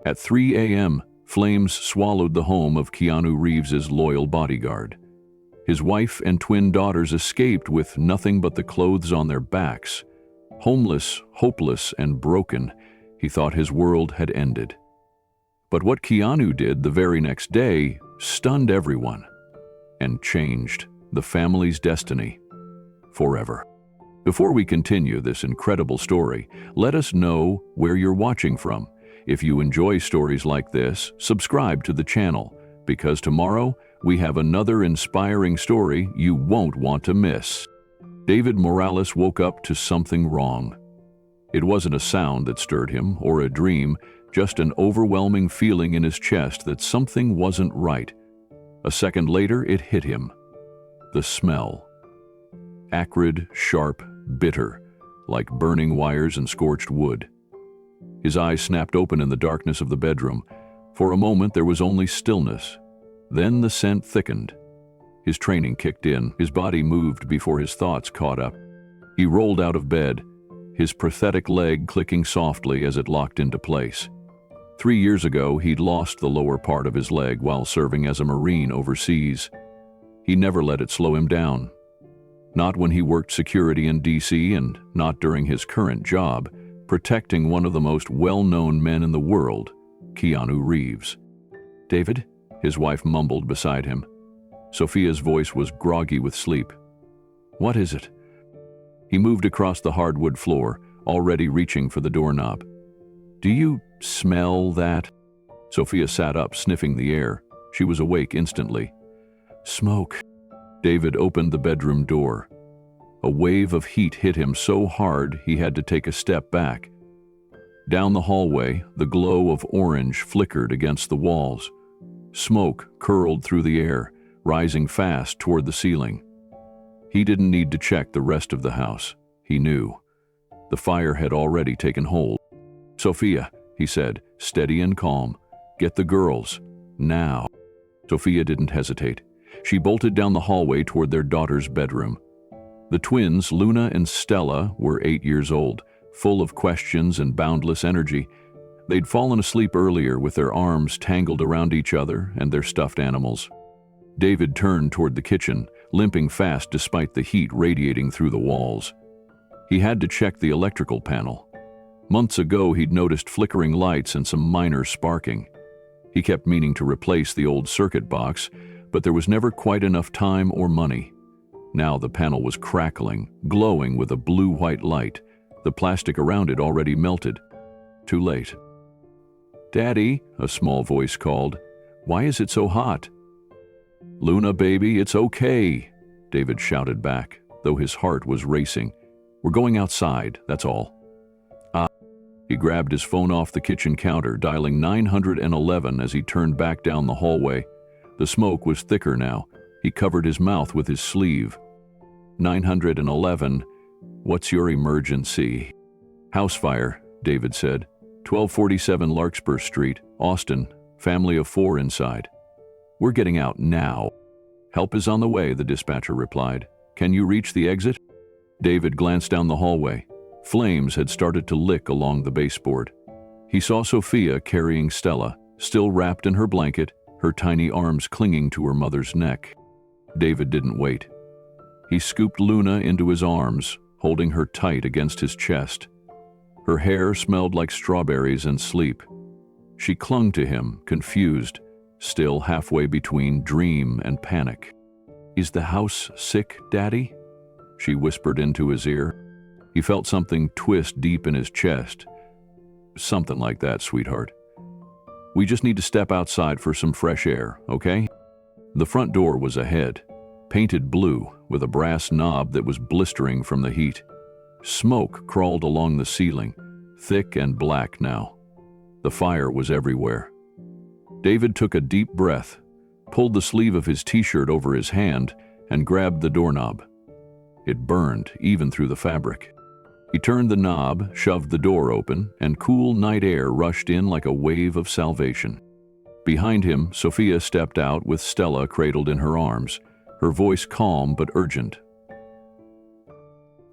At 3 a.m., flames swallowed the home of Keanu Reeves's loyal bodyguard. His wife and twin daughters escaped with nothing but the clothes on their backs. Homeless, hopeless, and broken, he thought his world had ended. But what Keanu did the very next day stunned everyone and changed the family's destiny forever. Before we continue this incredible story, let us know where you're watching from. If you enjoy stories like this, subscribe to the channel, because tomorrow we have another inspiring story you won't want to miss. David Morales woke up to something wrong. It wasn't a sound that stirred him or a dream, just an overwhelming feeling in his chest that something wasn't right. A second later, it hit him. The smell. Acrid, sharp, bitter, like burning wires and scorched wood. His eyes snapped open in the darkness of the bedroom. For a moment, there was only stillness. Then the scent thickened. His training kicked in. His body moved before his thoughts caught up. He rolled out of bed, his prosthetic leg clicking softly as it locked into place. 3 years ago, he'd lost the lower part of his leg while serving as a Marine overseas. He never let it slow him down. Not when he worked security in D.C. and not during his current job, protecting one of the most well-known men in the world, Keanu Reeves. "David?" his wife mumbled beside him. Sophia's voice was groggy with sleep. "What is it?" He moved across the hardwood floor, already reaching for the doorknob. "Do you smell that?" Sophia sat up, sniffing the air. She was awake instantly. "Smoke." David opened the bedroom door. A wave of heat hit him so hard he had to take a step back. Down the hallway, the glow of orange flickered against the walls. Smoke curled through the air, rising fast toward the ceiling. He didn't need to check the rest of the house. He knew. The fire had already taken hold. "Sophia," he said, steady and calm, "get the girls, now." Sophia didn't hesitate. She bolted down the hallway toward their daughter's bedroom. The twins, Luna and Stella, were 8 years old, full of questions and boundless energy. They'd fallen asleep earlier with their arms tangled around each other and their stuffed animals. David turned toward the kitchen, limping fast despite the heat radiating through the walls. He had to check the electrical panel. Months ago, he'd noticed flickering lights and some minor sparking. He kept meaning to replace the old circuit box, but there was never quite enough time or money. Now the panel was crackling, glowing with a blue-white light, the plastic around it already melted. Too late. "Daddy," a small voice called, "why is it so hot?" "Luna, baby, it's okay," David shouted back, though his heart was racing. "We're going outside, that's all." He grabbed his phone off the kitchen counter, dialing 911 as he turned back down the hallway. The smoke was thicker now. He covered his mouth with his sleeve. 911, what's your emergency? "House fire," David said. 1247 Larkspur Street, Austin, family of 4 inside. "We're getting out now." "Help is on the way," the dispatcher replied. "Can you reach the exit?" David glanced down the hallway. Flames had started to lick along the baseboard. He saw Sophia carrying Stella, still wrapped in her blanket, her tiny arms clinging to her mother's neck. David didn't wait. He scooped Luna into his arms, holding her tight against his chest. Her hair smelled like strawberries and sleep. She clung to him, confused, still halfway between dream and panic. "Is the house sick, Daddy?" she whispered into his ear. He felt something twist deep in his chest. "Something like that, sweetheart. We just need to step outside for some fresh air, okay?" The front door was ahead, painted blue with a brass knob that was blistering from the heat. Smoke crawled along the ceiling, thick and black now. The fire was everywhere. David took a deep breath, pulled the sleeve of his t-shirt over his hand, and grabbed the doorknob. It burned even through the fabric. He turned the knob, shoved the door open, and cool night air rushed in like a wave of salvation. Behind him, Sophia stepped out with Stella cradled in her arms, her voice calm but urgent.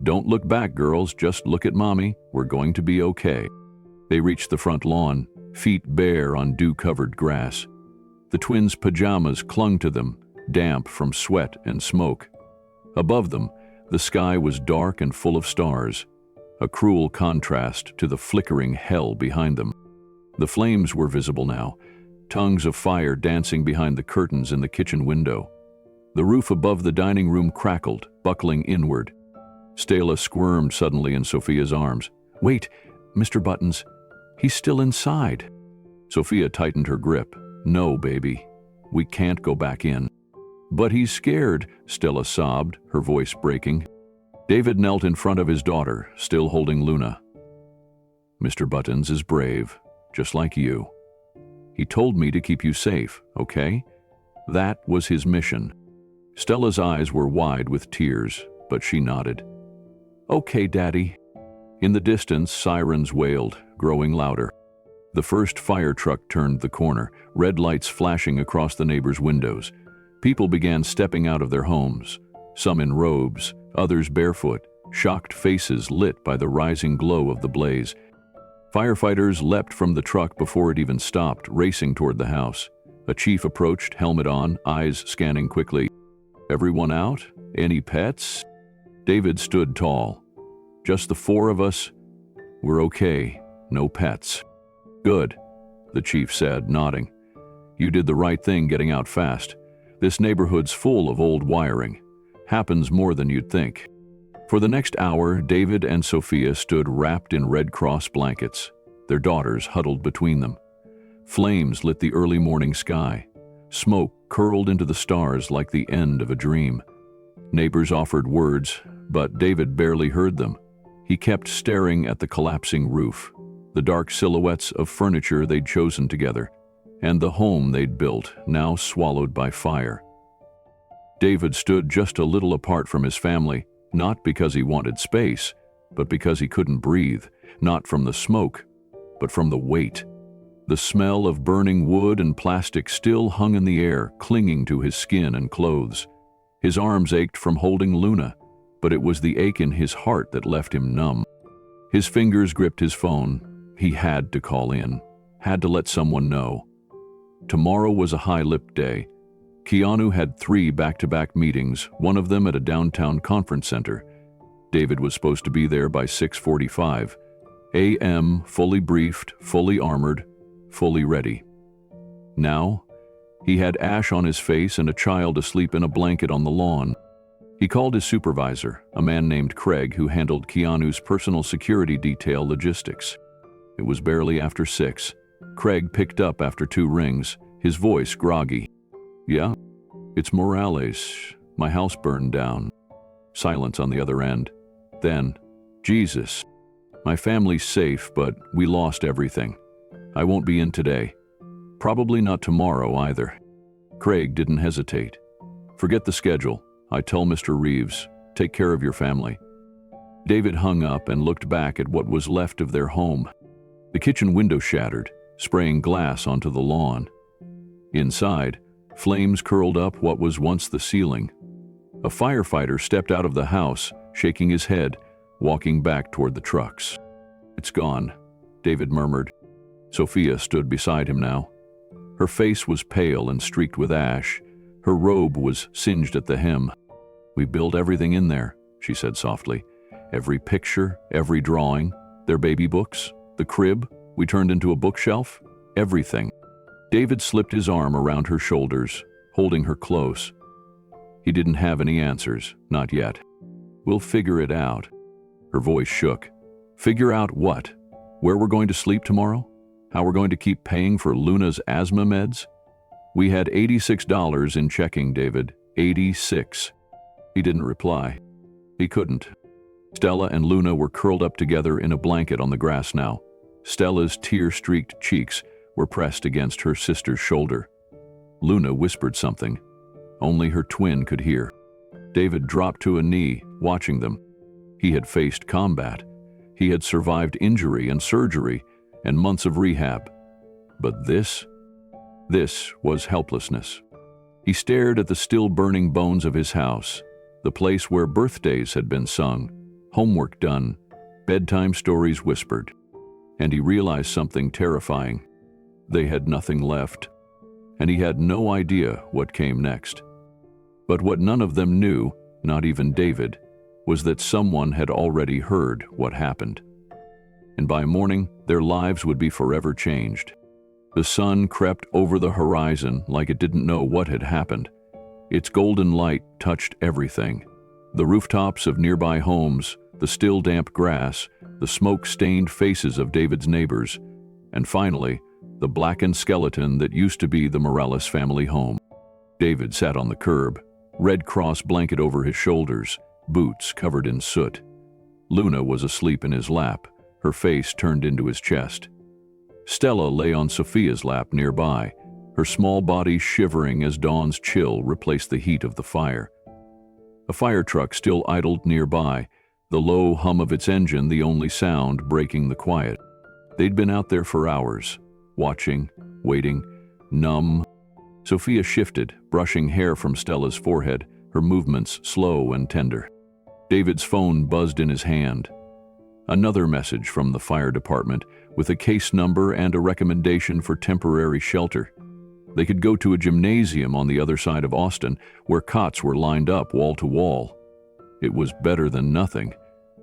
"Don't look back, girls, just look at Mommy. We're going to be okay." They reached the front lawn. feet bare on dew-covered grass. The twins' pajamas clung to them, damp from sweat and smoke. Above them, the sky was dark and full of stars, a cruel contrast to the flickering hell behind them. The flames were visible now, tongues of fire dancing behind the curtains in the kitchen window. The roof above the dining room crackled, buckling inward. Stella squirmed suddenly in Sophia's arms. "Wait, Mr. Buttons, he's still inside." Sophia tightened her grip. "No, baby, we can't go back in." "But he's scared," Stella sobbed, her voice breaking. David knelt in front of his daughter, still holding Luna. "Mr. Buttons is brave, just like you. He told me to keep you safe, okay? That was his mission." Stella's eyes were wide with tears, but she nodded. "Okay, Daddy." In the distance, sirens wailed, growing louder. The first fire truck turned the corner, red lights flashing across the neighbors' windows. People began stepping out of their homes, some in robes, others barefoot, shocked faces lit by the rising glow of the blaze. Firefighters leapt from the truck before it even stopped, racing toward the house. A chief approached, helmet on, eyes scanning quickly. "Everyone out? Any pets?" David stood tall. "Just the four of us. We're okay. No pets." "Good," the chief said, nodding. "You did the right thing getting out fast. This neighborhood's full of old wiring. Happens more than you'd think." For the next hour, David and Sophia stood wrapped in Red Cross blankets, their daughters huddled between them. Flames lit the early morning sky. Smoke curled into the stars like the end of a dream. Neighbors offered words, but David barely heard them. He kept staring at the collapsing roof, the dark silhouettes of furniture they'd chosen together, and the home they'd built, now swallowed by fire. David stood just a little apart from his family, not because he wanted space, but because he couldn't breathe, not from the smoke, but from the weight. The smell of burning wood and plastic still hung in the air, clinging to his skin and clothes. His arms ached from holding Luna, but it was the ache in his heart that left him numb. His fingers gripped his phone. He had to call in, had to let someone know. Tomorrow was a high-lipped day. Keanu had 3 back-to-back meetings, one of them at a downtown conference center. David was supposed to be there by 6:45 a.m., fully briefed, fully armored, fully ready. Now, he had ash on his face and a child asleep in a blanket on the lawn. He called his supervisor, a man named Craig who handled Keanu's personal security detail logistics. It was barely after 6. Craig picked up after 2 rings, his voice groggy. "Yeah, it's Morales. My house burned down." Silence on the other end. Then, "Jesus, my family's safe, but we lost everything. I won't be in today. Probably not tomorrow either." Craig didn't hesitate. "Forget the schedule. I tell Mr. Reeves, take care of your family." David hung up and looked back at what was left of their home. The kitchen window shattered, spraying glass onto the lawn. Inside, flames curled up what was once the ceiling. A firefighter stepped out of the house, shaking his head, walking back toward the trucks. "It's gone," David murmured. Sophia stood beside him now. Her face was pale and streaked with ash. Her robe was singed at the hem. "We built everything in there," she said softly. "Every picture, every drawing, their baby books, the crib we turned into a bookshelf, everything." David slipped his arm around her shoulders, holding her close. He didn't have any answers, not yet. "We'll figure it out." Her voice shook. "Figure out what? Where we're going to sleep tomorrow? How we're going to keep paying for Luna's asthma meds?" "We had $86 in checking, David. 86. He didn't reply. He couldn't. Stella and Luna were curled up together in a blanket on the grass now. Stella's tear-streaked cheeks were pressed against her sister's shoulder. Luna whispered something. Only her twin could hear. David dropped to a knee, watching them. He had faced combat. He had survived injury and surgery and months of rehab. But this was helplessness. He stared at the still-burning bones of his house, the place where birthdays had been sung, homework done, bedtime stories whispered. And he realized something terrifying. They had nothing left, and he had no idea what came next. But what none of them knew, not even David, was that someone had already heard what happened. And by morning, their lives would be forever changed. The sun crept over the horizon like it didn't know what had happened. Its golden light touched everything. The rooftops of nearby homes, the still damp grass, the smoke-stained faces of David's neighbors, and finally, the blackened skeleton that used to be the Morales family home. David sat on the curb, Red Cross blanket over his shoulders, boots covered in soot. Luna was asleep in his lap, her face turned into his chest. Stella lay on Sophia's lap nearby, her small body shivering as dawn's chill replaced the heat of the fire. A fire truck still idled nearby, the low hum of its engine the only sound breaking the quiet. They'd been out there for hours, watching, waiting, numb. Sophia shifted, brushing hair from Stella's forehead, her movements slow and tender. David's phone buzzed in his hand. Another message from the fire department with a case number and a recommendation for temporary shelter. They could go to a gymnasium on the other side of Austin where cots were lined up wall to wall. It was better than nothing,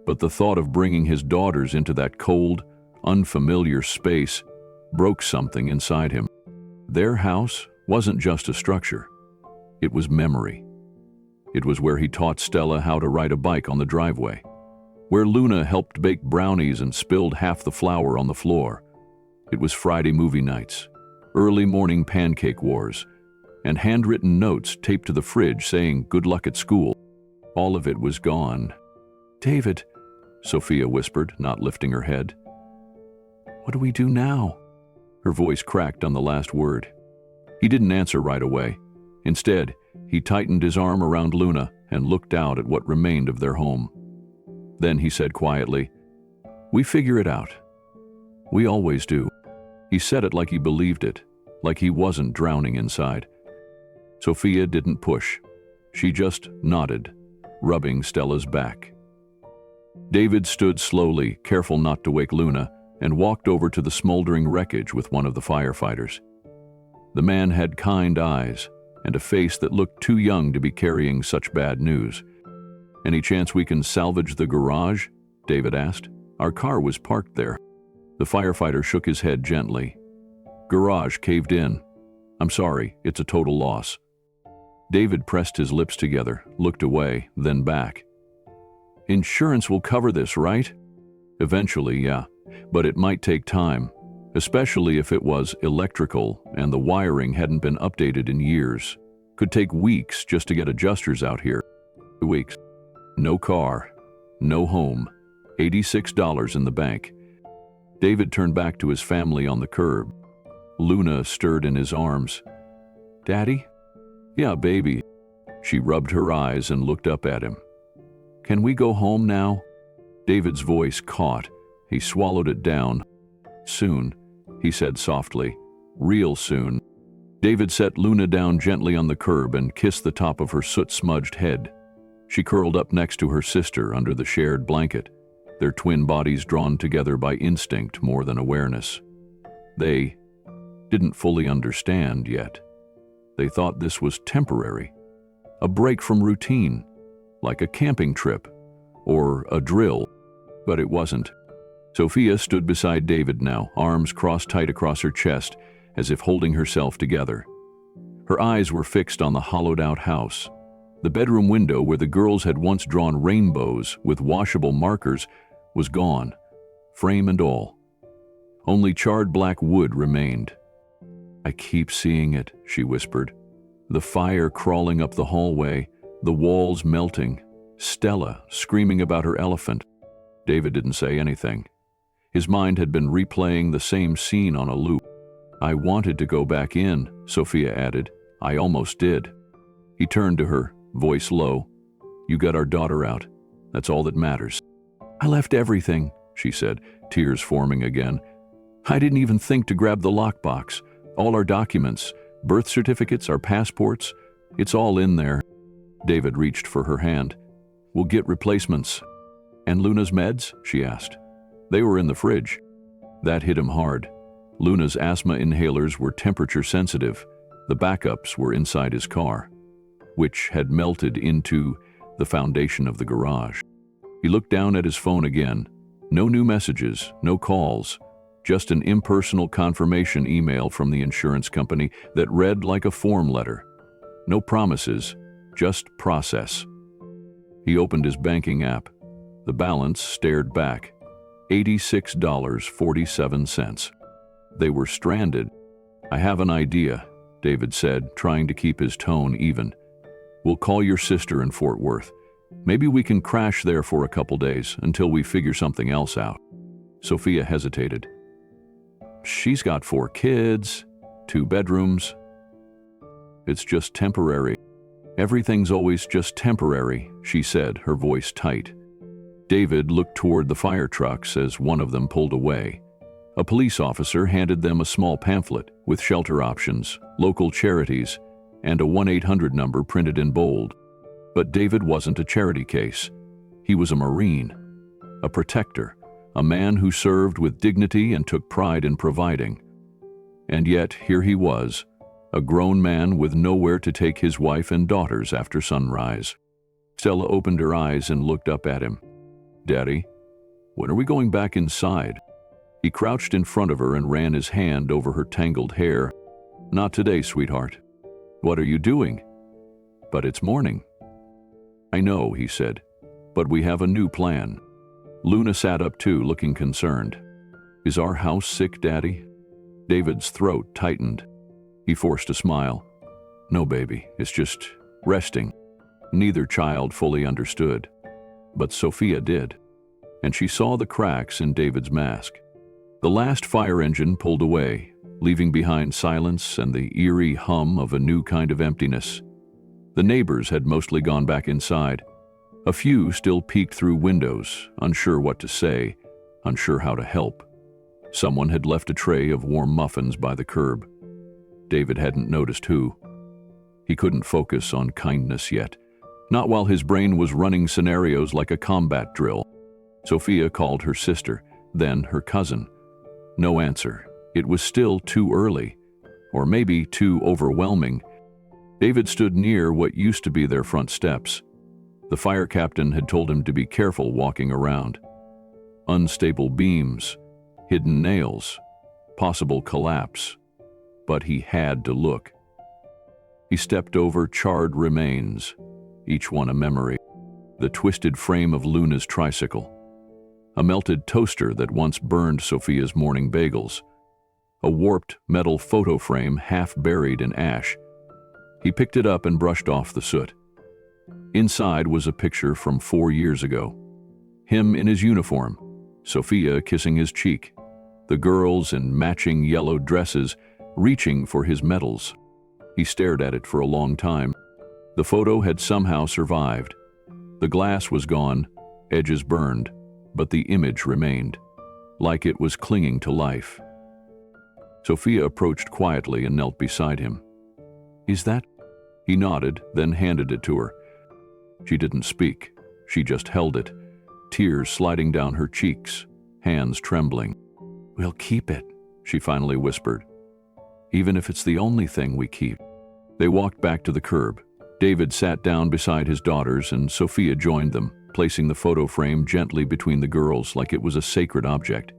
but the thought of bringing his daughters into that cold, unfamiliar space broke something inside him. Their house wasn't just a structure. It was memory. It was where he taught Stella how to ride a bike on the driveway, where Luna helped bake brownies and spilled half the flour on the floor. It was Friday movie nights, early morning pancake wars, and handwritten notes taped to the fridge saying good luck at school. All of it was gone. "David," Sophia whispered, not lifting her head. "What do we do now?" Her voice cracked on the last word. He didn't answer right away. Instead, he tightened his arm around Luna and looked out at what remained of their home. Then he said quietly, "We figure it out. We always do." He said it like he believed it, like he wasn't drowning inside. Sophia didn't push. She just nodded, rubbing Stella's back. David stood slowly, careful not to wake Luna, and walked over to the smoldering wreckage with one of the firefighters. The man had kind eyes and a face that looked too young to be carrying such bad news. "Any chance we can salvage the garage?" David asked. "Our car was parked there." The firefighter shook his head gently. "Garage caved in. I'm sorry, it's a total loss." David pressed his lips together, looked away, then back. "Insurance will cover this, right?" "Eventually, yeah, but it might take time, especially if it was electrical and the wiring hadn't been updated in years. Could take weeks just to get adjusters out here." Weeks. No car, no home, $86 in the bank. David turned back to his family on the curb. Luna stirred in his arms. "Daddy?" "Yeah, baby." She rubbed her eyes and looked up at him. "Can we go home now?" David's voice caught. He swallowed it down. "Soon," he said softly. "Real soon." David set Luna down gently on the curb and kissed the top of her soot-smudged head. She curled up next to her sister under the shared blanket, their twin bodies drawn together by instinct more than awareness. They didn't fully understand yet. They thought this was temporary, a break from routine, like a camping trip or a drill, but it wasn't. Sophia stood beside David now, arms crossed tight across her chest, as if holding herself together. Her eyes were fixed on the hollowed-out house. The bedroom window where the girls had once drawn rainbows with washable markers was gone, frame and all. Only charred black wood remained. "I keep seeing it," she whispered. The fire crawling up the hallway, the walls melting, Stella screaming about her elephant. David didn't say anything. His mind had been replaying the same scene on a loop. "I wanted to go back in," Sophia added. "I almost did." He turned to her, voice low. "You got our daughter out. That's all that matters." "I left everything," she said, tears forming again. "I didn't even think to grab the lockbox. All our documents, birth certificates, our passports, it's all in there." David reached for her hand. "We'll get replacements." "And Luna's meds?" she asked. "They were in the fridge." That hit him hard. Luna's asthma inhalers were temperature sensitive. The backups were inside his car, which had melted into the foundation of the garage. He looked down at his phone again. No new messages, no calls, just an impersonal confirmation email from the insurance company that read like a form letter. No promises, just process. He opened his banking app. The balance stared back, $86.47. They were stranded. "I have an idea," David said, trying to keep his tone even. "We'll call your sister in Fort Worth. Maybe we can crash there for a couple days until we figure something else out." Sophia hesitated. "She's got 4 kids, 2 bedrooms. It's just temporary. Everything's always just temporary," she said, her voice tight. David looked toward the fire trucks as one of them pulled away. A police officer handed them a small pamphlet with shelter options, local charities, and a 1-800 number printed in bold. But David wasn't a charity case. He was a Marine, a protector, a man who served with dignity and took pride in providing. And yet here he was, a grown man with nowhere to take his wife and daughters after sunrise. Stella opened her eyes and looked up at him. "Daddy, when are we going back inside?" He crouched in front of her and ran his hand over her tangled hair. "Not today, sweetheart." "What are you doing?" "But it's morning." "I know," he said, "but we have a new plan." Luna sat up too, looking concerned. "Is our house sick, Daddy?" David's throat tightened. He forced a smile. "No, baby, it's just resting." Neither child fully understood, but Sophia did, and she saw the cracks in David's mask. The last fire engine pulled away, leaving behind silence and the eerie hum of a new kind of emptiness. The neighbors had mostly gone back inside. A few still peeked through windows, unsure what to say, unsure how to help. Someone had left a tray of warm muffins by the curb. David hadn't noticed who. He couldn't focus on kindness yet, not while his brain was running scenarios like a combat drill. Sophia called her sister, then her cousin. No answer. It was still too early, or maybe too overwhelming. David stood near what used to be their front steps. The fire captain had told him to be careful walking around. Unstable beams, hidden nails, possible collapse. But he had to look. He stepped over charred remains, each one a memory. The twisted frame of Luna's tricycle. A melted toaster that once burned Sophia's morning bagels. A warped metal photo frame half buried in ash. He picked it up and brushed off the soot. Inside was a picture from 4 years ago. Him in his uniform, Sophia kissing his cheek, the girls in matching yellow dresses reaching for his medals. He stared at it for a long time. The photo had somehow survived. The glass was gone, edges burned, but the image remained, like it was clinging to life. Sophia approached quietly and knelt beside him. "Is that?" He nodded, then handed it to her. She didn't speak. She just held it, tears sliding down her cheeks, hands trembling. "We'll keep it," she finally whispered. "Even if it's the only thing we keep." They walked back to the curb. David sat down beside his daughters and Sophia joined them, placing the photo frame gently between the girls like it was a sacred object.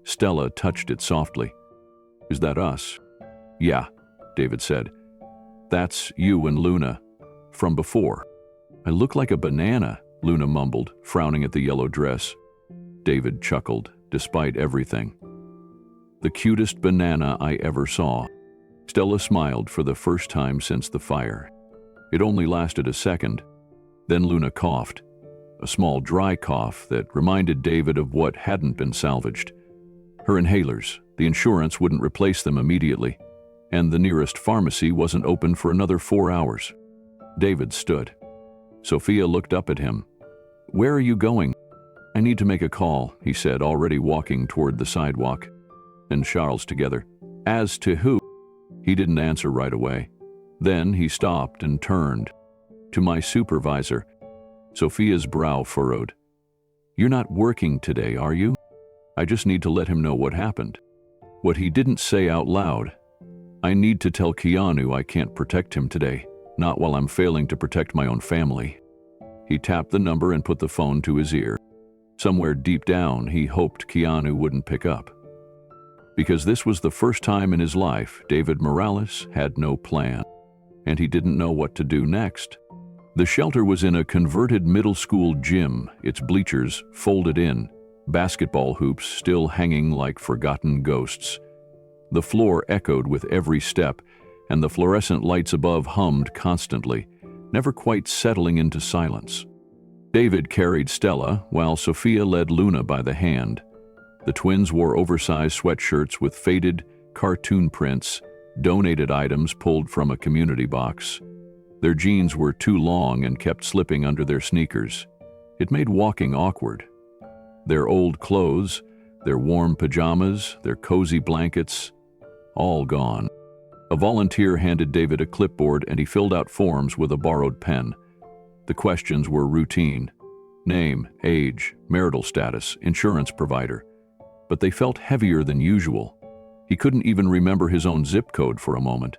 Stella touched it softly. "Is that us?" "Yeah," David said. "That's you and Luna, from before." "I look like a banana," Luna mumbled, frowning at the yellow dress. David chuckled, despite everything. "The cutest banana I ever saw." Stella smiled for the first time since the fire. It only lasted a second. Then Luna coughed, a small dry cough that reminded David of what hadn't been salvaged. Her inhalers, the insurance wouldn't replace them immediately, and the nearest pharmacy wasn't open for another 4 hours. David stood. Sophia looked up at him. "Where are you going?" "I need to make a call," he said, already walking toward the sidewalk. And Charles together. "As to who?" He didn't answer right away. Then he stopped and turned. "To my supervisor." Sophia's brow furrowed. "You're not working today, are you?" "I just need to let him know what happened." What he didn't say out loud: I need to tell Keanu I can't protect him today, not while I'm failing to protect my own family. He tapped the number and put the phone to his ear. Somewhere deep down, he hoped Keanu wouldn't pick up. Because this was the first time in his life David Morales had no plan, and he didn't know what to do next. The shelter was in a converted middle school gym, its bleachers folded in, basketball hoops still hanging like forgotten ghosts. The floor echoed with every step, and the fluorescent lights above hummed constantly, never quite settling into silence. David carried Stella, while Sophia led Luna by the hand. The twins wore oversized sweatshirts with faded, cartoon prints, donated items pulled from a community box. Their jeans were too long and kept slipping under their sneakers. It made walking awkward. Their old clothes, their warm pajamas, their cozy blankets, all gone. A volunteer handed David a clipboard and he filled out forms with a borrowed pen. The questions were routine: name, age, marital status, insurance provider. But they felt heavier than usual. He couldn't even remember his own zip code for a moment.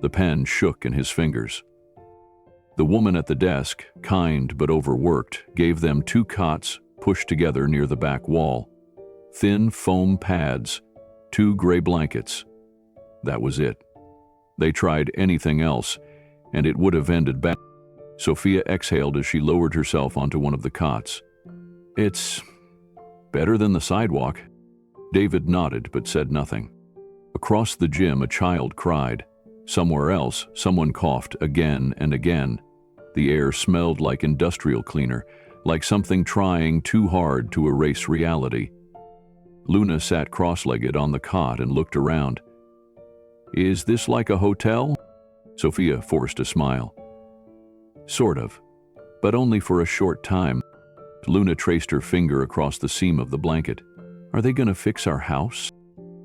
The pen shook in his fingers. The woman at the desk, kind but overworked, gave them 2 cots pushed together near the back wall. Thin foam pads, 2 gray blankets. That was it. They tried anything else, and it would have ended badly. Sophia exhaled as she lowered herself onto one of the cots. It's better than the sidewalk. David nodded but said nothing. Across the gym, a child cried. Somewhere else, someone coughed again and again. The air smelled like industrial cleaner, like something trying too hard to erase reality. Luna sat cross-legged on the cot and looked around. Is this like a hotel? Sophia forced a smile. Sort of, but only for a short time. Luna traced her finger across the seam of the blanket. Are they gonna fix our house?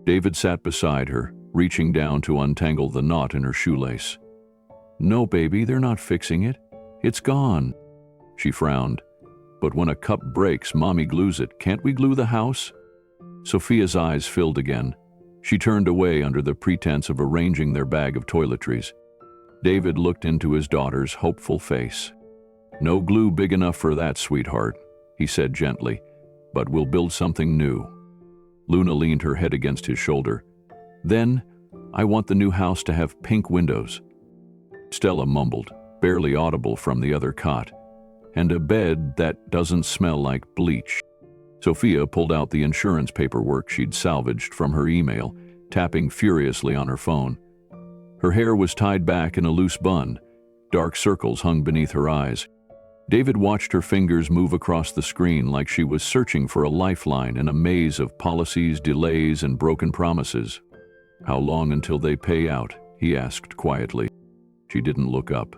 David sat beside her, reaching down to untangle the knot in her shoelace. No, baby, they're not fixing it. It's gone. She frowned. But when a cup breaks, Mommy glues it. Can't we glue the house? Sophia's eyes filled again. She turned away under the pretense of arranging their bag of toiletries. David looked into his daughter's hopeful face. No glue big enough for that, sweetheart, he said gently, but we'll build something new. Luna leaned her head against his shoulder. Then, I want the new house to have pink windows. Stella mumbled, barely audible from the other cot, and a bed that doesn't smell like bleach. Sophia pulled out the insurance paperwork she'd salvaged from her email, tapping furiously on her phone. Her hair was tied back in a loose bun. Dark circles hung beneath her eyes. David watched her fingers move across the screen like she was searching for a lifeline in a maze of policies, delays, and broken promises. How long until they pay out? He asked quietly. She didn't look up.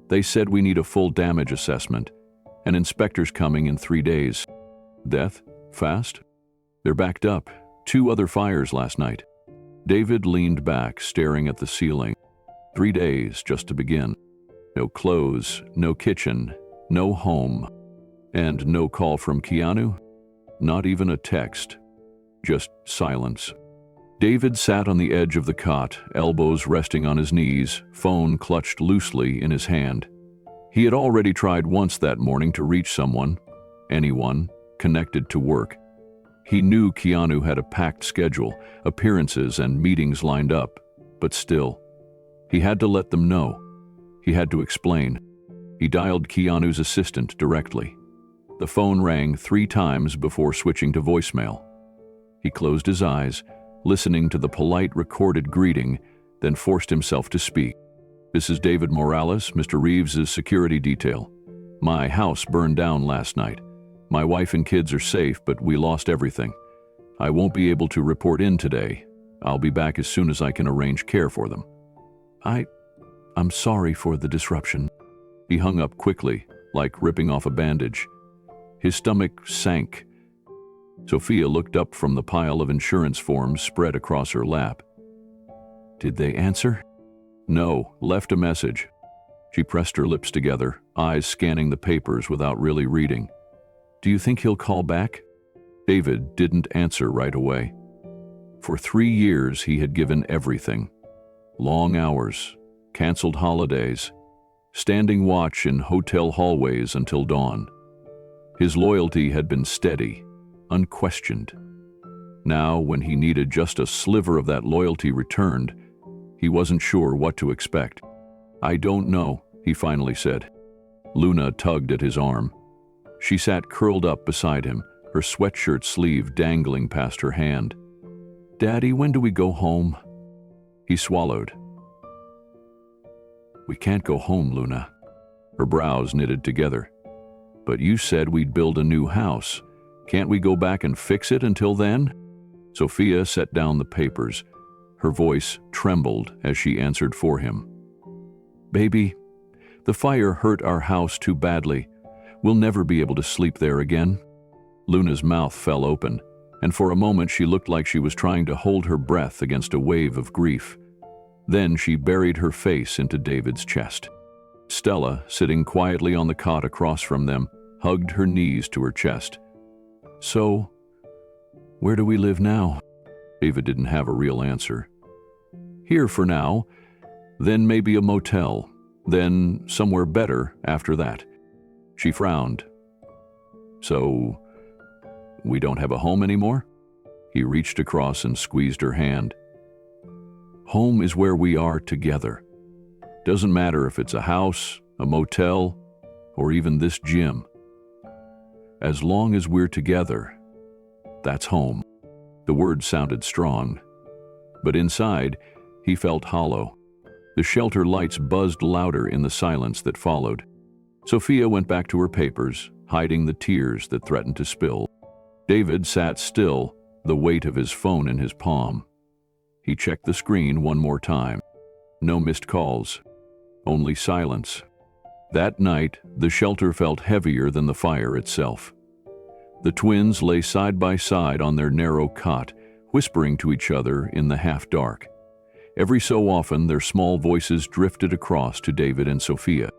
They said we need a full damage assessment. An inspector's coming in 3 days. Death? Fast? They're backed up. 2 other fires last night. David leaned back, staring at the ceiling. 3 days just to begin. No clothes, no kitchen, no home. And no call from Keanu? Not even a text. Just silence. David sat on the edge of the cot, elbows resting on his knees, phone clutched loosely in his hand. He had already tried once that morning to reach someone, anyone, connected to work. He knew Keanu had a packed schedule, appearances and meetings lined up, but still, he had to let them know. He had to explain. He dialed Keanu's assistant directly. The phone rang 3 times before switching to voicemail. He closed his eyes, listening to the polite recorded greeting, then forced himself to speak. This is David Morales, Mr. Reeves' security detail. My house burned down last night. My wife and kids are safe, but we lost everything. I won't be able to report in today. I'll be back as soon as I can arrange care for them. I'm sorry for the disruption. He hung up quickly, like ripping off a bandage. His stomach sank. Sophia looked up from the pile of insurance forms spread across her lap. Did they answer? No, left a message. She pressed her lips together, eyes scanning the papers without really reading. Do you think he'll call back? David didn't answer right away. For 3 years he had given everything. Long hours, canceled holidays, standing watch in hotel hallways until dawn. His loyalty had been steady, unquestioned. Now, when he needed just a sliver of that loyalty returned, he wasn't sure what to expect. "I don't know," he finally said. Luna tugged at his arm. She sat curled up beside him, her sweatshirt sleeve dangling past her hand. "Daddy, when do we go home?" He swallowed. "We can't go home, Luna." Her brows knitted together. "But you said we'd build a new house. Can't we go back and fix it until then?" Sophia set down the papers. Her voice trembled as she answered for him. "Baby, the fire hurt our house too badly. We'll never be able to sleep there again." Luna's mouth fell open, and for a moment she looked like she was trying to hold her breath against a wave of grief. Then she buried her face into David's chest. Stella, sitting quietly on the cot across from them, hugged her knees to her chest. "So, where do we live now?" David didn't have a real answer. "Here for now, then maybe a motel, then somewhere better after that." She frowned. "So, we don't have a home anymore?" He reached across and squeezed her hand. "Home is where we are together. Doesn't matter if it's a house, a motel, or even this gym. As long as we're together, that's home." The words sounded strong, but inside, he felt hollow. The shelter lights buzzed louder in the silence that followed. Sophia went back to her papers, hiding the tears that threatened to spill. David sat still, the weight of his phone in his palm. He checked the screen one more time. No missed calls, only silence. That night, the shelter felt heavier than the fire itself. The twins lay side by side on their narrow cot, whispering to each other in the half-dark. Every so often, their small voices drifted across to David and Sophia.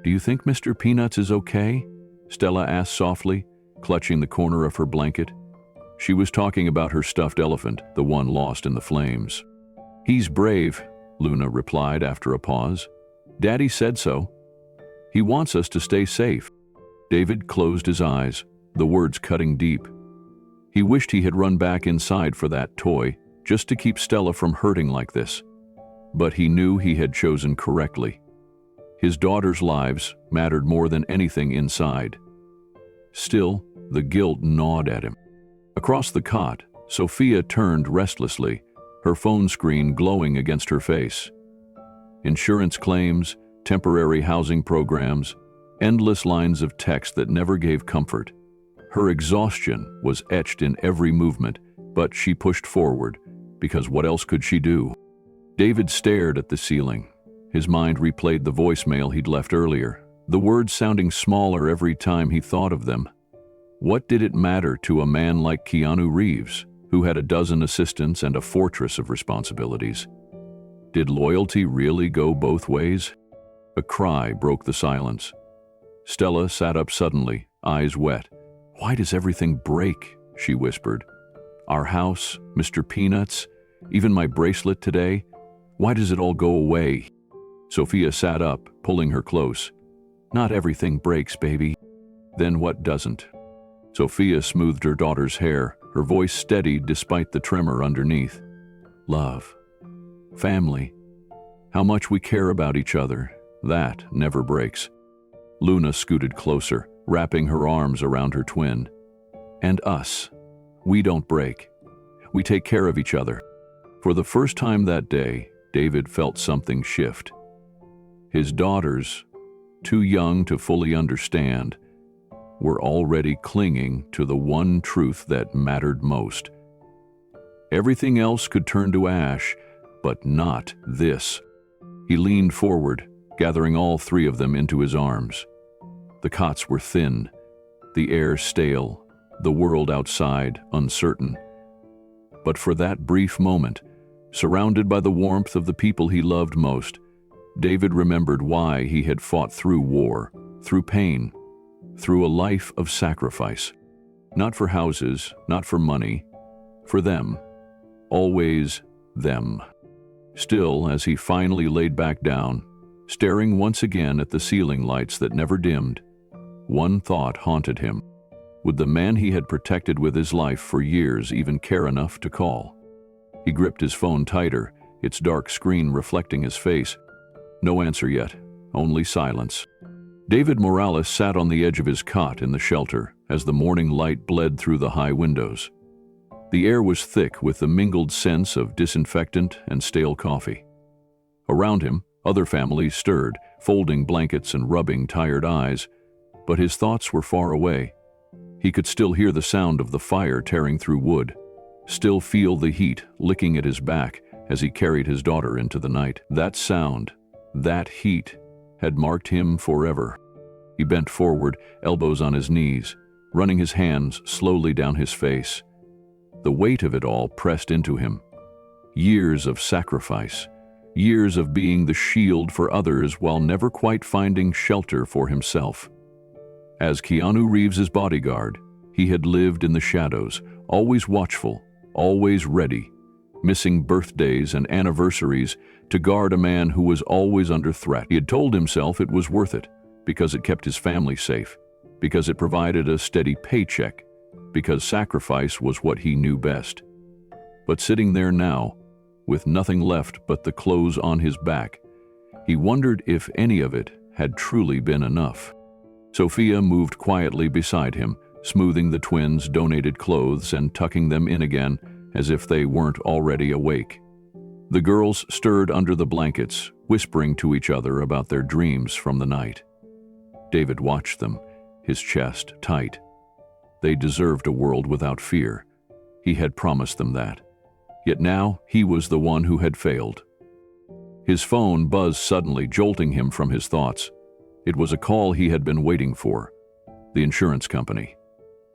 "Do you think Mr. Peanuts is okay?" Stella asked softly, clutching the corner of her blanket. She was talking about her stuffed elephant, the one lost in the flames. "He's brave," Luna replied after a pause. "Daddy said so. He wants us to stay safe." David closed his eyes, the words cutting deep. He wished he had run back inside for that toy, just to keep Stella from hurting like this. But he knew he had chosen correctly. His daughters' lives mattered more than anything inside. Still, the guilt gnawed at him. Across the cot, Sophia turned restlessly, her phone screen glowing against her face. Insurance claims, temporary housing programs, endless lines of text that never gave comfort. Her exhaustion was etched in every movement, but she pushed forward, because what else could she do? David stared at the ceiling. His mind replayed the voicemail he'd left earlier, the words sounding smaller every time he thought of them. What did it matter to a man like Keanu Reeves, who had a dozen assistants and a fortress of responsibilities? Did loyalty really go both ways? A cry broke the silence. Stella sat up suddenly, eyes wet. "Why does everything break?" she whispered. "Our house, Mr. Peanuts, even my bracelet today. Why does it all go away?" Sophia sat up, pulling her close. "Not everything breaks, baby." "Then what doesn't?" Sophia smoothed her daughter's hair, her voice steadied despite the tremor underneath. "Love. Family. How much we care about each other. That never breaks." Luna scooted closer, wrapping her arms around her twin. "And us. We don't break. We take care of each other." For the first time that day, David felt something shift. His daughters, too young to fully understand, were already clinging to the one truth that mattered most. Everything else could turn to ash, but not this. He leaned forward, gathering all three of them into his arms. The cots were thin, the air stale, the world outside uncertain. But for that brief moment, surrounded by the warmth of the people he loved most, David remembered why he had fought through war, through pain, through a life of sacrifice. Not for houses, not for money, for them. always them. Still, as he finally laid back down, staring once again at the ceiling lights that never dimmed, one thought haunted him. Would the man he had protected with his life for years even care enough to call? He gripped his phone tighter, its dark screen reflecting his face. No answer yet, only silence. David Morales sat on the edge of his cot in the shelter as the morning light bled through the high windows. The air was thick with the mingled scents of disinfectant and stale coffee. Around him, other families stirred, folding blankets and rubbing tired eyes, but his thoughts were far away. He could still hear the sound of the fire tearing through wood, still feel the heat licking at his back as he carried his daughter into the night. That sound, that heat, had marked him forever. He bent forward, elbows on his knees, running his hands slowly down his face. The weight of it all pressed into him. Years of sacrifice, years of being the shield for others while never quite finding shelter for himself. As Keanu Reeves' bodyguard, he had lived in the shadows, always watchful, always ready, missing birthdays and anniversaries to guard a man who was always under threat. He had told himself it was worth it, because it kept his family safe, because it provided a steady paycheck, because sacrifice was what he knew best. But sitting there now, with nothing left but the clothes on his back, he wondered if any of it had truly been enough. Sophia moved quietly beside him, smoothing the twins' donated clothes and tucking them in again as if they weren't already awake. The girls stirred under the blankets, whispering to each other about their dreams from the night. David watched them, his chest tight. They deserved a world without fear. He had promised them that. Yet now he was the one who had failed. His phone buzzed suddenly, jolting him from his thoughts. It was a call he had been waiting for. The insurance company.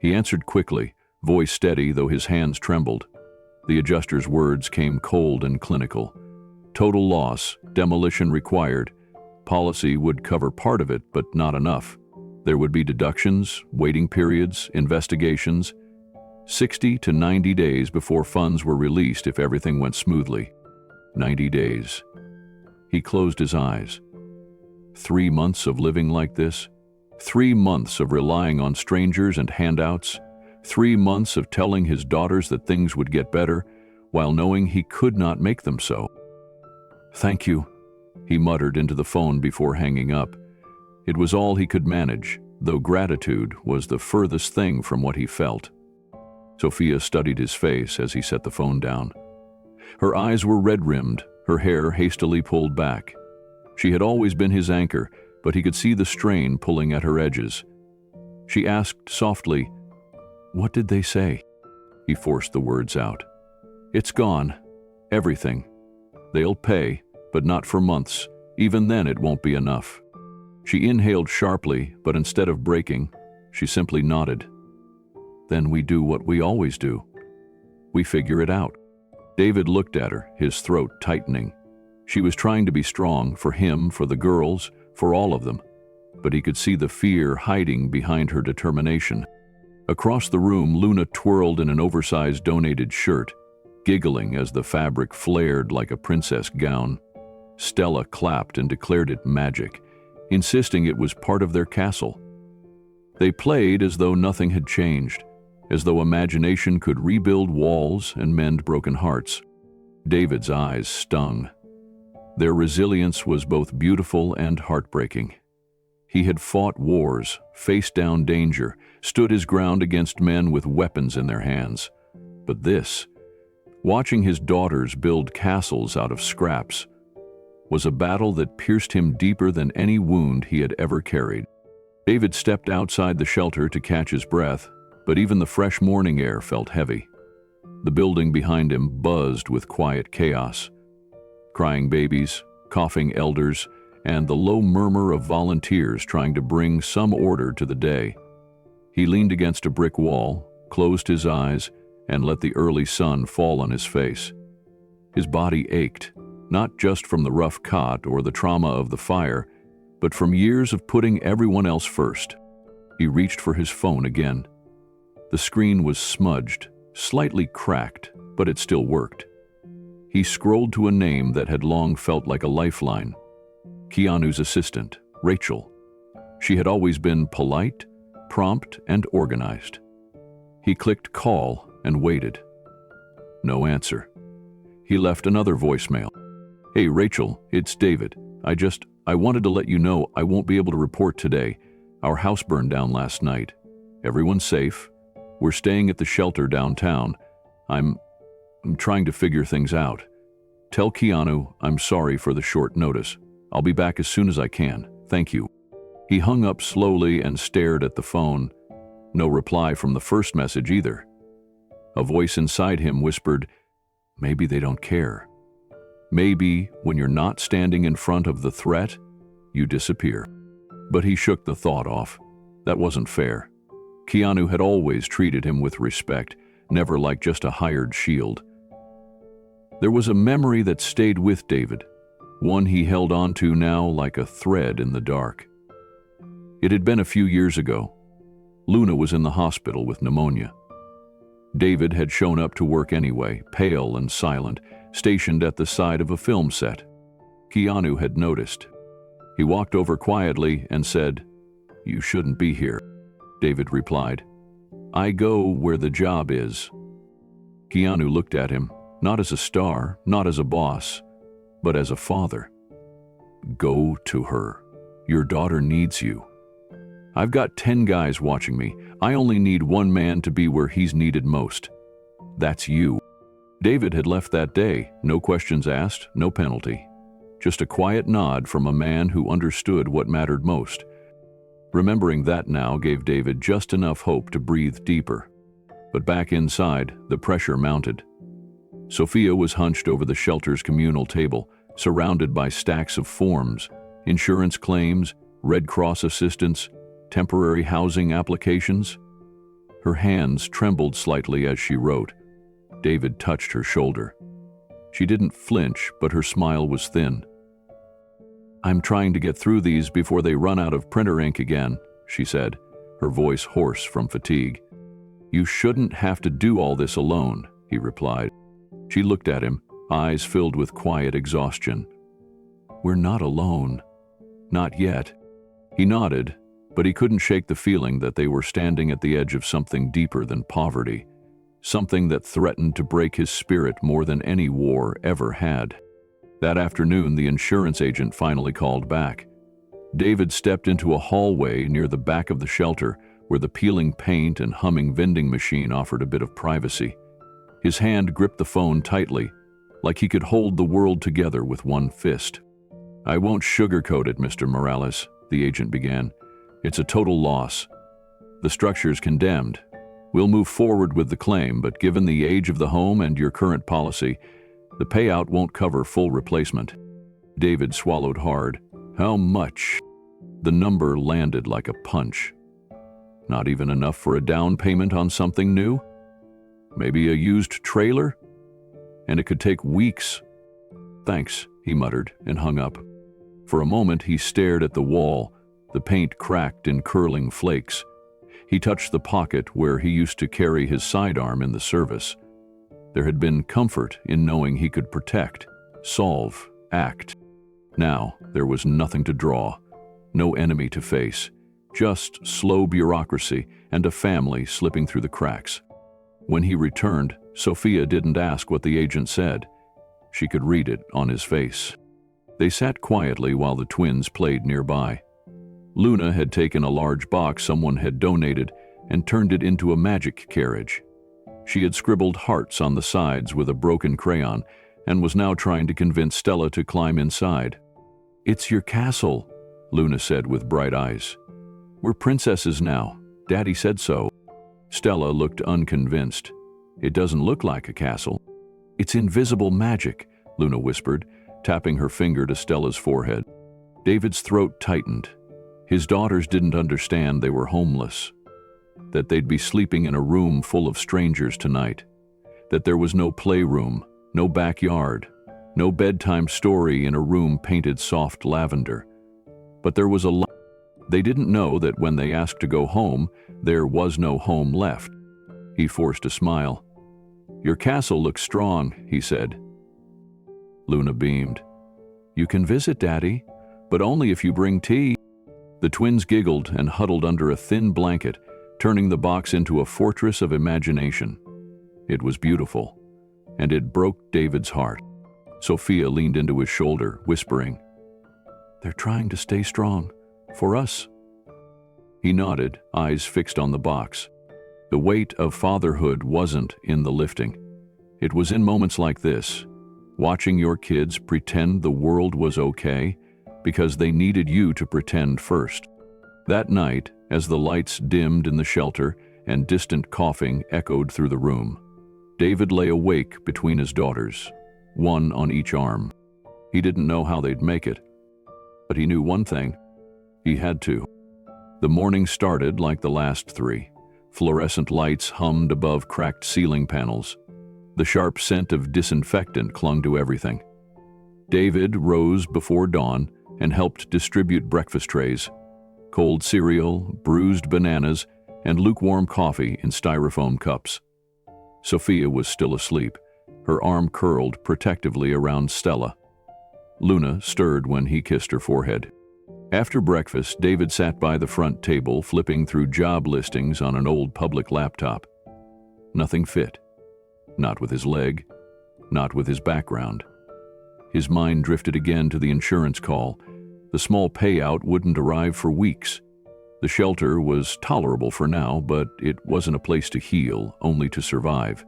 He answered quickly, voice steady though his hands trembled. The adjuster's words came cold and clinical. Total loss, demolition required. Policy would cover part of it, but not enough. There would be deductions, waiting periods, investigations. 60 to 90 days before funds were released if everything went smoothly. 90 days. He closed his eyes. 3 months of living like this? 3 months of relying on strangers and handouts? 3 months of telling his daughters that things would get better, while knowing he could not make them so. "Thank you," he muttered into the phone before hanging up. It was all he could manage, though gratitude was the furthest thing from what he felt. Sophia studied his face as he set the phone down. Her eyes were red-rimmed, her hair hastily pulled back. She had always been his anchor, but he could see the strain pulling at her edges. She asked softly, "What did they say?" He forced the words out. "It's gone. Everything. They'll pay, but not for months. Even then it won't be enough." She inhaled sharply, but instead of breaking, she simply nodded. "Then we do what we always do. We figure it out." David looked at her, his throat tightening. She was trying to be strong, for him, for the girls, for all of them, but he could see the fear hiding behind her determination. Across the room, Luna twirled in an oversized donated shirt, giggling as the fabric flared like a princess gown. Stella clapped and declared it magic, insisting it was part of their castle. They played as though nothing had changed, as though imagination could rebuild walls and mend broken hearts. David's eyes stung. Their resilience was both beautiful and heartbreaking. He had fought wars, faced down danger, stood his ground against men with weapons in their hands. But this, watching his daughters build castles out of scraps, was a battle that pierced him deeper than any wound he had ever carried. David stepped outside the shelter to catch his breath, but even the fresh morning air felt heavy. The building behind him buzzed with quiet chaos. Crying babies, coughing elders, and the low murmur of volunteers trying to bring some order to the day. He leaned against a brick wall, closed his eyes, and let the early sun fall on his face. His body ached, not just from the rough cot or the trauma of the fire, but from years of putting everyone else first. He reached for his phone again. The screen was smudged, slightly cracked, but it still worked. He scrolled to a name that had long felt like a lifeline. Keanu's assistant, Rachel. She had always been polite, prompt, and organized. He clicked call and waited. No answer. He left another voicemail. "Hey Rachel, it's David. I wanted to let you know I won't be able to report today. Our house burned down last night. Everyone's safe. We're staying at the shelter downtown. I'm trying to figure things out. Tell Keanu I'm sorry for the short notice. I'll be back as soon as I can. Thank you." He hung up slowly and stared at the phone. No reply from the first message either. A voice inside him whispered, "Maybe they don't care. Maybe when you're not standing in front of the threat, you disappear." But he shook the thought off. That wasn't fair. Keanu had always treated him with respect, never like just a hired shield. There was a memory that stayed with David, one he held on to now like a thread in the dark. It had been a few years ago. Luna was in the hospital with pneumonia. David had shown up to work anyway, pale and silent, stationed at the side of a film set. Keanu had noticed. He walked over quietly and said, "You shouldn't be here." David replied, "I go where the job is." Keanu looked at him, not as a star, not as a boss, but as a father. "Go to her. Your daughter needs you. I've got 10 guys watching me. I only need one man to be where he's needed most. That's you." David had left that day, no questions asked, no penalty. Just a quiet nod from a man who understood what mattered most. Remembering that now gave David just enough hope to breathe deeper. But back inside, the pressure mounted. Sophia was hunched over the shelter's communal table, surrounded by stacks of forms, insurance claims, Red Cross assistance, temporary housing applications. Her hands trembled slightly as she wrote. David touched her shoulder. She didn't flinch, but her smile was thin. "I'm trying to get through these before they run out of printer ink again," she said, her voice hoarse from fatigue. "You shouldn't have to do all this alone," he replied. She looked at him, eyes filled with quiet exhaustion. "We're not alone. Not yet." He nodded, but he couldn't shake the feeling that they were standing at the edge of something deeper than poverty, something that threatened to break his spirit more than any war ever had. That afternoon, the insurance agent finally called back. David stepped into a hallway near the back of the shelter where the peeling paint and humming vending machine offered a bit of privacy. His hand gripped the phone tightly, like he could hold the world together with one fist. "I won't sugarcoat it, Mr. Morales," the agent began. "It's a total loss. The structure's condemned. We'll move forward with the claim, but given the age of the home and your current policy, the payout won't cover full replacement." David swallowed hard. "How much?" The number landed like a punch. Not even enough for a down payment on something new? Maybe a used trailer? And it could take weeks. "Thanks," he muttered and hung up. For a moment he stared at the wall, the paint cracked in curling flakes. He touched the pocket where he used to carry his sidearm in the service. There had been comfort in knowing he could protect, solve, act. Now there was nothing to draw, no enemy to face, just slow bureaucracy and a family slipping through the cracks. When he returned, Sophia didn't ask what the agent said. She could read it on his face. They sat quietly while the twins played nearby. Luna had taken a large box someone had donated and turned it into a magic carriage. She had scribbled hearts on the sides with a broken crayon and was now trying to convince Stella to climb inside. "It's your castle," Luna said with bright eyes. "We're princesses now. Daddy said so." Stella looked unconvinced. "It doesn't look like a castle." "It's invisible magic," Luna whispered, tapping her finger to Stella's forehead. David's throat tightened. His daughters didn't understand they were homeless, that they'd be sleeping in a room full of strangers tonight, that there was no playroom, no backyard, no bedtime story in a room painted soft lavender. But there was a lot. They didn't know that when they asked to go home, there was no home left. He forced a smile. "Your castle looks strong," he said. Luna beamed. "You can visit, Daddy, but only if you bring tea." The twins giggled and huddled under a thin blanket, turning the box into a fortress of imagination. It was beautiful, and it broke David's heart. Sophia leaned into his shoulder, whispering, "They're trying to stay strong. For us." He nodded, eyes fixed on the box. The weight of fatherhood wasn't in the lifting. It was in moments like this, watching your kids pretend the world was okay because they needed you to pretend first. That night, as the lights dimmed in the shelter and distant coughing echoed through the room, David lay awake between his daughters, one on each arm. He didn't know how they'd make it, but he knew one thing: he had to. The morning started like the last three. Fluorescent lights hummed above cracked ceiling panels. The sharp scent of disinfectant clung to everything. David rose before dawn and helped distribute breakfast trays: cold cereal, bruised bananas, and lukewarm coffee in styrofoam cups. Sophia was still asleep, her arm curled protectively around Stella. Luna stirred when he kissed her forehead. After breakfast, David sat by the front table, flipping through job listings on an old public laptop. Nothing fit. Not with his leg, not with his background. His mind drifted again to the insurance call. The small payout wouldn't arrive for weeks. The shelter was tolerable for now, but it wasn't a place to heal, only to survive.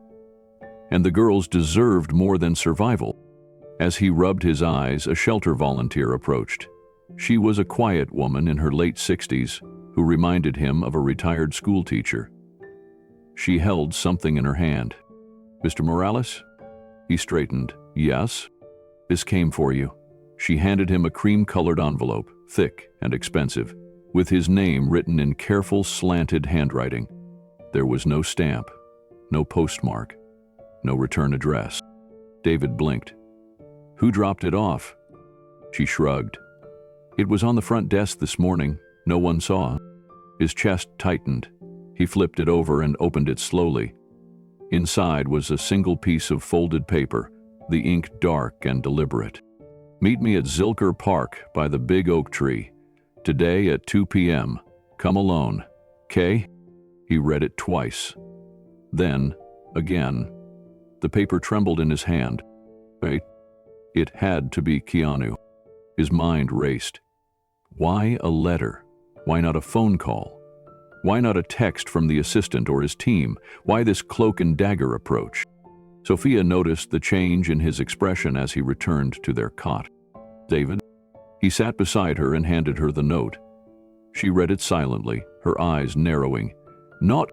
And the girls deserved more than survival. As he rubbed his eyes, a shelter volunteer approached. She was a quiet woman in her late 60s who reminded him of a retired schoolteacher. She held something in her hand. "Mr. Morales?" He straightened. "Yes?" "This came for you." She handed him a cream-colored envelope, thick and expensive, with his name written in careful, slanted handwriting. There was no stamp, no postmark, no return address. David blinked. "Who dropped it off?" She shrugged. "It was on the front desk this morning. No one saw." His chest tightened. He flipped it over and opened it slowly. Inside was a single piece of folded paper, the ink dark and deliberate. "Meet me at Zilker Park by the big oak tree. Today at 2 p.m. Come alone. K?" He read it twice. Then, again. The paper trembled in his hand. Wait. It had to be Keanu. His mind raced. Why a letter? Why not a phone call? Why not a text from the assistant or his team? Why this cloak and dagger approach? Sophia noticed the change in his expression as he returned to their cot. "David?" He sat beside her and handed her the note. She read it silently, her eyes narrowing. "Not.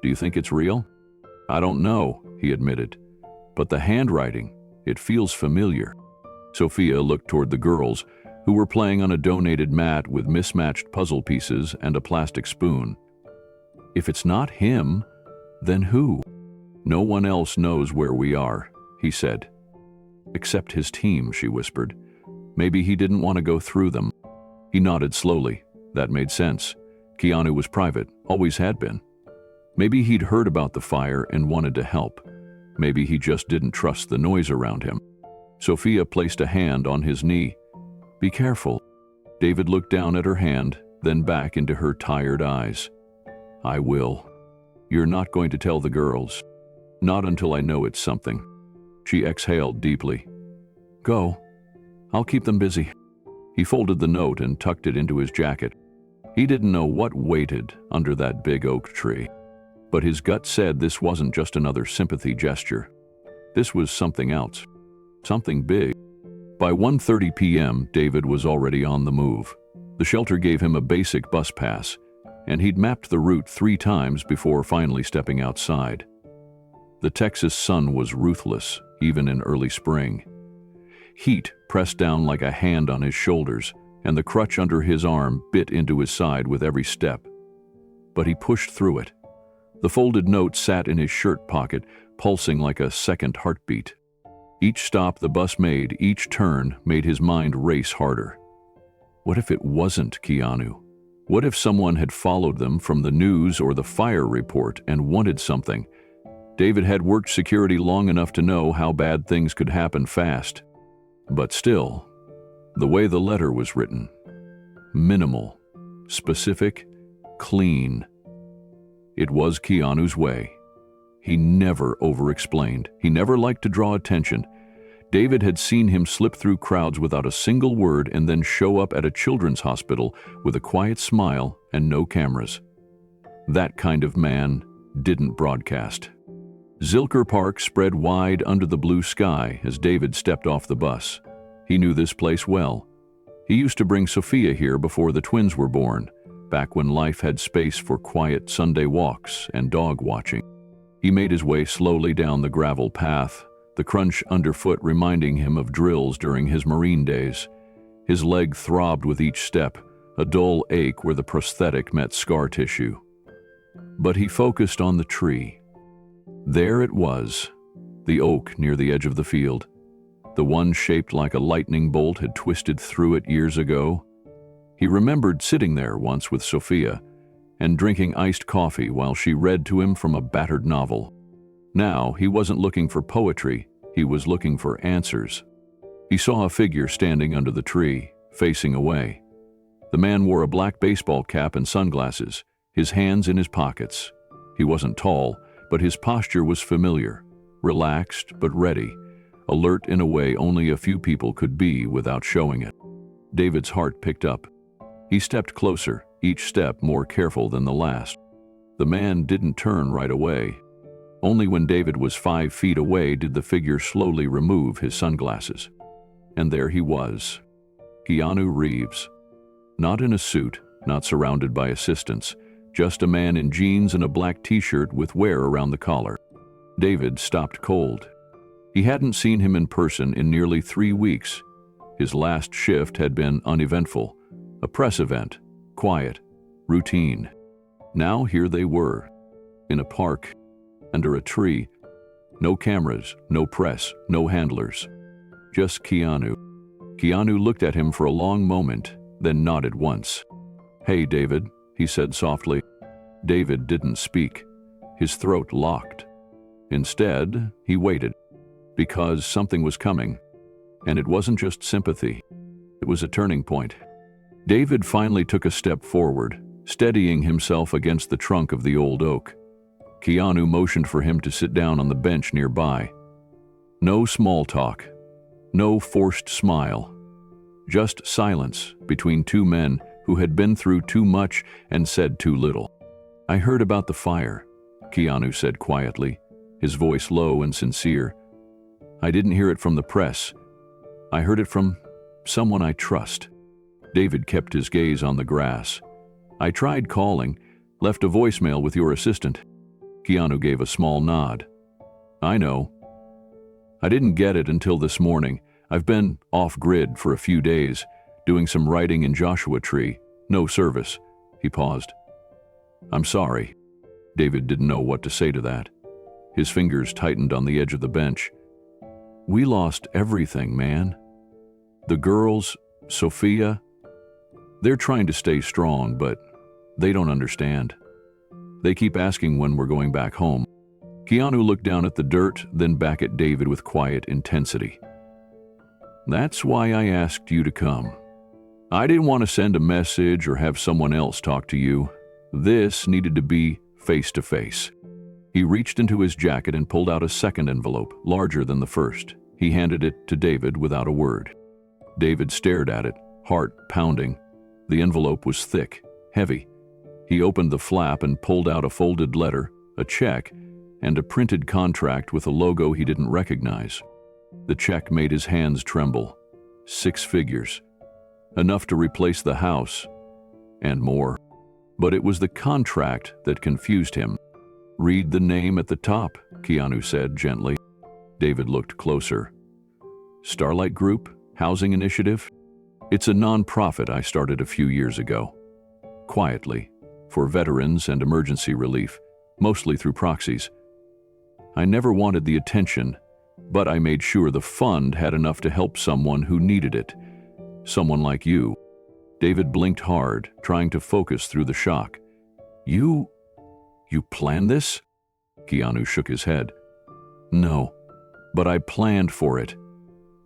Do you think it's real?" "I don't know," he admitted. "But the handwriting, it feels familiar." Sophia looked toward the girls, who were playing on a donated mat with mismatched puzzle pieces and a plastic spoon. "If it's not him, then who?" "No one else knows where we are," he said. "Except his team," she whispered. "Maybe he didn't want to go through them." He nodded slowly. That made sense. Keanu was private, always had been. Maybe he'd heard about the fire and wanted to help. Maybe he just didn't trust the noise around him. Sophia placed a hand on his knee. "Be careful." David looked down at her hand, then back into her tired eyes. "I will. You're not going to tell the girls. Not until I know it's something." She exhaled deeply. "Go. I'll keep them busy." He folded the note and tucked it into his jacket. He didn't know what waited under that big oak tree. But his gut said this wasn't just another sympathy gesture. This was something else. Something big. By 1:30 p.m., David was already on the move. The shelter gave him a basic bus pass, and he'd mapped the route 3 times before finally stepping outside. The Texas sun was ruthless, even in early spring. Heat pressed down like a hand on his shoulders, and the crutch under his arm bit into his side with every step. But he pushed through it. The folded note sat in his shirt pocket, pulsing like a second heartbeat. Each stop the bus made, each turn, made his mind race harder. What if it wasn't Keanu? What if someone had followed them from the news or the fire report and wanted something? David had worked security long enough to know how bad things could happen fast. But still, the way the letter was written, minimal, specific, clean. It was Keanu's way. He never over-explained. He never liked to draw attention. David had seen him slip through crowds without a single word and then show up at a children's hospital with a quiet smile and no cameras. That kind of man didn't broadcast. Zilker Park spread wide under the blue sky as David stepped off the bus. He knew this place well. He used to bring Sophia here before the twins were born, back when life had space for quiet Sunday walks and dog watching. He made his way slowly down the gravel path, the crunch underfoot reminding him of drills during his Marine days. His leg throbbed with each step, a dull ache where the prosthetic met scar tissue. But he focused on the tree. There it was, the oak near the edge of the field. The one shaped like a lightning bolt had twisted through it years ago. He remembered sitting there once with Sophia and drinking iced coffee while she read to him from a battered novel. Now, he wasn't looking for poetry, he was looking for answers. He saw a figure standing under the tree, facing away. The man wore a black baseball cap and sunglasses, his hands in his pockets. He wasn't tall, but his posture was familiar, relaxed but ready, alert in a way only a few people could be without showing it. David's heart picked up. He stepped closer, each step more careful than the last. The man didn't turn right away. Only when David was 5 feet away did the figure slowly remove his sunglasses. And there he was, Keanu Reeves. Not in a suit, not surrounded by assistants, just a man in jeans and a black t-shirt with wear around the collar. David stopped cold. He hadn't seen him in person in nearly 3 weeks. His last shift had been uneventful, a press event, quiet, routine. Now here they were, in a park, under a tree. No cameras, no press, no handlers. Just Keanu. Keanu looked at him for a long moment, then nodded once. "Hey, David," he said softly. David didn't speak. His throat locked. Instead, he waited, because something was coming. And it wasn't just sympathy. It was a turning point. David finally took a step forward, steadying himself against the trunk of the old oak. Keanu motioned for him to sit down on the bench nearby. No small talk, no forced smile, just silence between two men who had been through too much and said too little. "I heard about the fire," Keanu said quietly, his voice low and sincere. "I didn't hear it from the press. I heard it from someone I trust." David kept his gaze on the grass. "I tried calling, left a voicemail with your assistant." Keanu gave a small nod. "I know. I didn't get it until this morning. I've been off-grid for a few days, doing some writing in Joshua Tree. No service." He paused. "I'm sorry." David didn't know what to say to that. His fingers tightened on the edge of the bench. "We lost everything, man. The girls, Sophia, they're trying to stay strong, but they don't understand. They keep asking when we're going back home." Keanu looked down at the dirt, then back at David with quiet intensity. "That's why I asked you to come. I didn't want to send a message or have someone else talk to you. This needed to be face to face." He reached into his jacket and pulled out a second envelope, larger than the first. He handed it to David without a word. David stared at it, heart pounding. The envelope was thick, heavy. He opened the flap and pulled out a folded letter, a check, and a printed contract with a logo he didn't recognize. The check made his hands tremble. 6 figures. Enough to replace the house, and more. But it was the contract that confused him. "Read the name at the top," Keanu said gently. David looked closer. "Starlight Group? Housing Initiative? It's a non-profit I started a few years ago. Quietly, for veterans and emergency relief, mostly through proxies. I never wanted the attention, but I made sure the fund had enough to help someone who needed it. Someone like you." David blinked hard, trying to focus through the shock. You planned this?" Keanu shook his head. "No, but I planned for it.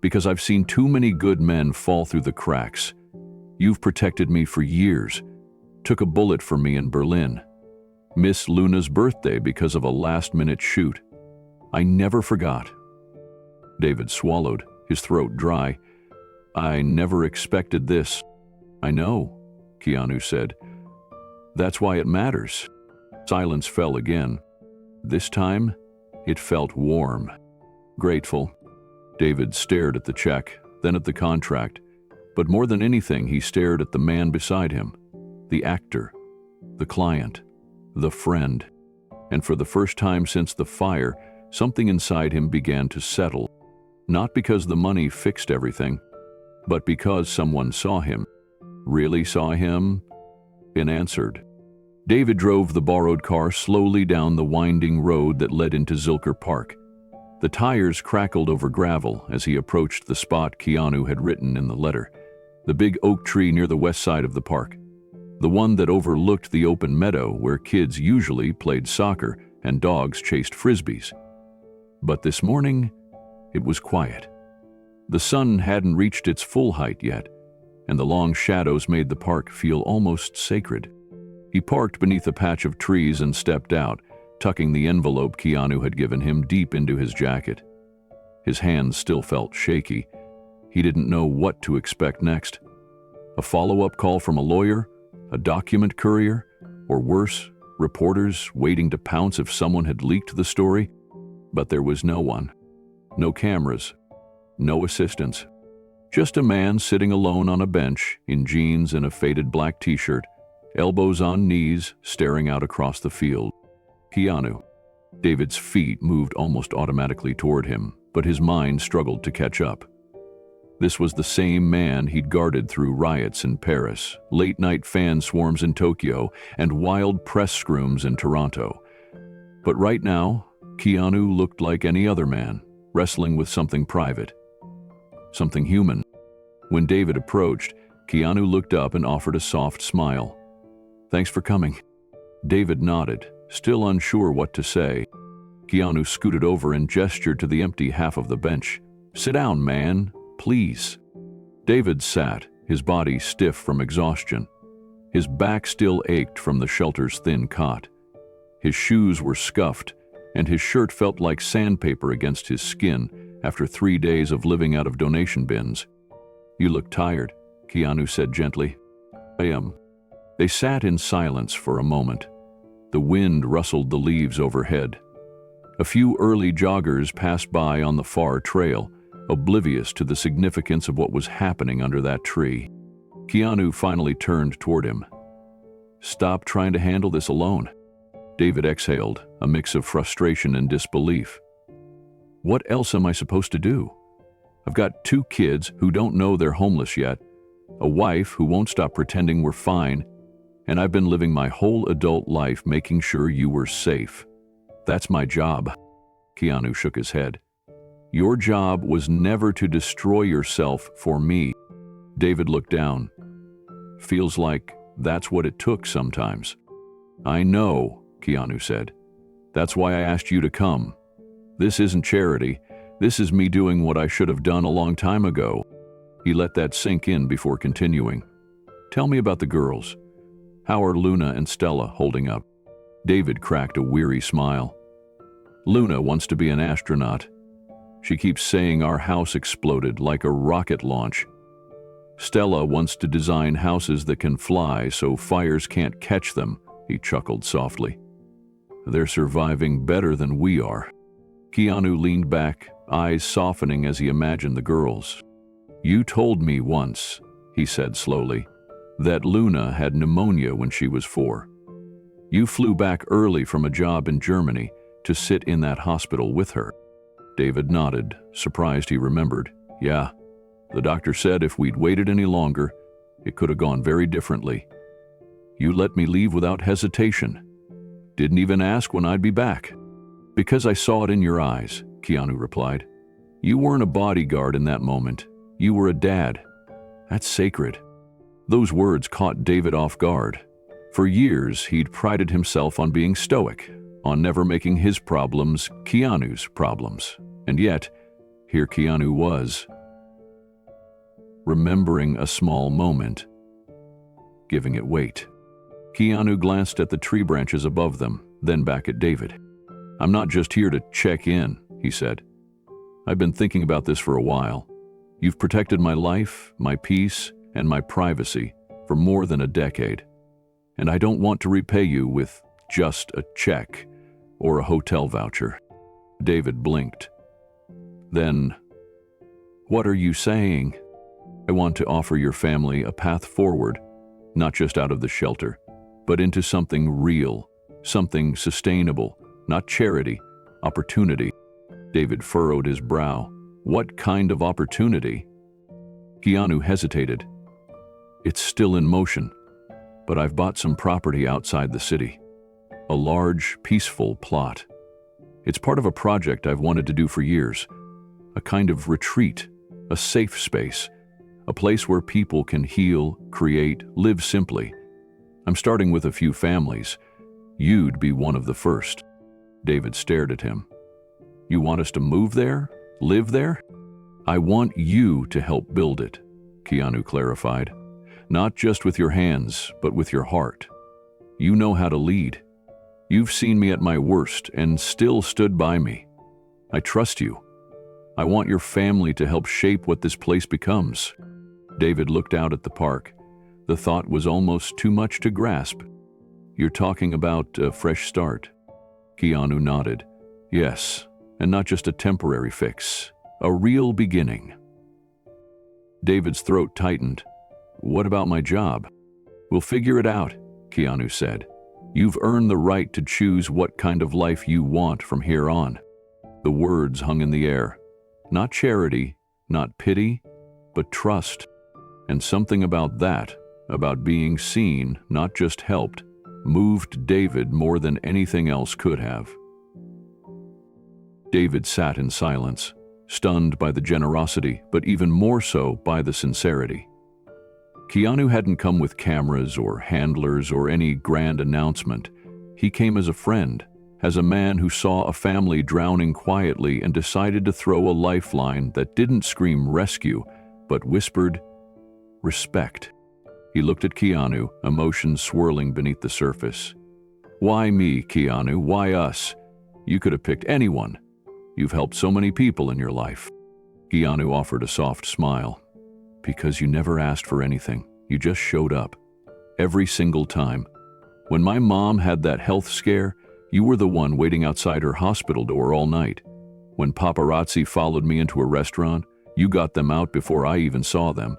Because I've seen too many good men fall through the cracks. You've protected me for years. Took a bullet for me in Berlin. Missed Luna's birthday because of a last-minute shoot. I never forgot." David swallowed, his throat dry. "I never expected this." "I know," Keanu said. "That's why it matters." Silence fell again. This time, it felt warm, grateful. David stared at the check, then at the contract, but more than anything, he stared at the man beside him, the actor, the client, the friend. And for the first time since the fire, something inside him began to settle, not because the money fixed everything, but because someone saw him, really saw him, and answered. David drove the borrowed car slowly down the winding road that led into Zilker Park. The tires crackled over gravel as he approached the spot Keanu had written in the letter, the big oak tree near the west side of the park, the one that overlooked the open meadow where kids usually played soccer and dogs chased frisbees. But this morning, it was quiet. The sun hadn't reached its full height yet, and the long shadows made the park feel almost sacred. He parked beneath a patch of trees and stepped out, tucking the envelope Keanu had given him deep into his jacket. His hands still felt shaky. He didn't know what to expect next. A follow-up call from a lawyer, a document courier, or worse, reporters waiting to pounce if someone had leaked the story. But there was no one. No cameras. No assistants. Just a man sitting alone on a bench in jeans and a faded black t-shirt, elbows on knees, staring out across the field. Keanu. David's feet moved almost automatically toward him, but his mind struggled to catch up. This was the same man he'd guarded through riots in Paris, late-night fan swarms in Tokyo, and wild press scrums in Toronto. But right now, Keanu looked like any other man, wrestling with something private, something human. When David approached, Keanu looked up and offered a soft smile. "Thanks for coming." David nodded, still unsure what to say. Keanu scooted over and gestured to the empty half of the bench. "Sit down, man, please." David sat, his body stiff from exhaustion. His back still ached from the shelter's thin cot. His shoes were scuffed, and his shirt felt like sandpaper against his skin after 3 days of living out of donation bins. "You look tired," Keanu said gently. "I am." They sat in silence for a moment. The wind rustled the leaves overhead. A few early joggers passed by on the far trail, oblivious to the significance of what was happening under that tree. Keanu finally turned toward him. "Stop trying to handle this alone." David exhaled, a mix of frustration and disbelief. "What else am I supposed to do? I've got 2 kids who don't know they're homeless yet, a wife who won't stop pretending we're fine, and I've been living my whole adult life making sure you were safe. That's my job." Keanu shook his head. "Your job was never to destroy yourself for me." David looked down. "Feels like that's what it took sometimes." "I know," Keanu said. "That's why I asked you to come. This isn't charity. This is me doing what I should have done a long time ago." He let that sink in before continuing. "Tell me about the girls. How are Luna and Stella holding up?" David cracked a weary smile. "Luna wants to be an astronaut. She keeps saying our house exploded like a rocket launch. Stella wants to design houses that can fly so fires can't catch them," he chuckled softly. "They're surviving better than we are." Keanu leaned back, eyes softening as he imagined the girls. "You told me once," he said slowly, "that Luna had pneumonia when she was 4. You flew back early from a job in Germany to sit in that hospital with her." David nodded, surprised he remembered. "Yeah, the doctor said if we'd waited any longer, it could have gone very differently. You let me leave without hesitation. Didn't even ask when I'd be back." "Because I saw it in your eyes," Keanu replied. "You weren't a bodyguard in that moment. You were a dad. That's sacred." Those words caught David off guard. For years, he'd prided himself on being stoic, on never making his problems Keanu's problems. And yet, here Keanu was, remembering a small moment, giving it weight. Keanu glanced at the tree branches above them, then back at David. "I'm not just here to check in," he said. "I've been thinking about this for a while. You've protected my life, my peace, and my privacy for more than a decade. And I don't want to repay you with just a check or a hotel voucher." David blinked. Then, "What are you saying?" "I want to offer your family a path forward, not just out of the shelter, but into something real, something sustainable, not charity, opportunity." David furrowed his brow. "What kind of opportunity?" Keanu hesitated. "It's still in motion, but I've bought some property outside the city. A large, peaceful plot. It's part of a project I've wanted to do for years. A kind of retreat, a safe space, a place where people can heal, create, live simply. I'm starting with a few families. You'd be one of the first." David stared at him. "You want us to move there? Live there?" "I want you to help build it," Keanu clarified. "Not just with your hands, but with your heart. You know how to lead. You've seen me at my worst and still stood by me. I trust you. I want your family to help shape what this place becomes." David looked out at the park. The thought was almost too much to grasp. "You're talking about a fresh start?" Keanu nodded. "Yes, and not just a temporary fix. A real beginning." David's throat tightened. "What about my job?" "We'll figure it out," Keanu said. "You've earned the right to choose what kind of life you want from here on." The words hung in the air. Not charity, not pity, but trust. And something about that, about being seen, not just helped, moved David more than anything else could have. David sat in silence, stunned by the generosity, but even more so by the sincerity. Keanu hadn't come with cameras or handlers or any grand announcement. He came as a friend, as a man who saw a family drowning quietly and decided to throw a lifeline that didn't scream rescue, but whispered, respect. He looked at Keanu, emotions swirling beneath the surface. "Why me, Keanu? Why us? You could have picked anyone. You've helped so many people in your life." Keanu offered a soft smile. "Because you never asked for anything. You just showed up. Every single time. When my mom had that health scare, you were the one waiting outside her hospital door all night. When paparazzi followed me into a restaurant, you got them out before I even saw them.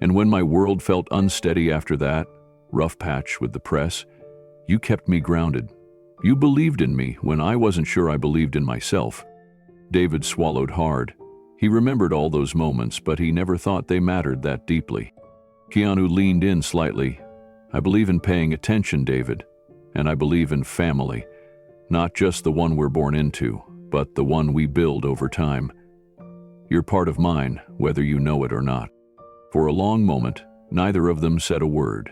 And when my world felt unsteady after that, rough patch with the press, you kept me grounded. You believed in me when I wasn't sure I believed in myself." David swallowed hard. He remembered all those moments, but he never thought they mattered that deeply. Keanu leaned in slightly. "I believe in paying attention, David, and I believe in family. Not just the one we're born into, but the one we build over time. You're part of mine, whether you know it or not." For a long moment, neither of them said a word.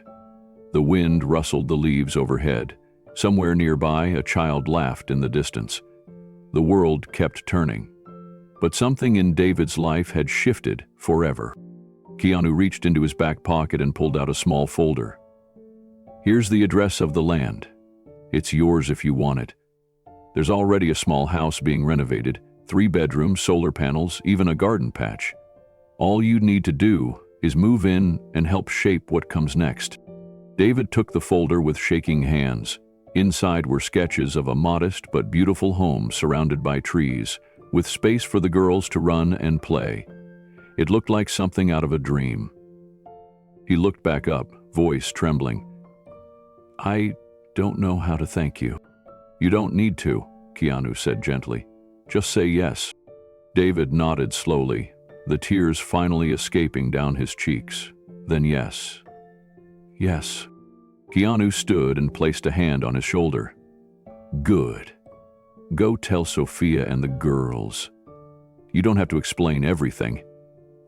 The wind rustled the leaves overhead. Somewhere nearby, a child laughed in the distance. The world kept turning. But something in David's life had shifted forever. Keanu reached into his back pocket and pulled out a small folder. "Here's the address of the land. It's yours if you want it. There's already a small house being renovated, 3 bedrooms, solar panels, even a garden patch. All you need to do is move in and help shape what comes next." David took the folder with shaking hands. Inside were sketches of a modest but beautiful home surrounded by trees, with space for the girls to run and play. It looked like something out of a dream. He looked back up, voice trembling. "I don't know how to thank you." "You don't need to," Keanu said gently. "Just say yes." David nodded slowly, the tears finally escaping down his cheeks. Then yes. Yes. Keanu stood and placed a hand on his shoulder. "Good. Go tell Sophia and the girls. You don't have to explain everything.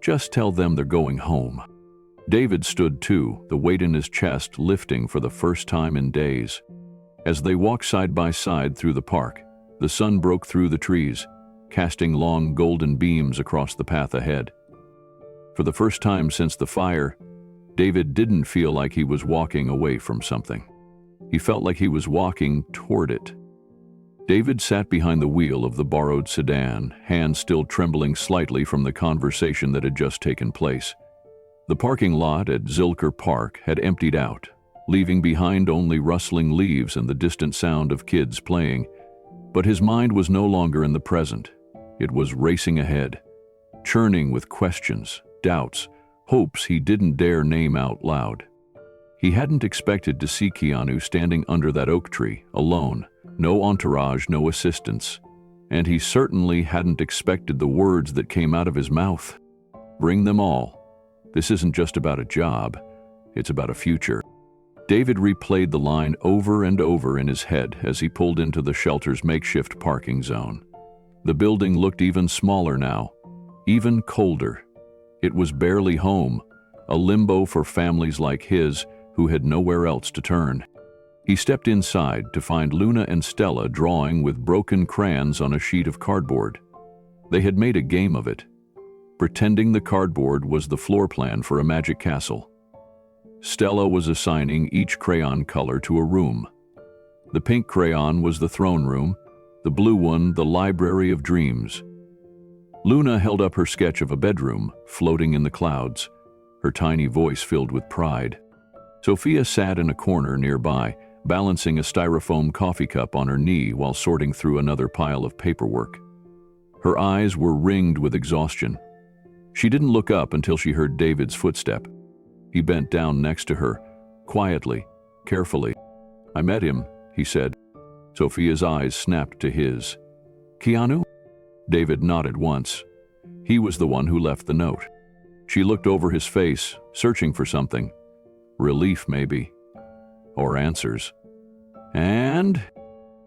Just tell them they're going home." David stood too, the weight in his chest lifting for the first time in days. As they walked side by side through the park, the sun broke through the trees, casting long golden beams across the path ahead. For the first time since the fire, David didn't feel like he was walking away from something. He felt like he was walking toward it. David sat behind the wheel of the borrowed sedan, hands still trembling slightly from the conversation that had just taken place. The parking lot at Zilker Park had emptied out, leaving behind only rustling leaves and the distant sound of kids playing. But his mind was no longer in the present. It was racing ahead, churning with questions, doubts, hopes he didn't dare name out loud. He hadn't expected to see Keanu standing under that oak tree, alone, no entourage, no assistance. And he certainly hadn't expected the words that came out of his mouth. Bring them all. This isn't just about a job, it's about a future. David replayed the line over and over in his head as he pulled into the shelter's makeshift parking zone. The building looked even smaller now, even colder. It was barely home, a limbo for families like his who had nowhere else to turn. He stepped inside to find Luna and Stella drawing with broken crayons on a sheet of cardboard. They had made a game of it, pretending the cardboard was the floor plan for a magic castle. Stella was assigning each crayon color to a room. The pink crayon was the throne room, the blue one the library of dreams. Luna held up her sketch of a bedroom, floating in the clouds, her tiny voice filled with pride. Sophia sat in a corner nearby, balancing a styrofoam coffee cup on her knee while sorting through another pile of paperwork. Her eyes were ringed with exhaustion. She didn't look up until she heard David's footstep. He bent down next to her, quietly, carefully. "I met him," he said. Sophia's eyes snapped to his. "Keanu?" David nodded once. He was the one who left the note. She looked over his face, searching for something. Relief, maybe. Or answers. "And?"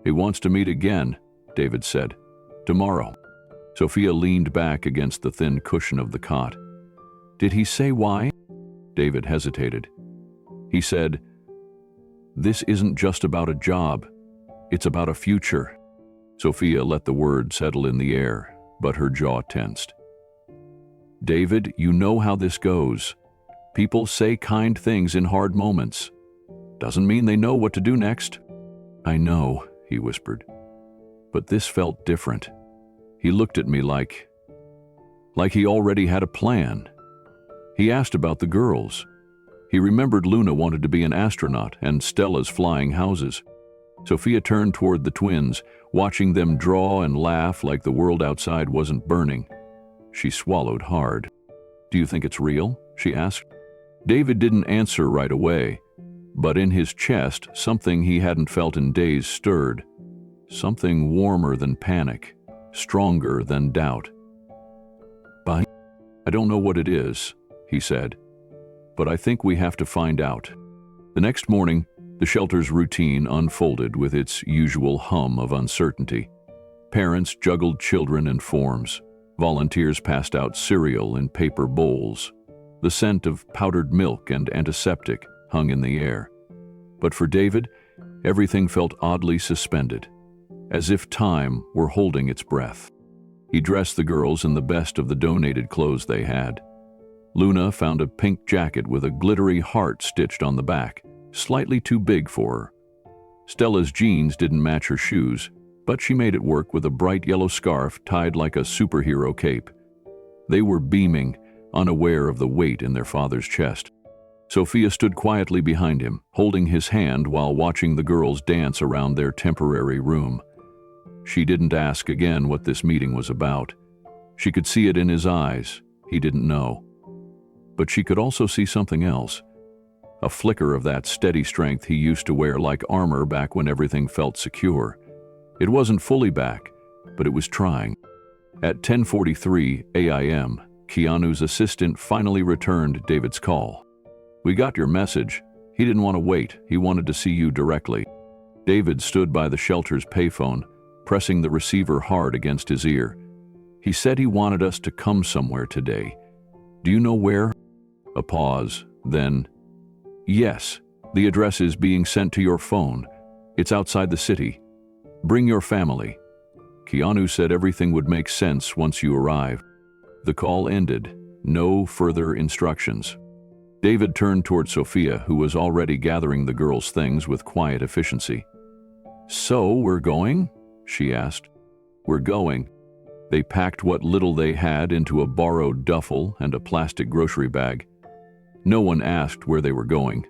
"He wants to meet again," David said. "Tomorrow." Sophia leaned back against the thin cushion of the cot. "Did he say why?" David hesitated. He said, "This isn't just about a job. It's about a future." Sophia let the word settle in the air, but her jaw tensed. "David, you know how this goes. People say kind things in hard moments. Doesn't mean they know what to do next." "I know," he whispered. But this felt different. He looked at me like he already had a plan. He asked about the girls. He remembered Luna wanted to be an astronaut and Stella's flying houses. Sophia turned toward the twins, watching them draw and laugh like the world outside wasn't burning. She swallowed hard. "Do you think it's real?" she asked. David didn't answer right away, but in his chest, something he hadn't felt in days stirred. Something warmer than panic, stronger than doubt. "I don't know what it is," he said, "but I think we have to find out." The next morning, the shelter's routine unfolded with its usual hum of uncertainty. Parents juggled children in forms. Volunteers passed out cereal in paper bowls. The scent of powdered milk and antiseptic hung in the air. But for David, everything felt oddly suspended, as if time were holding its breath. He dressed the girls in the best of the donated clothes they had. Luna found a pink jacket with a glittery heart stitched on the back, slightly too big for her. Stella's jeans didn't match her shoes, but she made it work with a bright yellow scarf tied like a superhero cape. They were beaming, unaware of the weight in their father's chest. Sophia stood quietly behind him, holding his hand while watching the girls dance around their temporary room. She didn't ask again what this meeting was about. She could see it in his eyes. He didn't know. But she could also see something else. A flicker of that steady strength he used to wear like armor back when everything felt secure. It wasn't fully back, but it was trying. At 10:43 a.m., Keanu's assistant finally returned David's call. "We got your message. He didn't want to wait. He wanted to see you directly." David stood by the shelter's payphone, pressing the receiver hard against his ear. "He said he wanted us to come somewhere today. Do you know where?" A pause, then, "Yes, the address is being sent to your phone. It's outside the city. Bring your family. Keanu said everything would make sense once you arrive." The call ended, No further instructions. David turned toward Sophia, who was already gathering the girls' things with quiet efficiency. "So, we're going?" she asked. "We're going." They packed what little they had into a borrowed duffel and a plastic grocery bag. No one asked where they were going.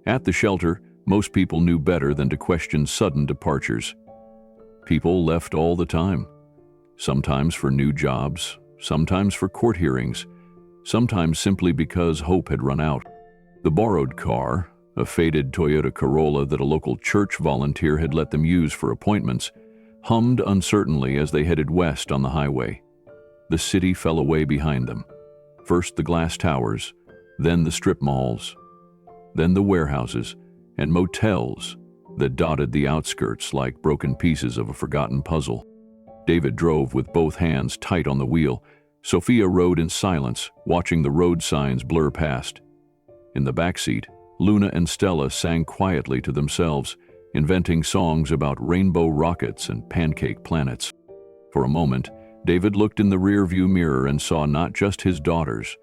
At the shelter, most people knew better than to question sudden departures. People left all the time. Sometimes for new jobs, sometimes for court hearings, sometimes simply because hope had run out. The borrowed car, a faded Toyota Corolla that a local church volunteer had let them use for appointments, hummed uncertainly as they headed west on the highway. The city fell away behind them. First the glass towers, then the strip malls, then the warehouses and motels that dotted the outskirts like broken pieces of a forgotten puzzle. David drove with both hands tight on the wheel. Sophia rode in silence, watching the road signs blur past. In the backseat, Luna and Stella sang quietly to themselves, inventing songs about rainbow rockets and pancake planets. For a moment, David looked in the rearview mirror and saw not just his daughters,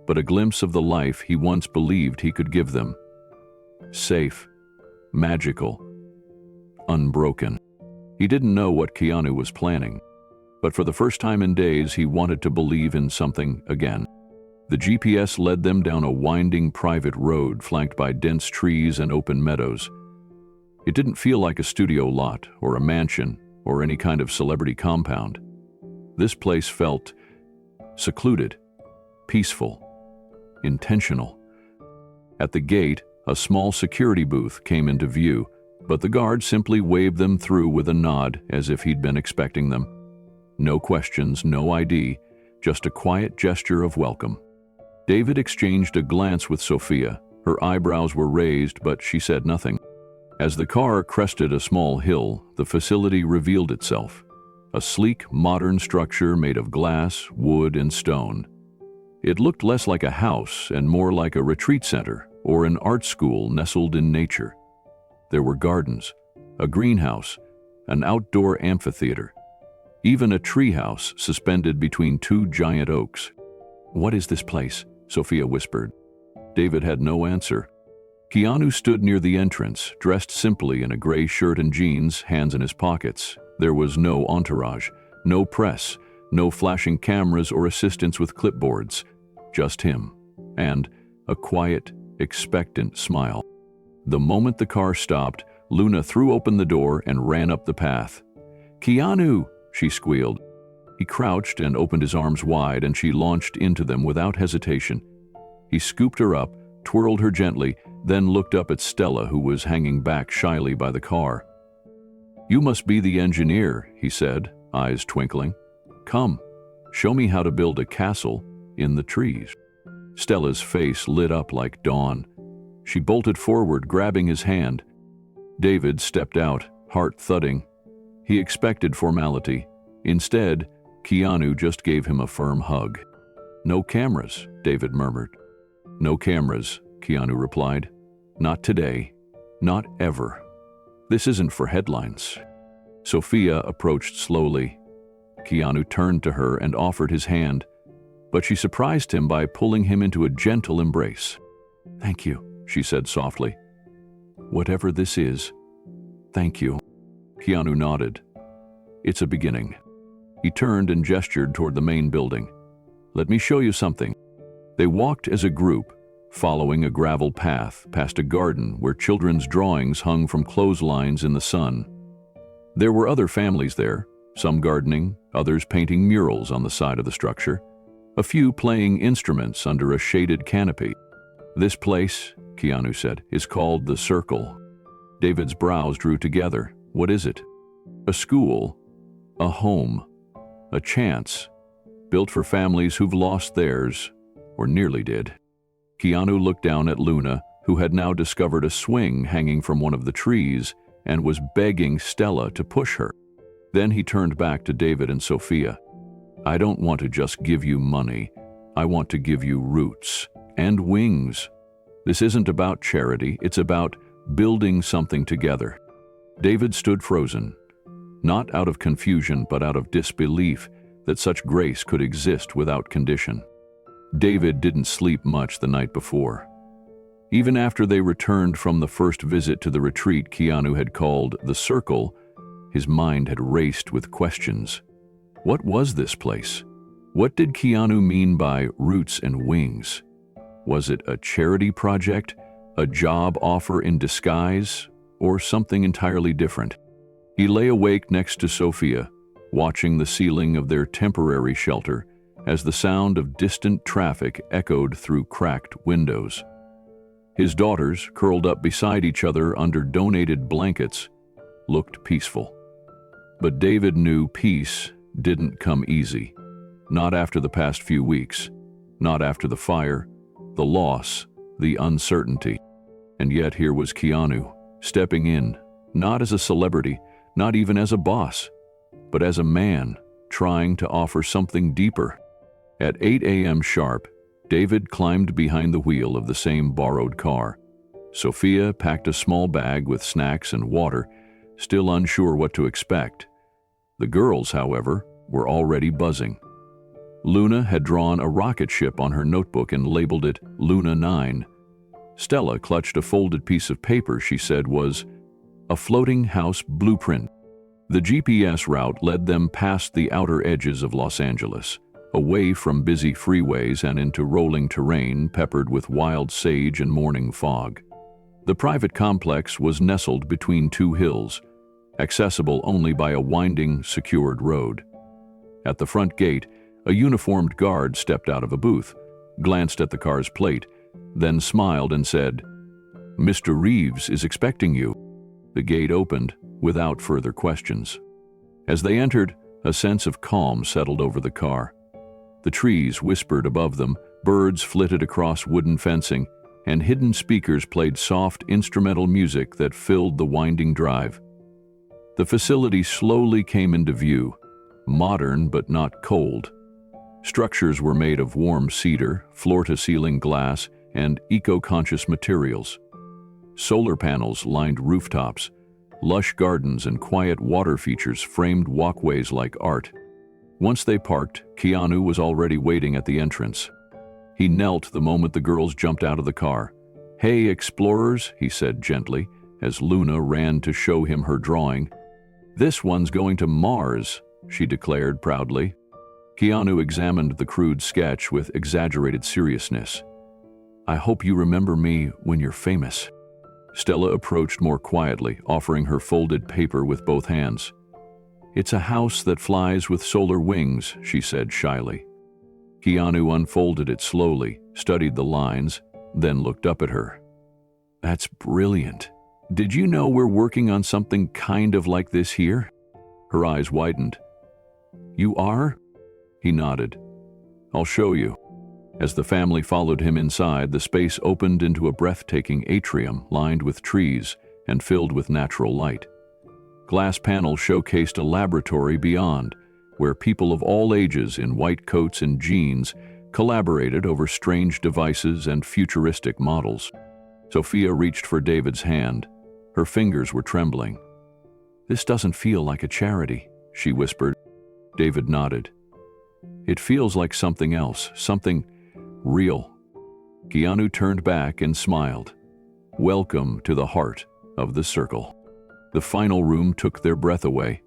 but a glimpse of the life he once believed he could give them. Safe, magical, unbroken. He didn't know what Keanu was planning, but for the first time in days he wanted to believe in something again. The GPS led them down a winding private road flanked by dense trees and open meadows. It didn't feel like a studio lot or a mansion or any kind of celebrity compound. This place felt secluded, peaceful, intentional. At the gate, a small security booth came into view, but the guard simply waved them through with a nod as if he'd been expecting them. No questions, no ID, just a quiet gesture of welcome. David exchanged a glance with Sophia. Her eyebrows were raised, but she said nothing. As the car crested a small hill, the facility revealed itself. A sleek, modern structure made of glass, wood, and stone. It looked less like a house and more like a retreat center or an art school nestled in nature. There were gardens, a greenhouse, an outdoor amphitheater, even a treehouse suspended between two giant oaks. "What is this place?" Sophia whispered. David had no answer. Keanu stood near the entrance, dressed simply in a gray shirt and jeans, hands in his pockets. There was no entourage, no press, no flashing cameras or assistants with clipboards. Just him, and a quiet, expectant smile. The moment the car stopped, Luna threw open the door and ran up the path. "Keanu!" she squealed. He crouched and opened his arms wide, and she launched into them without hesitation. He scooped her up, twirled her gently, then looked up at Stella, who was hanging back shyly by the car. "You must be the engineer," he said, eyes twinkling. "Come, show me how to build a castle in the trees." Stella's face lit up like dawn. She bolted forward, grabbing his hand. David stepped out, heart thudding. He expected formality. Instead, Keanu just gave him a firm hug. "No cameras," David murmured. "No cameras," Keanu replied. "Not today. Not ever. This isn't for headlines." Sophia approached slowly. Keanu turned to her and offered his hand, but she surprised him by pulling him into a gentle embrace. "Thank you," she said softly. "Whatever this is, thank you." Keanu nodded. "It's a beginning." He turned and gestured toward the main building. "Let me show you something." They walked as a group, following a gravel path past a garden where children's drawings hung from clotheslines in the sun. There were other families there, some gardening, others painting murals on the side of the structure, a few playing instruments under a shaded canopy. "This place," Keanu said, "is called the Circle." David's brows drew together. "What is it?" "A school, a home, a chance, built for families who've lost theirs, or nearly did." Keanu looked down at Luna, who had now discovered a swing hanging from one of the trees and was begging Stella to push her. Then he turned back to David and Sophia. "I don't want to just give you money. I want to give you roots and wings. This isn't about charity, it's about building something together." David stood frozen, not out of confusion but out of disbelief that such grace could exist without condition. David didn't sleep much the night before. Even after they returned from the first visit to the retreat Keanu had called the Circle, his mind had raced with questions. What was this place? What did Keanu mean by roots and wings? Was it a charity project, a job offer in disguise, or something entirely different? He lay awake next to Sophia, watching the ceiling of their temporary shelter as the sound of distant traffic echoed through cracked windows. His daughters, curled up beside each other under donated blankets, looked peaceful. But David knew peace didn't come easy. Not after the past few weeks, not after the fire, the loss, the uncertainty. And yet here was Keanu, stepping in, not as a celebrity, not even as a boss, but as a man trying to offer something deeper. At 8 a.m. sharp, David climbed behind the wheel of the same borrowed car. Sophia packed a small bag with snacks and water, still unsure what to expect. The girls, however, were already buzzing. Luna had drawn a rocket ship on her notebook and labeled it Luna 9. Stella clutched a folded piece of paper she said was a floating house blueprint. The GPS route led them past the outer edges of Los Angeles, away from busy freeways and into rolling terrain peppered with wild sage and morning fog. The private complex was nestled between two hills, accessible only by a winding, secured road. At the front gate, a uniformed guard stepped out of a booth, glanced at the car's plate, then smiled and said, "Mr. Reeves is expecting you." The gate opened without further questions. As they entered, a sense of calm settled over the car. The trees whispered above them, birds flitted across wooden fencing, and hidden speakers played soft instrumental music that filled the winding drive. The facility slowly came into view, modern but not cold. Structures were made of warm cedar, floor-to-ceiling glass, and eco-conscious materials. Solar panels lined rooftops. Lush gardens and quiet water features framed walkways like art. Once they parked, Keanu was already waiting at the entrance. He knelt the moment the girls jumped out of the car. "Hey, explorers," he said gently, as Luna ran to show him her drawing. "This one's going to Mars," she declared proudly. Keanu examined the crude sketch with exaggerated seriousness. "I hope you remember me when you're famous." Stella approached more quietly, offering her folded paper with both hands. "It's a house that flies with solar wings," she said shyly. Keanu unfolded it slowly, studied the lines, then looked up at her. "That's brilliant. Did you know we're working on something kind of like this here?" Her eyes widened. "You are?" He nodded. "I'll show you." As the family followed him inside, the space opened into a breathtaking atrium lined with trees and filled with natural light. Glass panels showcased a laboratory beyond, where people of all ages in white coats and jeans collaborated over strange devices and futuristic models. Sophia reached for David's hand. Her fingers were trembling. "This doesn't feel like a charity," she whispered. David nodded. "It feels like something else, something real." Keanu turned back and smiled. "Welcome to the heart of the Circle." The final room took their breath away.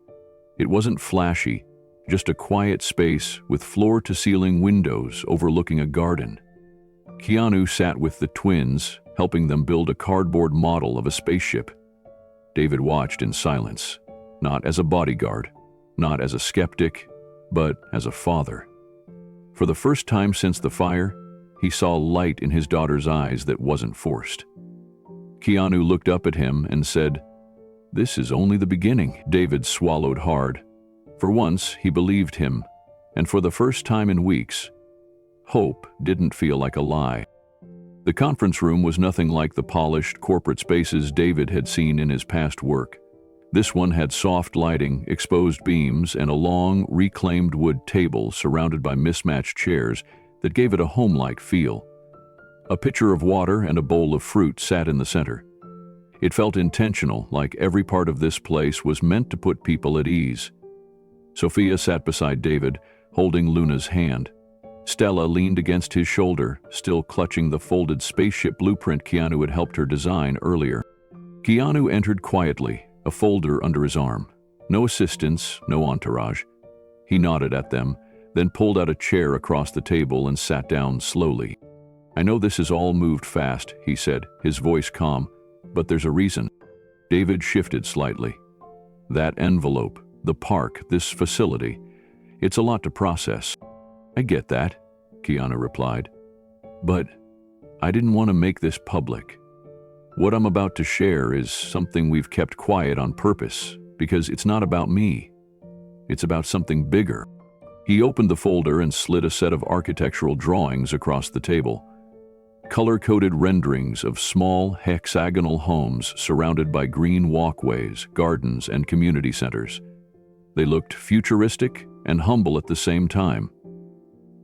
It wasn't flashy, just a quiet space with floor-to-ceiling windows overlooking a garden. Keanu sat with the twins, helping them build a cardboard model of a spaceship. David watched in silence, not as a bodyguard, not as a skeptic, but as a father. For the first time since the fire, he saw light in his daughter's eyes that wasn't forced. Keanu looked up at him and said, "This is only the beginning." David swallowed hard. For once, he believed him, and for the first time in weeks, hope didn't feel like a lie. The conference room was nothing like the polished corporate spaces David had seen in his past work. This one had soft lighting, exposed beams, and a long, reclaimed wood table surrounded by mismatched chairs that gave it a home-like feel. A pitcher of water and a bowl of fruit sat in the center. It felt intentional, like every part of this place was meant to put people at ease. Sophia sat beside David, holding Luna's hand. Stella leaned against his shoulder, still clutching the folded spaceship blueprint Keanu had helped her design earlier. Keanu entered quietly, a folder under his arm. No assistants, no entourage. He nodded at them, then pulled out a chair across the table and sat down slowly. "I know this has all moved fast," he said, his voice calm, "but there's a reason." David shifted slightly. "That envelope, the park, this facility, it's a lot to process." "I get that," Keanu replied. "But I didn't want to make this public. What I'm about to share is something we've kept quiet on purpose, because it's not about me. It's about something bigger." He opened the folder and slid a set of architectural drawings across the table. Color-coded renderings of small, hexagonal homes surrounded by green walkways, gardens, and community centers. They looked futuristic and humble at the same time.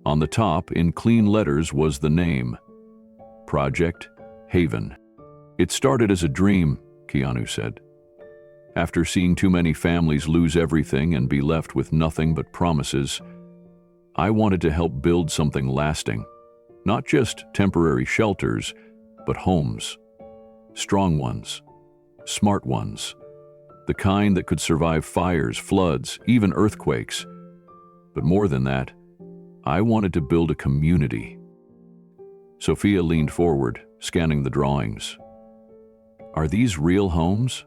On the top, in clean letters, was the name: Project Haven. "It started as a dream," Keanu said. "After seeing too many families lose everything and be left with nothing but promises, I wanted to help build something lasting. Not just temporary shelters, but homes. Strong ones, smart ones. The kind that could survive fires, floods, even earthquakes. But more than that, I wanted to build a community." Sophia leaned forward, scanning the drawings. "Are these real homes?"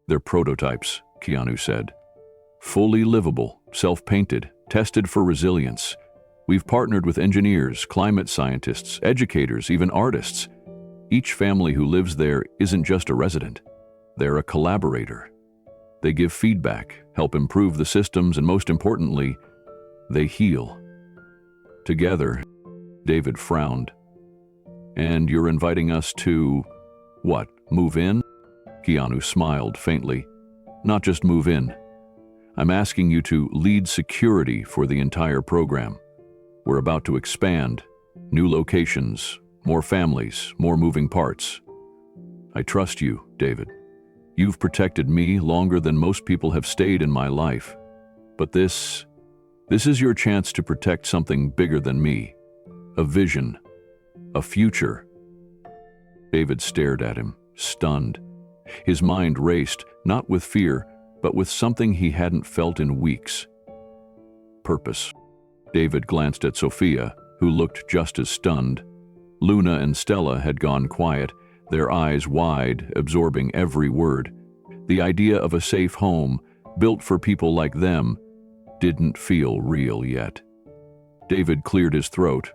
"They're prototypes," Keanu said. "Fully livable, self-painted, tested for resilience. We've partnered with engineers, climate scientists, educators, even artists. Each family who lives there isn't just a resident. They're a collaborator. They give feedback, help improve the systems, and most importantly, they heal. Together." David frowned. "And you're inviting us to, what, move in?" Keanu smiled faintly. "Not just move in. I'm asking you to lead security for the entire program. We're about to expand. New locations, more families, more moving parts. I trust you, David. You've protected me longer than most people have stayed in my life. But this is your chance to protect something bigger than me. A vision. A future." David stared at him, stunned. His mind raced, not with fear, but with something he hadn't felt in weeks. Purpose. David glanced at Sophia, who looked just as stunned. Luna and Stella had gone quiet, their eyes wide, absorbing every word. The idea of a safe home, built for people like them, didn't feel real yet. David cleared his throat.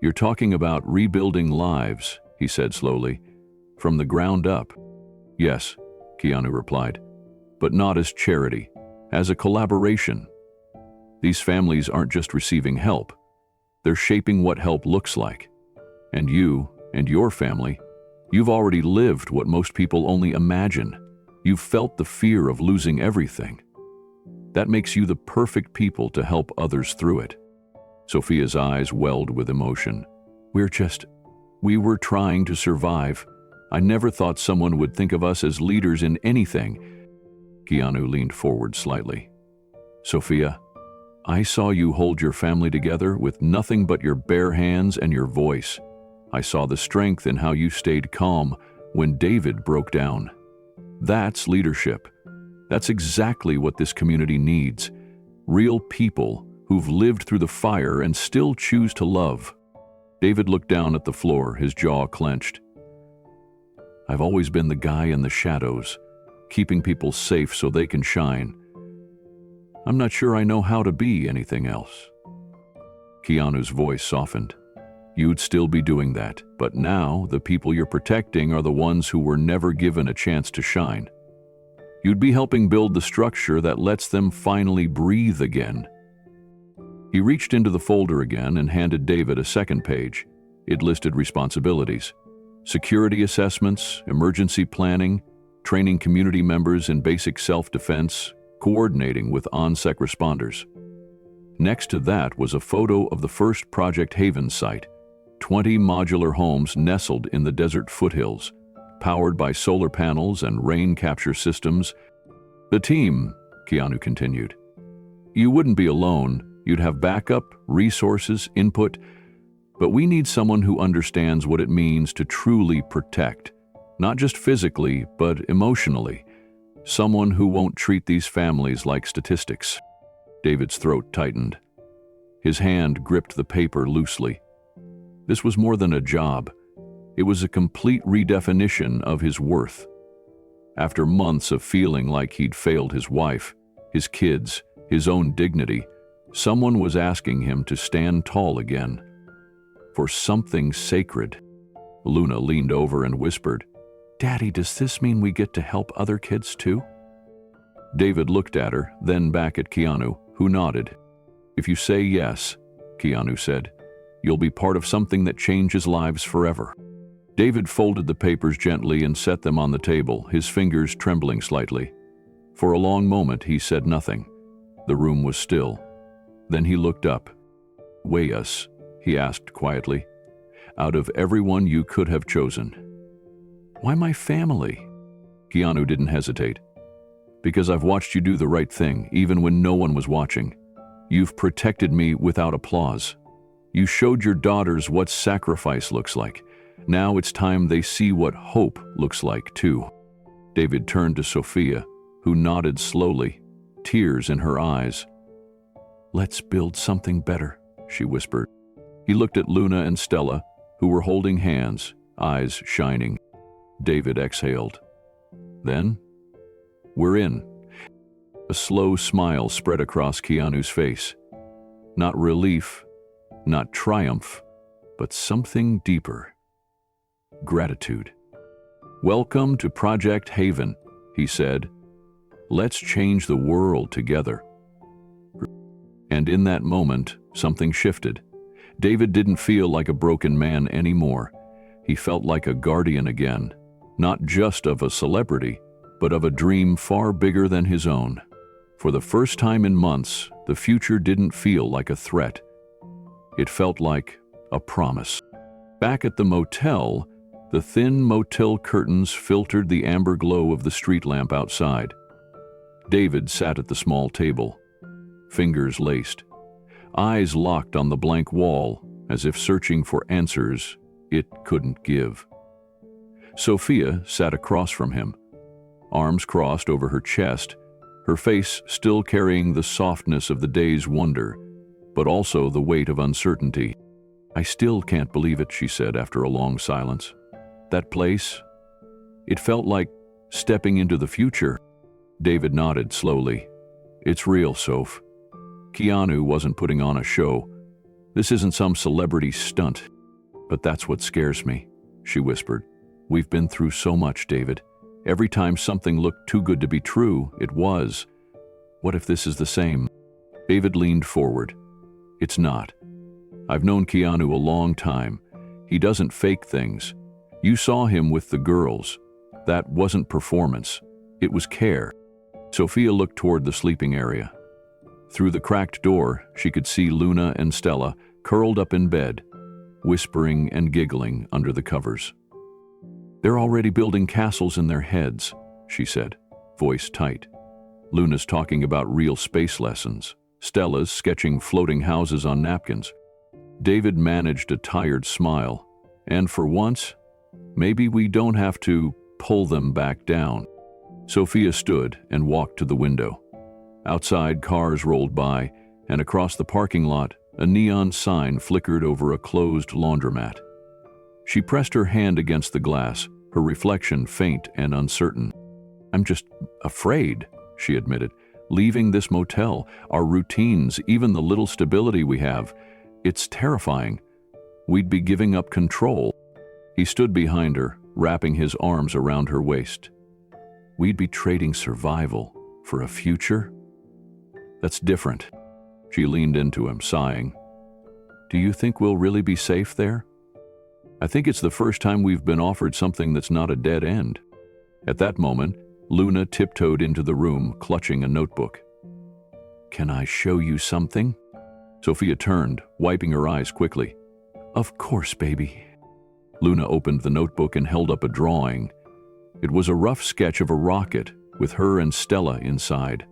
You're talking about rebuilding lives," he said slowly. "From the ground up." "Yes," Keanu replied, "but not as charity, as a collaboration. These families aren't just receiving help. They're shaping what help looks like. And you, and your family, you've already lived what most people only imagine. You've felt the fear of losing everything. That makes you the perfect people to help others through it." Sophia's eyes welled with emotion. We were trying to survive. I never thought someone would think of us as leaders in anything." Keanu leaned forward slightly. "Sophia, I saw you hold your family together with nothing but your bare hands and your voice. I saw the strength in how you stayed calm when David broke down. That's leadership. That's exactly what this community needs. Real people who've lived through the fire and still choose to love." David looked down at the floor, his jaw clenched. "I've always been the guy in the shadows, keeping people safe so they can shine. I'm not sure I know how to be anything else." Keanu's voice softened. "You'd still be doing that, but now the people you're protecting are the ones who were never given a chance to shine. You'd be helping build the structure that lets them finally breathe again." He reached into the folder again and handed David a second page. It listed responsibilities: security assessments, emergency planning, training community members in basic self-defense, coordinating with ONSEC responders. Next to that was a photo of the first Project Haven site, 20 modular homes nestled in the desert foothills, powered by solar panels and rain capture systems. "The team," Keanu continued. "You wouldn't be alone. You'd have backup, resources, input, but we need someone who understands what it means to truly protect, not just physically, but emotionally. Someone who won't treat these families like statistics." David's throat tightened. His hand gripped the paper loosely. This was more than a job. It was a complete redefinition of his worth. After months of feeling like he'd failed his wife, his kids, his own dignity, someone was asking him to stand tall again. For something sacred. Luna leaned over and whispered, "Daddy, does this mean we get to help other kids too?" David looked at her, then back at Keanu, who nodded. "If you say yes," Keanu said, "you'll be part of something that changes lives forever." David folded the papers gently and set them on the table, his fingers trembling slightly. For a long moment he said nothing. The room was still. Then he looked up. "Weigh us," he asked quietly. "Out of everyone you could have chosen." "Why my family?" Keanu didn't hesitate. "Because I've watched you do the right thing, even when no one was watching. You've protected me without applause. You showed your daughters what sacrifice looks like. Now it's time they see what hope looks like, too." David turned to Sophia, who nodded slowly, tears in her eyes. "Let's build something better," she whispered. He looked at Luna and Stella, who were holding hands, eyes shining. David exhaled. Then, "We're in." A slow smile spread across Keanu's face. Not relief, not triumph, but something deeper. Gratitude. "Welcome to Project Haven," he said. "Let's change the world together." And in that moment, something shifted. David didn't feel like a broken man anymore. He felt like a guardian again, not just of a celebrity, but of a dream far bigger than his own. For the first time in months, the future didn't feel like a threat. It felt like a promise. Back at the motel, the thin motel curtains filtered the amber glow of the street lamp outside. David sat at the small table, fingers laced, eyes locked on the blank wall, as if searching for answers it couldn't give. Sophia sat across from him, arms crossed over her chest, her face still carrying the softness of the day's wonder, but also the weight of uncertainty. "I still can't believe it," she said after a long silence. "That place, it felt like stepping into the future." David nodded slowly. "It's real, Soph. Keanu wasn't putting on a show. This isn't some celebrity stunt. But that's what scares me," she whispered. "We've been through so much, David. Every time something looked too good to be true, it was. What if this is the same?" David leaned forward. "It's not. I've known Keanu a long time. He doesn't fake things. You saw him with the girls. That wasn't performance. It was care." Sophia looked toward the sleeping area. Through the cracked door, she could see Luna and Stella curled up in bed, whispering and giggling under the covers. "They're already building castles in their heads," she said, voice tight. Luna's talking about real space lessons. Stella's sketching floating houses on napkins. David managed a tired smile. And for once, maybe we don't have to pull them back down. Sophia stood and walked to the window. Outside, cars rolled by, and across the parking lot, a neon sign flickered over a closed laundromat. She pressed her hand against the glass, her reflection faint and uncertain. "I'm just afraid," she admitted. "Leaving this motel, our routines, even the little stability we have, it's terrifying. We'd be giving up control." He stood behind her, wrapping his arms around her waist. "We'd be trading survival for a future? That's different." She leaned into him, sighing. "Do you think we'll really be safe there?" "I think it's the first time we've been offered something that's not a dead end." At that moment, Luna tiptoed into the room, clutching a notebook. "Can I show you something?" Sophia turned, wiping her eyes quickly. "Of course, baby." Luna opened the notebook and held up a drawing. It was a rough sketch of a rocket with her and Stella inside.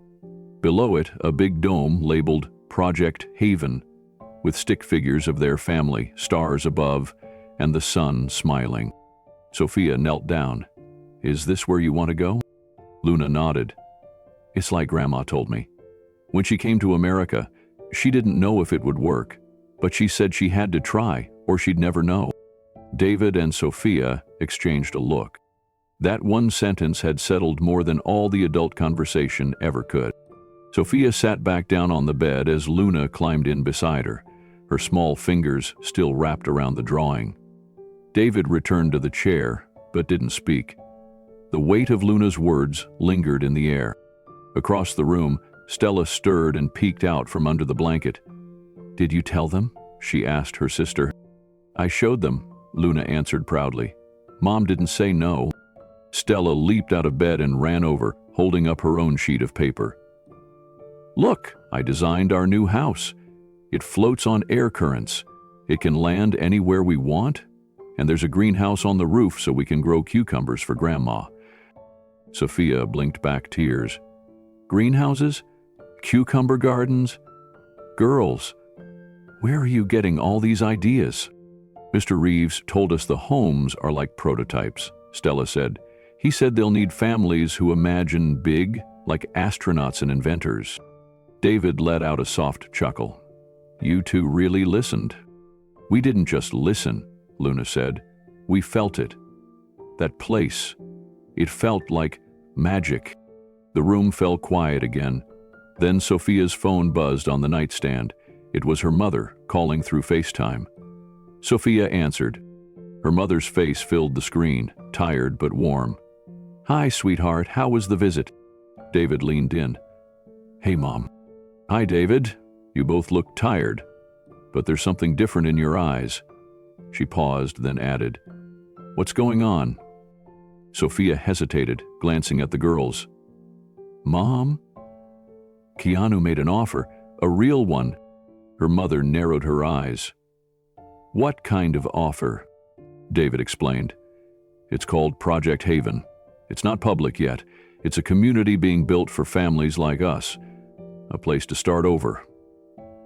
Below it, a big dome labeled Project Haven, with stick figures of their family, stars above, and the sun smiling. Sophia knelt down. "Is this where you want to go?" Luna nodded. "It's like Grandma told me. When she came to America, she didn't know if it would work, but she said she had to try or she'd never know." David and Sophia exchanged a look. That one sentence had settled more than all the adult conversation ever could. Sophia sat back down on the bed as Luna climbed in beside her, her small fingers still wrapped around the drawing. David returned to the chair, but didn't speak. The weight of Luna's words lingered in the air. Across the room, Stella stirred and peeked out from under the blanket. "Did you tell them?" she asked her sister. "I showed them," Luna answered proudly. "Mom didn't say no." Stella leaped out of bed and ran over, holding up her own sheet of paper. "Look, I designed our new house. It floats on air currents. It can land anywhere we want, and there's a greenhouse on the roof so we can grow cucumbers for Grandma." Sophia blinked back tears. "Greenhouses? Cucumber gardens? Girls, where are you getting all these ideas?" "Mr. Reeves told us the homes are like prototypes," Stella said. "He said they'll need families who imagine big, like astronauts and inventors." David let out a soft chuckle. "You two really listened." "We didn't just listen," Luna said. "We felt it. That place. It felt like magic." The room fell quiet again. Then Sophia's phone buzzed on the nightstand. It was her mother calling through FaceTime. Sophia answered. Her mother's face filled the screen, tired but warm. "Hi, sweetheart, how was the visit?" David leaned in. "Hey, Mom." "Hi, David. You both look tired, but there's something different in your eyes." She paused, then added, "What's going on?" Sophia hesitated, glancing at the girls. "Mom?" "Keanu made an offer, a real one." Her mother narrowed her eyes. "What kind of offer?" David explained. "It's called Project Haven. It's not public yet. It's a community being built for families like us. A place to start over.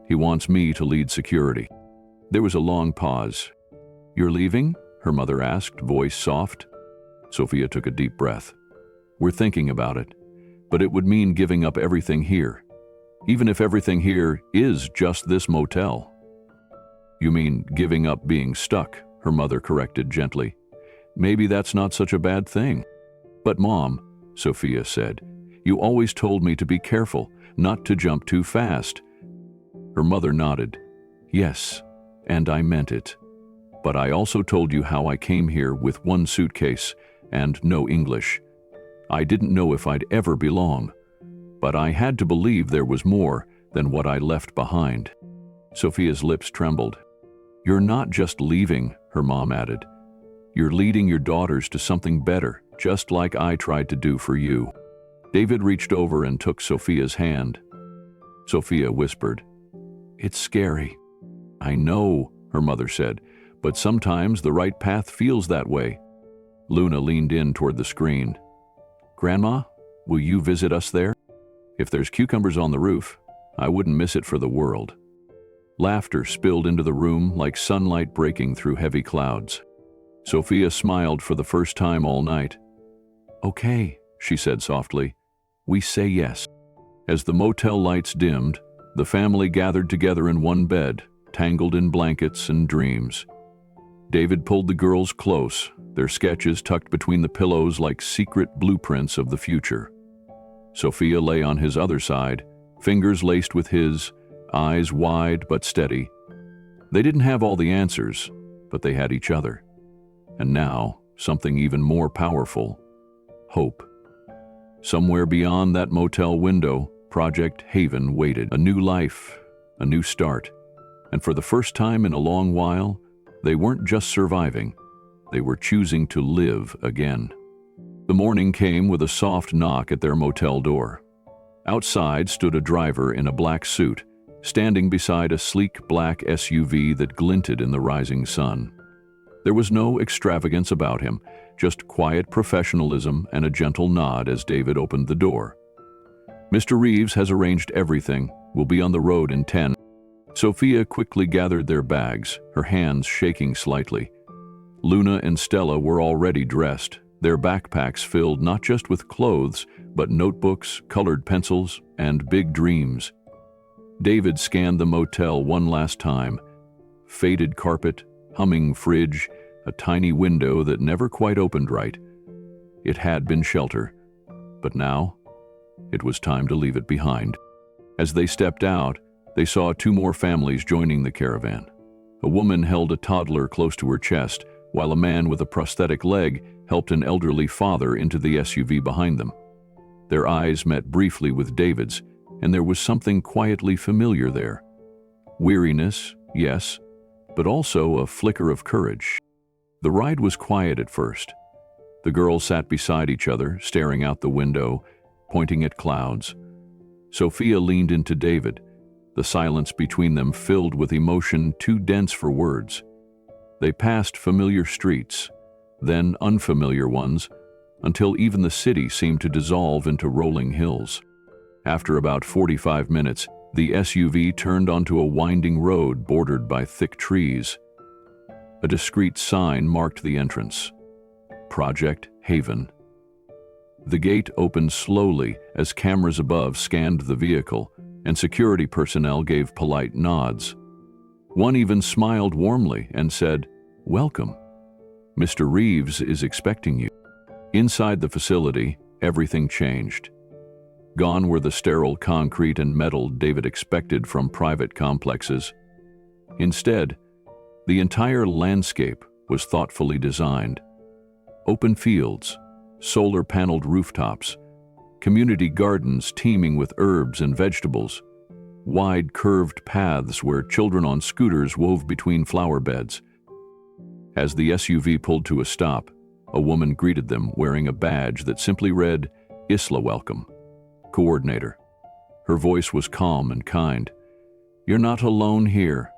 He wants me to lead security." There was a long pause. "You're leaving?" her mother asked, voice soft. Sophia took a deep breath. "We're thinking about it, but it would mean giving up everything here. Even if everything here is just this motel." "You mean giving up being stuck," her mother corrected gently. "Maybe that's not such a bad thing." "But Mom," Sophia said, "you always told me to be careful, not to jump too fast." Her mother nodded. "Yes, and I meant it. But I also told you how I came here with one suitcase and no English. I didn't know if I'd ever belong, but I had to believe there was more than what I left behind." Sophia's lips trembled. "You're not just leaving," her mom added. "You're leading your daughters to something better, just like I tried to do for you." David reached over and took Sophia's hand. Sophia whispered, "It's scary." "I know," her mother said, "but sometimes the right path feels that way." Luna leaned in toward the screen. "Grandma, will you visit us there? If there's cucumbers on the roof, I wouldn't miss it for the world." Laughter spilled into the room like sunlight breaking through heavy clouds. Sophia smiled for the first time all night. "Okay," she said softly. "We say yes." As the motel lights dimmed, the family gathered together in one bed, tangled in blankets and dreams. David pulled the girls close, their sketches tucked between the pillows like secret blueprints of the future. Sophia lay on his other side, fingers laced with his, eyes wide but steady. They didn't have all the answers, but they had each other. And now, something even more powerful: hope. Somewhere beyond that motel window, Project Haven waited. A new life, a new start. And for the first time in a long while, they weren't just surviving, they were choosing to live again. The morning came with a soft knock at their motel door. Outside stood a driver in a black suit, standing beside a sleek black SUV that glinted in the rising sun. There was no extravagance about him, just quiet professionalism and a gentle nod as David opened the door. "Mr. Reeves has arranged everything," We'll be on the road in 10. Sophia quickly gathered their bags, her hands shaking slightly. Luna and Stella were already dressed, their backpacks filled not just with clothes, but notebooks, colored pencils, and big dreams. David scanned the motel one last time. Faded carpet, humming fridge, a tiny window that never quite opened right. It had been shelter, but now it was time to leave it behind. As they stepped out, they saw two more families joining the caravan. A woman held a toddler close to her chest, while a man with a prosthetic leg helped an elderly father into the SUV behind them. Their eyes met briefly with David's, and there was something quietly familiar there. Weariness, yes, but also a flicker of courage. The ride was quiet at first. The girls sat beside each other, staring out the window, pointing at clouds. Sophia leaned into David, the silence between them filled with emotion too dense for words. They passed familiar streets, then unfamiliar ones, until even the city seemed to dissolve into rolling hills. After about 45 minutes, the SUV turned onto a winding road bordered by thick trees. A discreet sign marked the entrance: Project Haven. The gate opened slowly as cameras above scanned the vehicle, and security personnel gave polite nods. One even smiled warmly and said, "Welcome. Mr. Reeves is expecting you." Inside the facility, everything changed. Gone were the sterile concrete and metal David expected from private complexes. Instead, the entire landscape was thoughtfully designed. Open fields, solar-paneled rooftops, community gardens teeming with herbs and vegetables, wide curved paths where children on scooters wove between flower beds. As the SUV pulled to a stop, a woman greeted them wearing a badge that simply read, "Isla Welcome, Coordinator." Her voice was calm and kind. "You're not alone here.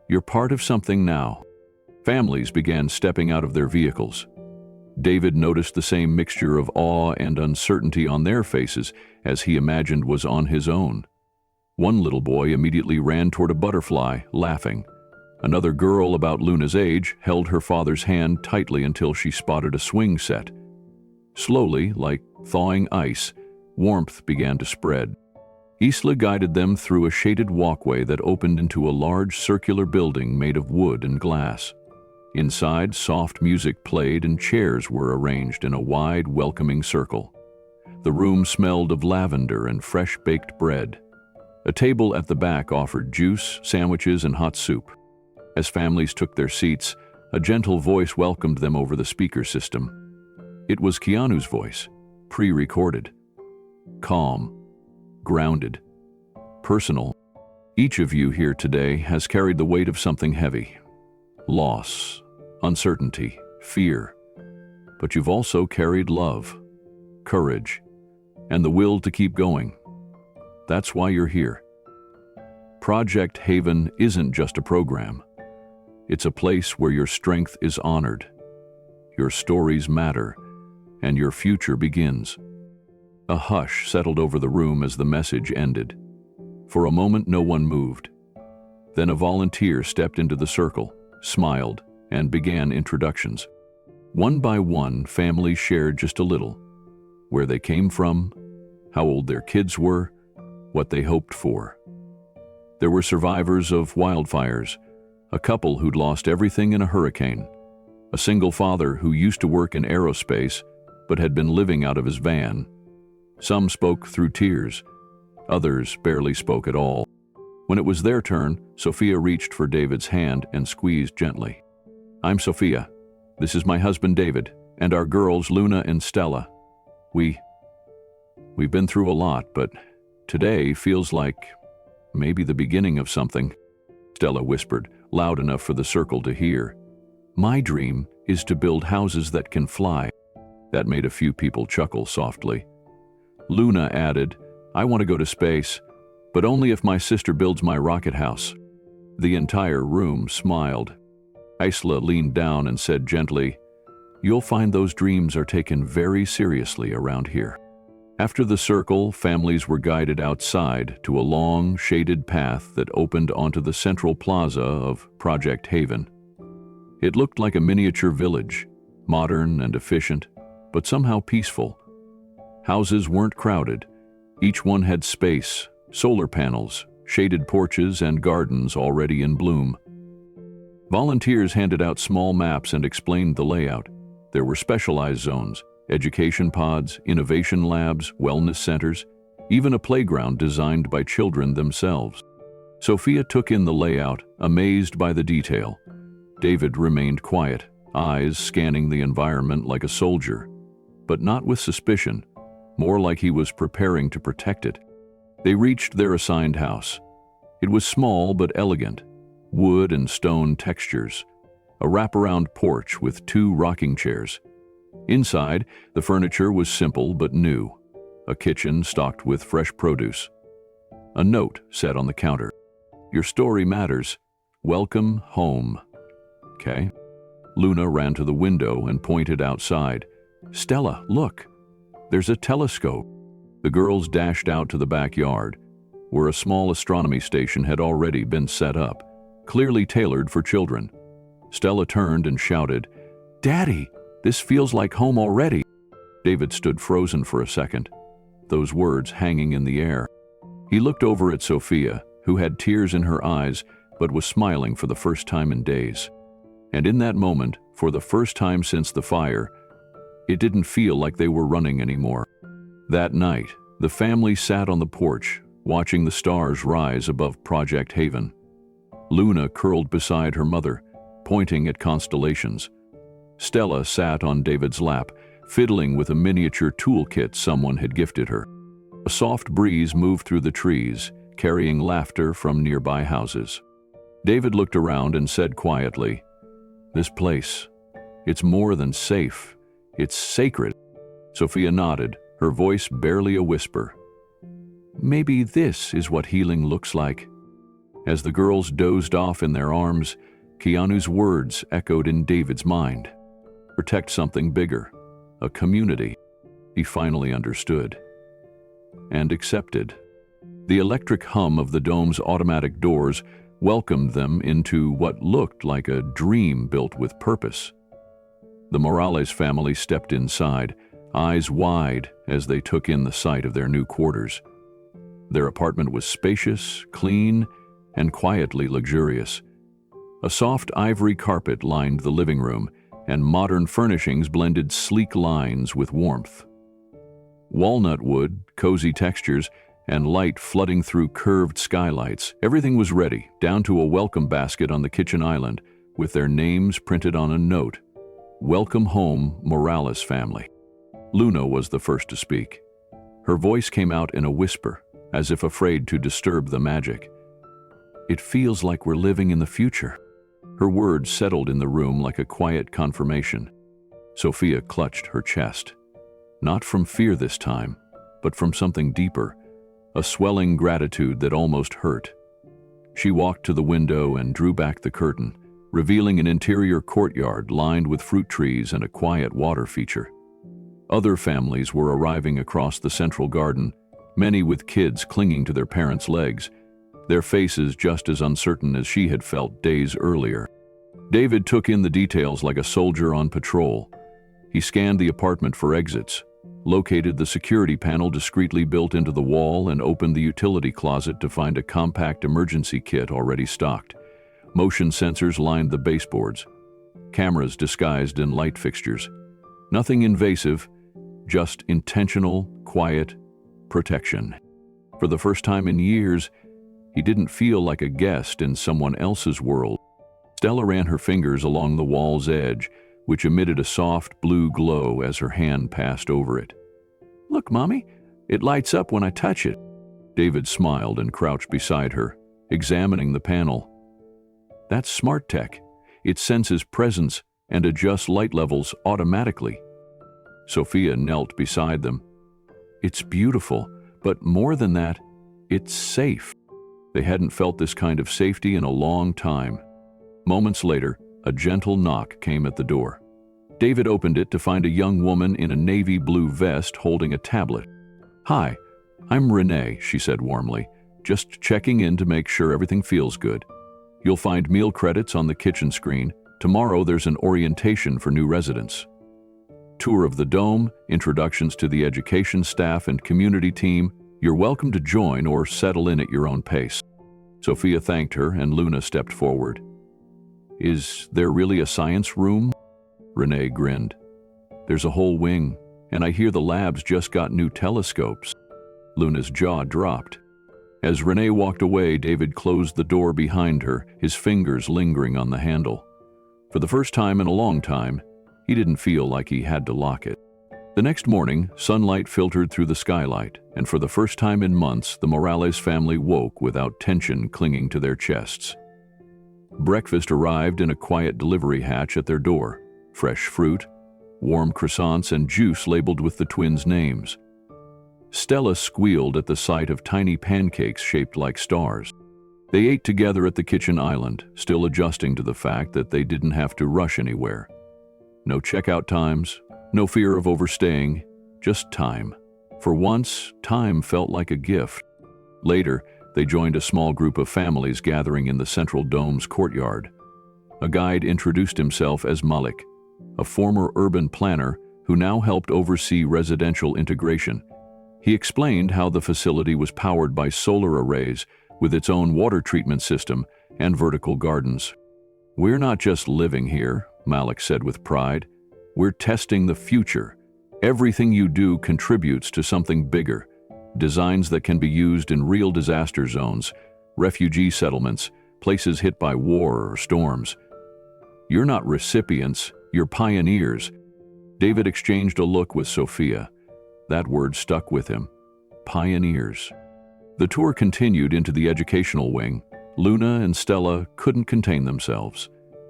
You're part of something now." Families began stepping out of their vehicles. David noticed the same mixture of awe and uncertainty on their faces as he imagined was on his own. One little boy immediately ran toward a butterfly, laughing. Another girl about Luna's age held her father's hand tightly until she spotted a swing set. Slowly, like thawing ice, warmth began to spread. Isla guided them through a shaded walkway that opened into a large circular building made of wood and glass. Inside, soft music played and chairs were arranged in a wide, welcoming circle. The room smelled of lavender and fresh-baked bread. A table at the back offered juice, sandwiches, and hot soup. As families took their seats, a gentle voice welcomed them over the speaker system. It was Keanu's voice, pre-recorded. Calm, grounded, personal. Each of you here today has carried the weight of something heavy. Loss, uncertainty, fear. But you've also carried love, courage, and the will to keep going. That's why you're here. Project Haven isn't just a program. It's a place where your strength is honored, your stories matter, and your future begins. A hush settled over the room as the message ended. For a moment, no one moved. Then a volunteer stepped into the circle, smiled, and began introductions. One by one, families shared just a little: where they came from, how old their kids were, what they hoped for. There were survivors of wildfires, a couple who'd lost everything in a hurricane, a single father who used to work in aerospace but had been living out of his van. Some spoke through tears, others barely spoke at all. When it was their turn, Sophia reached for David's hand and squeezed gently. "I'm Sophia. This is my husband David, and our girls Luna and Stella. We've been through a lot, but today feels like maybe the beginning of something," Stella whispered, loud enough for the circle to hear. "My dream is to build houses that can fly." That made a few people chuckle softly. Luna added, "I want to go to space, but only if my sister builds my rocket house." The entire room smiled. Isla leaned down and said gently, "You'll find those dreams are taken very seriously around here." After the circle, families were guided outside to a long, shaded path that opened onto the central plaza of Project Haven. It looked like a miniature village, modern and efficient, but somehow peaceful. Houses weren't crowded. Each one had space, solar panels, shaded porches, and gardens already in bloom. Volunteers handed out small maps and explained the layout. There were specialized zones, education pods, innovation labs, wellness centers, even a playground designed by children themselves. Sophia took in the layout, amazed by the detail. David remained quiet, eyes scanning the environment like a soldier, but not with suspicion, more like he was preparing to protect it. They reached their assigned house. It was small but elegant, wood and stone textures, a wraparound porch with 2 rocking chairs. Inside, the furniture was simple but new, a kitchen stocked with fresh produce. A note set on the counter. "Your story matters. Welcome home." Okay. Luna ran to the window and pointed outside. "Stella, look! There's a telescope." The girls dashed out to the backyard, where a small astronomy station had already been set up, clearly tailored for children. Stella turned and shouted, "Daddy, this feels like home already." David stood frozen for a second, those words hanging in the air. He looked over at Sophia, who had tears in her eyes but was smiling for the first time in days. And in that moment, for the first time since the fire, it didn't feel like they were running anymore. That night, the family sat on the porch, watching the stars rise above Project Haven. Luna curled beside her mother, pointing at constellations. Stella sat on David's lap, fiddling with a miniature toolkit someone had gifted her. A soft breeze moved through the trees, carrying laughter from nearby houses. David looked around and said quietly, "This place, it's more than safe. It's sacred." Sophia nodded, her voice barely a whisper. "Maybe this is what healing looks like." As the girls dozed off in their arms, Keanu's words echoed in David's mind. Protect something bigger, a community. He finally understood. And accepted. The electric hum of the dome's automatic doors welcomed them into what looked like a dream built with purpose. The Morales family stepped inside, eyes wide as they took in the sight of their new quarters. Their apartment was spacious, clean, and quietly luxurious. A soft ivory carpet lined the living room, and modern furnishings blended sleek lines with warmth. Walnut wood, cozy textures, and light flooding through curved skylights. Everything was ready, down to a welcome basket on the kitchen island, with their names printed on a note. "Welcome home, Morales family." Luna was the first to speak. Her voice came out in a whisper, as if afraid to disturb the magic. "It feels like we're living in the future." Her words settled in the room like a quiet confirmation. Sophia clutched her chest. Not from fear this time, but from something deeper, a swelling gratitude that almost hurt. She walked to the window and drew back the curtain, revealing an interior courtyard lined with fruit trees and a quiet water feature. Other families were arriving across the central garden, many with kids clinging to their parents' legs, their faces just as uncertain as she had felt days earlier. David took in the details like a soldier on patrol. He scanned the apartment for exits, located the security panel discreetly built into the wall, and opened the utility closet to find a compact emergency kit already stocked. Motion sensors lined the baseboards, cameras disguised in light fixtures. Nothing invasive, just intentional, quiet protection. For the first time in years, he didn't feel like a guest in someone else's world. Stella ran her fingers along the wall's edge, which emitted a soft blue glow as her hand passed over it. "Look, Mommy, it lights up when I touch it." David smiled and crouched beside her, examining the panel. "That's smart tech. It senses presence and adjusts light levels automatically." Sophia knelt beside them. "It's beautiful, but more than that, it's safe." They hadn't felt this kind of safety in a long time. Moments later, a gentle knock came at the door. David opened it to find a young woman in a navy blue vest holding a tablet. "Hi, I'm Renee," she said warmly. "Just checking in to make sure everything feels good. You'll find meal credits on the kitchen screen. Tomorrow there's an orientation for new residents. Tour of the dome, introductions to the education staff and community team. You're welcome to join or settle in at your own pace." Sophia thanked her and Luna stepped forward. "Is there really a science room?" Renee grinned. "There's a whole wing, and I hear the labs just got new telescopes." Luna's jaw dropped. As Renee walked away, David closed the door behind her, his fingers lingering on the handle. For the first time in a long time, he didn't feel like he had to lock it. The next morning, sunlight filtered through the skylight, and for the first time in months, the Morales family woke without tension clinging to their chests. Breakfast arrived in a quiet delivery hatch at their door. Fresh fruit, warm croissants, and juice labeled with the twins' names. Stella squealed at the sight of tiny pancakes shaped like stars. They ate together at the kitchen island, still adjusting to the fact that they didn't have to rush anywhere. No checkout times, no fear of overstaying, just time. For once, time felt like a gift. Later, they joined a small group of families gathering in the central dome's courtyard. A guide introduced himself as Malik, a former urban planner who now helped oversee residential integration. He explained how the facility was powered by solar arrays with its own water treatment system and vertical gardens. "We're not just living here," Malik said with pride. "We're testing the future. Everything you do contributes to something bigger. Designs that can be used in real disaster zones, refugee settlements, places hit by war or storms. You're not recipients, you're pioneers." David exchanged a look with Sophia. That word stuck with him. Pioneers. The tour continued into the educational wing. Luna and Stella couldn't contain themselves.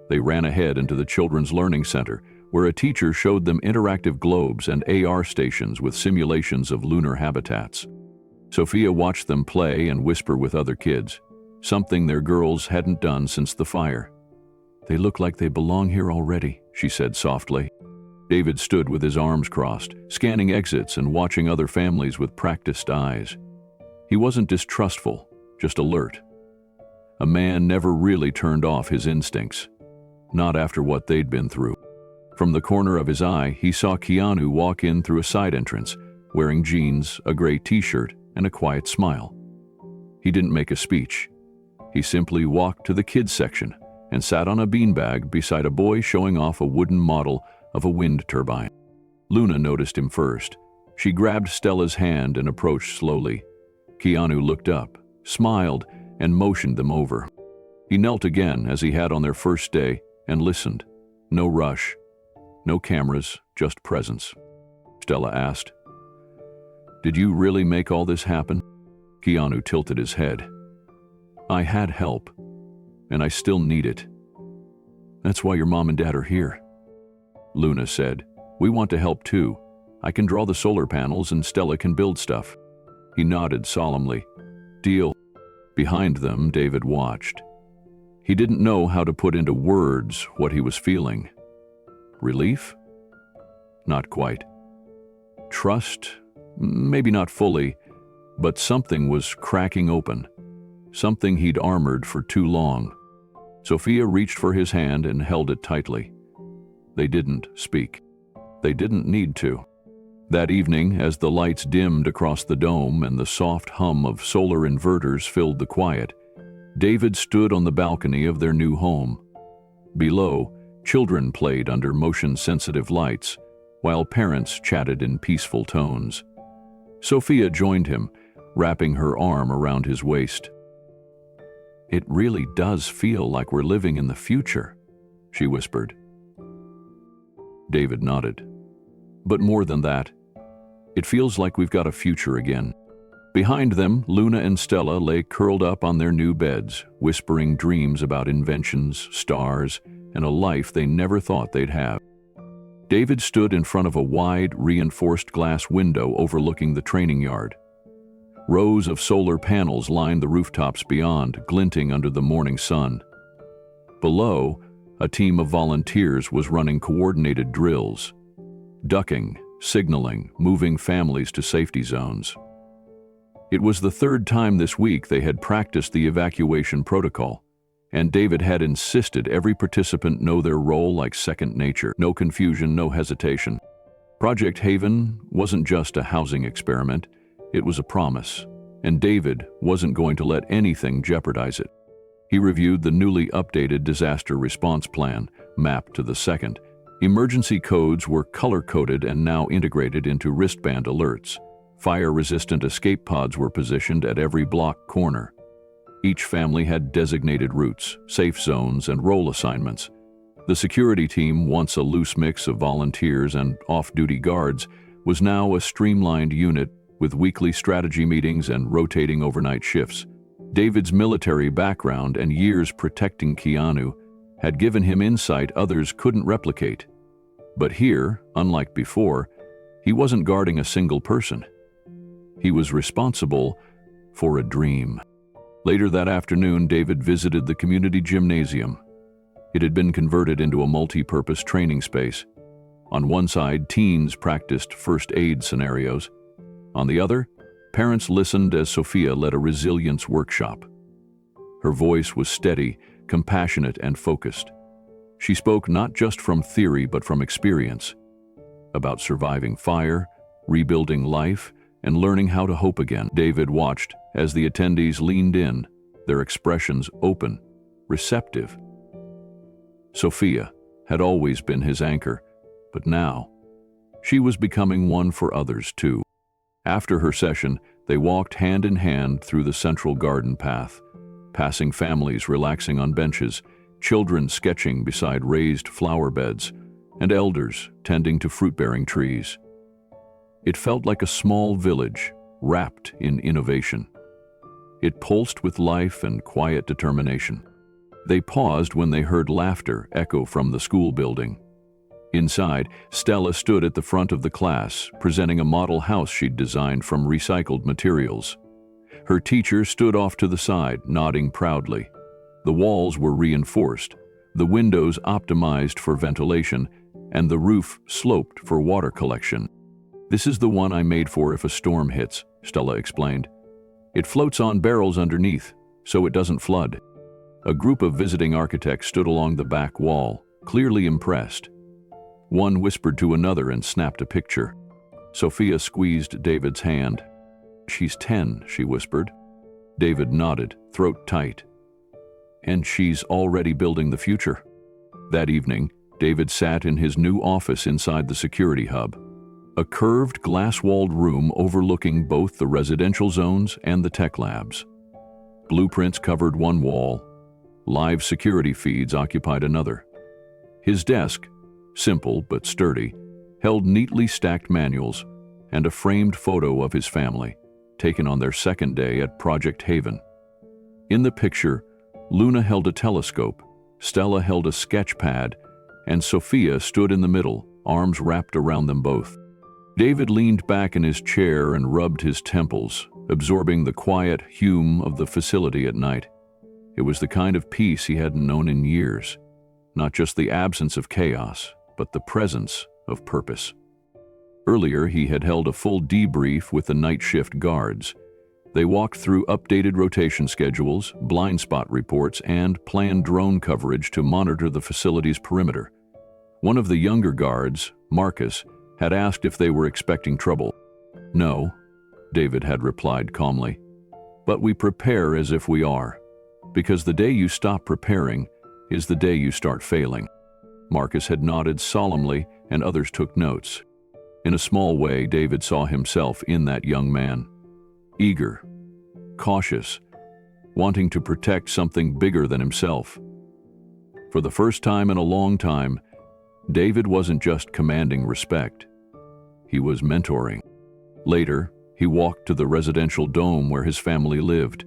They ran ahead into the Children's Learning Center, where a teacher showed them interactive globes and AR stations with simulations of lunar habitats. Sophia watched them play and whisper with other kids, something their girls hadn't done since the fire. "They look like they belong here already," she said softly. David stood with his arms crossed, scanning exits and watching other families with practiced eyes. He wasn't distrustful, just alert. A man never really turned off his instincts, not after what they'd been through. From the corner of his eye, he saw Keanu walk in through a side entrance, wearing jeans, a gray t-shirt, and a quiet smile. He didn't make a speech. He simply walked to the kids section and sat on a beanbag beside a boy showing off a wooden model of a wind turbine. Luna noticed him first. She grabbed Stella's hand and approached slowly. Keanu looked up, smiled, and motioned them over. He knelt again as he had on their first day and listened. No rush, no cameras, just presence. Stella asked, "Did you really make all this happen?" Keanu tilted his head. "I had help, and I still need it. That's why your mom and dad are here." Luna said, "We want to help too. I can draw the solar panels and Stella can build stuff." He nodded solemnly. "Deal." Behind them, David watched. He didn't know how to put into words what he was feeling. Relief? Not quite. Trust? Maybe not fully, but something was cracking open. Something he'd armored for too long. Sophia reached for his hand and held it tightly. They didn't speak. They didn't need to. That evening, as the lights dimmed across the dome and the soft hum of solar inverters filled the quiet, David stood on the balcony of their new home. Below, children played under motion-sensitive lights, while parents chatted in peaceful tones. Sophia joined him, wrapping her arm around his waist. "It really does feel like we're living in the future," she whispered. David nodded. "But more than that, it feels like we've got a future again." Behind them, Luna and Stella lay curled up on their new beds, whispering dreams about inventions, stars, and a life they never thought they'd have. David stood in front of a wide, reinforced glass window overlooking the training yard. Rows of solar panels lined the rooftops beyond, glinting under the morning sun. Below, a team of volunteers was running coordinated drills, ducking, signaling, moving families to safety zones. It was the third time this week they had practiced the evacuation protocol, and David had insisted every participant know their role like second nature. No confusion, no hesitation. Project Haven wasn't just a housing experiment, it was a promise, and David wasn't going to let anything jeopardize it. He reviewed the newly updated disaster response plan, mapped to the second. Emergency codes were color-coded and now integrated into wristband alerts. Fire-resistant escape pods were positioned at every block corner. Each family had designated routes, safe zones, and role assignments. The security team, once a loose mix of volunteers and off-duty guards, was now a streamlined unit with weekly strategy meetings and rotating overnight shifts. David's military background and years protecting Keanu had given him insight others couldn't replicate. But here, unlike before, he wasn't guarding a single person. He was responsible for a dream. Later that afternoon, David visited the community gymnasium. It had been converted into a multi-purpose training space. On one side, teens practiced first aid scenarios. On the other, parents listened as Sophia led a resilience workshop. Her voice was steady, compassionate, and focused. She spoke not just from theory but from experience, about surviving fire, rebuilding life, and learning how to hope again. David watched as the attendees leaned in, their expressions open, receptive. Sophia had always been his anchor, but now she was becoming one for others too. After her session, they walked hand in hand through the central garden path, passing families relaxing on benches, children sketching beside raised flower beds, and elders tending to fruit-bearing trees. It felt like a small village wrapped in innovation. It pulsed with life and quiet determination. They paused when they heard laughter echo from the school building. Inside, Stella stood at the front of the class, presenting a model house she'd designed from recycled materials. Her teacher stood off to the side, nodding proudly. The walls were reinforced, the windows optimized for ventilation, and the roof sloped for water collection. "This is the one I made for if a storm hits," Stella explained. "It floats on barrels underneath, so it doesn't flood." A group of visiting architects stood along the back wall, clearly impressed. One whispered to another and snapped a picture. Sophia squeezed David's hand. "She's 10, she whispered. David nodded, throat tight. "And she's already building the future." That evening, David sat in his new office inside the security hub. A curved, glass-walled room overlooking both the residential zones and the tech labs. Blueprints covered one wall. Live security feeds occupied another. His desk, simple but sturdy, held neatly stacked manuals and a framed photo of his family, taken on their second day at Project Haven. In the picture, Luna held a telescope, Stella held a sketch pad, and Sophia stood in the middle, arms wrapped around them both. David leaned back in his chair and rubbed his temples, absorbing the quiet hum of the facility at night. It was the kind of peace he hadn't known in years, not just the absence of chaos, but the presence of purpose. Earlier, he had held a full debrief with the night shift guards. They walked through updated rotation schedules, blind spot reports, and planned drone coverage to monitor the facility's perimeter. One of the younger guards, Marcus, had asked if they were expecting trouble. "No," David had replied calmly. "But we prepare as if we are, because the day you stop preparing is the day you start failing." Marcus had nodded solemnly, and others took notes. In a small way, David saw himself in that young man. Eager, cautious, wanting to protect something bigger than himself. For the first time in a long time, David wasn't just commanding respect. He was mentoring. Later, he walked to the residential dome where his family lived.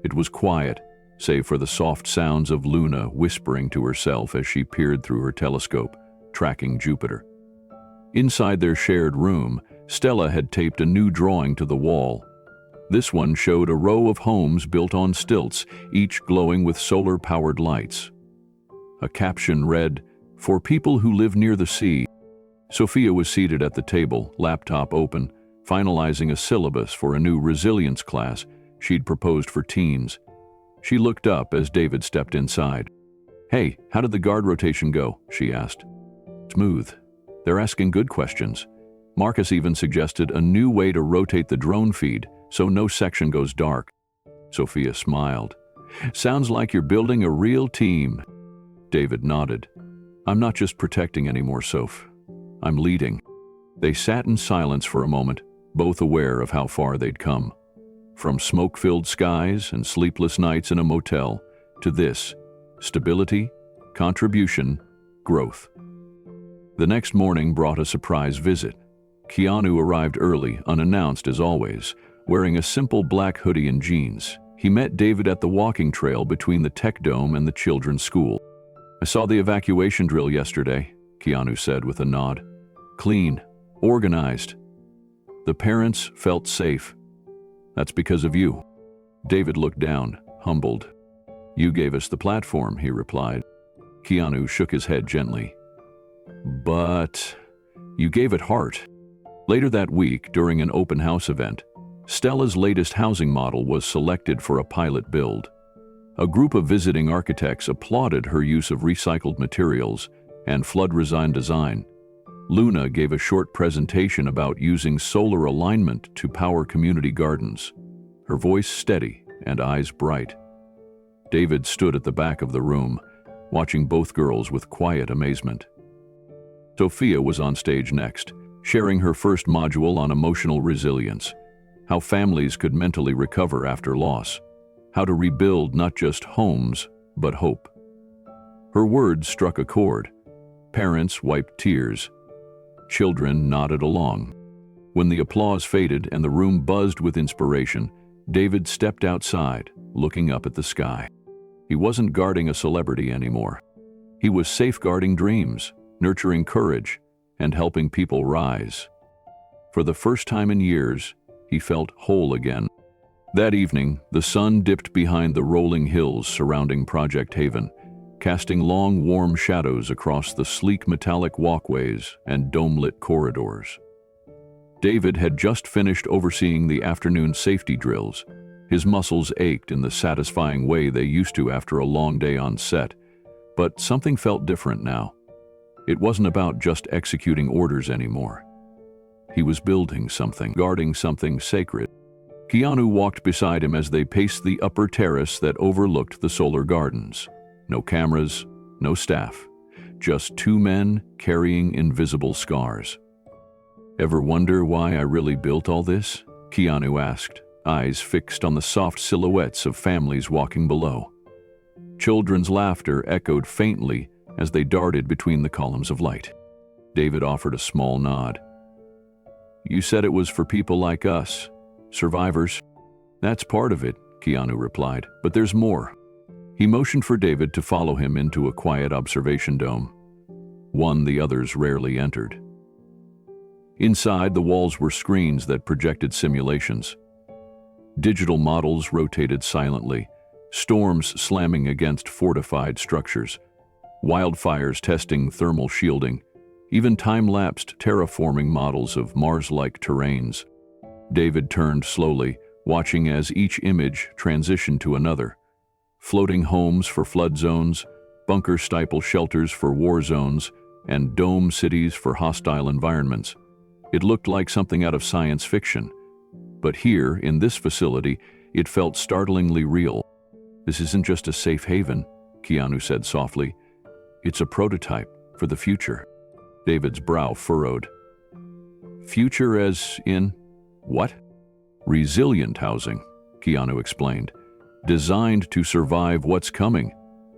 It was quiet, save for the soft sounds of Luna whispering to herself as she peered through her telescope, tracking Jupiter. Inside their shared room, Stella had taped a new drawing to the wall. This one showed a row of homes built on stilts, each glowing with solar-powered lights. A caption read, "For people who live near the sea." Sophia was seated at the table, laptop open, finalizing a syllabus for a new resilience class she'd proposed for teens. She looked up as David stepped inside. "Hey, how did the guard rotation go?" she asked. "Smooth. They're asking good questions. Marcus even suggested a new way to rotate the drone feed so no section goes dark." Sophia smiled. "Sounds like you're building a real team." David nodded. "I'm not just protecting anymore, Soph. I'm leading." They sat in silence for a moment, both aware of how far they'd come. From smoke-filled skies and sleepless nights in a motel to this: stability, contribution, growth. The next morning brought a surprise visit. Keanu arrived early, unannounced as always, wearing a simple black hoodie and jeans. He met David at the walking trail between the tech dome and the children's school. "I saw the evacuation drill yesterday," Keanu said with a nod. "Clean, organized. The parents felt safe. That's because of you." David looked down, humbled. "You gave us the platform," he replied. Keanu shook his head gently. "But you gave it heart." Later that week, during an open house event, Stella's latest housing model was selected for a pilot build. A group of visiting architects applauded her use of recycled materials and flood-resistant design. Luna gave a short presentation about using solar alignment to power community gardens, her voice steady and eyes bright. David stood at the back of the room, watching both girls with quiet amazement. Sophia was on stage next, sharing her first module on emotional resilience, how families could mentally recover after loss, how to rebuild not just homes, but hope. Her words struck a chord. Parents wiped tears. Children nodded along. When the applause faded and the room buzzed with inspiration, David stepped outside, looking up at the sky. He wasn't guarding a celebrity anymore. He was safeguarding dreams, nurturing courage, and helping people rise. For the first time in years, he felt whole again. That evening, the sun dipped behind the rolling hills surrounding Project Haven, casting long, warm shadows across the sleek metallic walkways and dome-lit corridors. David had just finished overseeing the afternoon safety drills. His muscles ached in the satisfying way they used to after a long day on set, but something felt different now. It wasn't about just executing orders anymore. He was building something, guarding something sacred. Keanu walked beside him as they paced the upper terrace that overlooked the solar gardens. No cameras, no staff, just two men carrying invisible scars. "Ever wonder why I really built all this?" Keanu asked, eyes fixed on the soft silhouettes of families walking below. Children's laughter echoed faintly as they darted between the columns of light. David offered a small nod. "You said it was for people like us, survivors." "That's part of it," Keanu replied, "but there's more." He motioned for David to follow him into a quiet observation dome, one the others rarely entered. Inside, the walls were screens that projected simulations. Digital models rotated silently, storms slamming against fortified structures, wildfires testing thermal shielding, even time-lapsed terraforming models of Mars-like terrains. David turned slowly, watching as each image transitioned to another. Floating homes for flood zones, bunker-style shelters for war zones, and dome cities for hostile environments. It looked like something out of science fiction. But here, in this facility, it felt startlingly real. "This isn't just a safe haven," Keanu said softly. "It's a prototype for the future." David's brow furrowed. "Future as in what?" "Resilient housing," Keanu explained. "Designed to survive what's coming.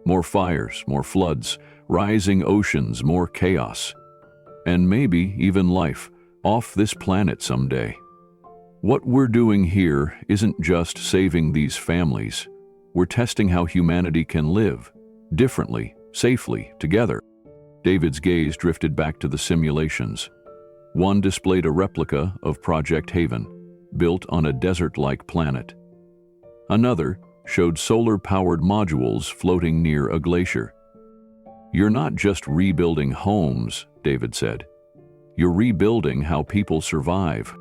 More fires, more floods, rising oceans, more chaos. And maybe even life off this planet someday. What we're doing here isn't just saving these families. We're testing how humanity can live, differently, safely, together." David's gaze drifted back to the simulations. One displayed a replica of Project Haven, built on a desert-like planet. Another showed solar-powered modules floating near a glacier. "You're not just rebuilding homes," David said. "You're rebuilding how people survive."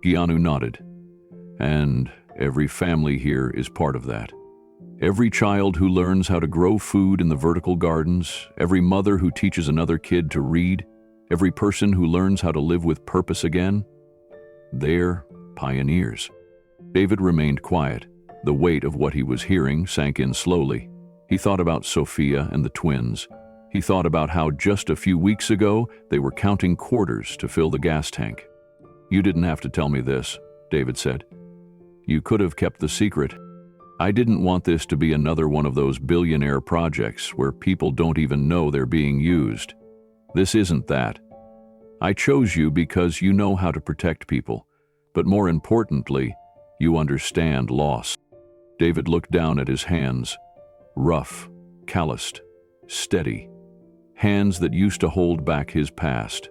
Keanu nodded. And every family here is part of that. Every child who learns how to grow food in the vertical gardens, every mother who teaches another kid to read, every person who learns how to live with purpose again, they're pioneers. David remained quiet. The weight of what he was hearing sank in slowly. He thought about Sophia and the twins. He thought about how just a few weeks ago they were counting quarters to fill the gas tank. "You didn't have to tell me this," David said. "You could have kept the secret. I didn't want this to be another one of those billionaire projects where people don't even know they're being used. This isn't that. I chose you because you know how to protect people, but more importantly, you understand loss." David looked down at his hands. Rough, calloused, steady. Hands that used to hold back his past.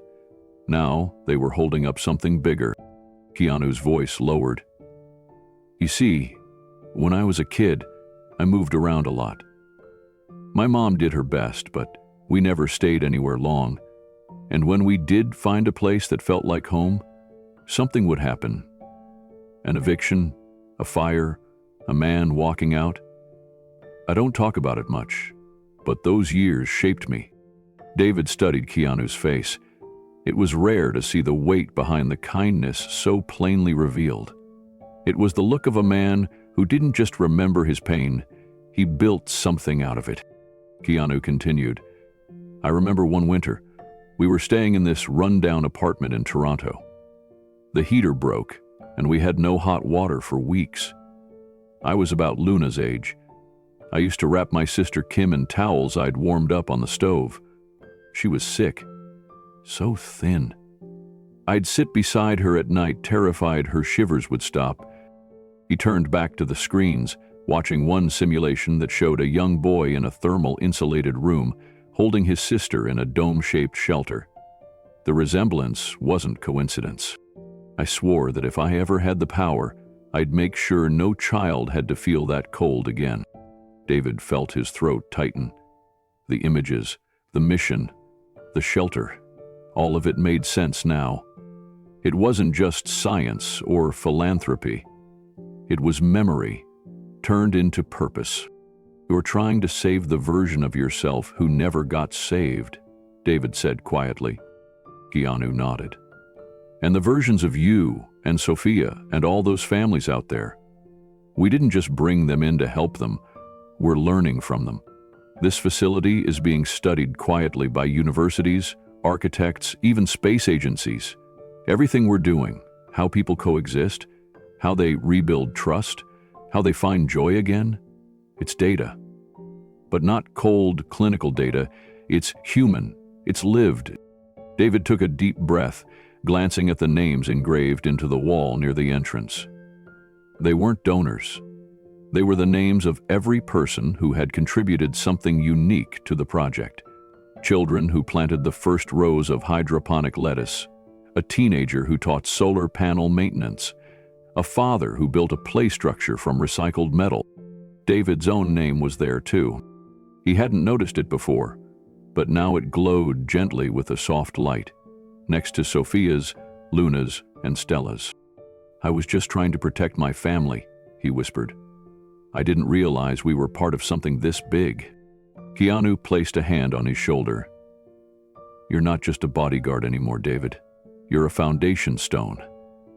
Now they were holding up something bigger. Keanu's voice lowered. "You see, when I was a kid, I moved around a lot. My mom did her best, but we never stayed anywhere long. And when we did find a place that felt like home, something would happen. An eviction, a fire, a man walking out. I don't talk about it much, but those years shaped me." David studied Keanu's face. It was rare to see the weight behind the kindness so plainly revealed. It was the look of a man who didn't just remember his pain, he built something out of it. Keanu continued, "I remember one winter, we were staying in this run-down apartment in Toronto. The heater broke, and we had no hot water for weeks. I was about Luna's age. I used to wrap my sister Kim in towels I'd warmed up on the stove. She was sick, so thin. I'd sit beside her at night, terrified her shivers would stop." He turned back to the screens, watching one simulation that showed a young boy in a thermal-insulated room, holding his sister in a dome-shaped shelter. The resemblance wasn't coincidence. I swore that if I ever had the power, I'd make sure no child had to feel that cold again. David felt his throat tighten. The images, the mission, the shelter, all of it made sense now. It wasn't just science or philanthropy. It was memory, turned into purpose. "You're trying to save the version of yourself who never got saved," David said quietly. Keanu nodded. "And the versions of you and Sophia and all those families out there. We didn't just bring them in to help them, we're learning from them. This facility is being studied quietly by universities, architects, even space agencies. Everything we're doing, how people coexist, how they rebuild trust, how they find joy again, it's data. But not cold clinical data, it's human, it's lived." David took a deep breath, glancing at the names engraved into the wall near the entrance. They weren't donors. They were the names of every person who had contributed something unique to the project. Children who planted the first rows of hydroponic lettuce, a teenager who taught solar panel maintenance, a father who built a play structure from recycled metal. David's own name was there too. He hadn't noticed it before, but now it glowed gently with a soft light, next to Sophia's, Luna's, and Stella's. "I was just trying to protect my family," he whispered. "I didn't realize we were part of something this big." Keanu placed a hand on his shoulder. "You're not just a bodyguard anymore, David. You're a foundation stone.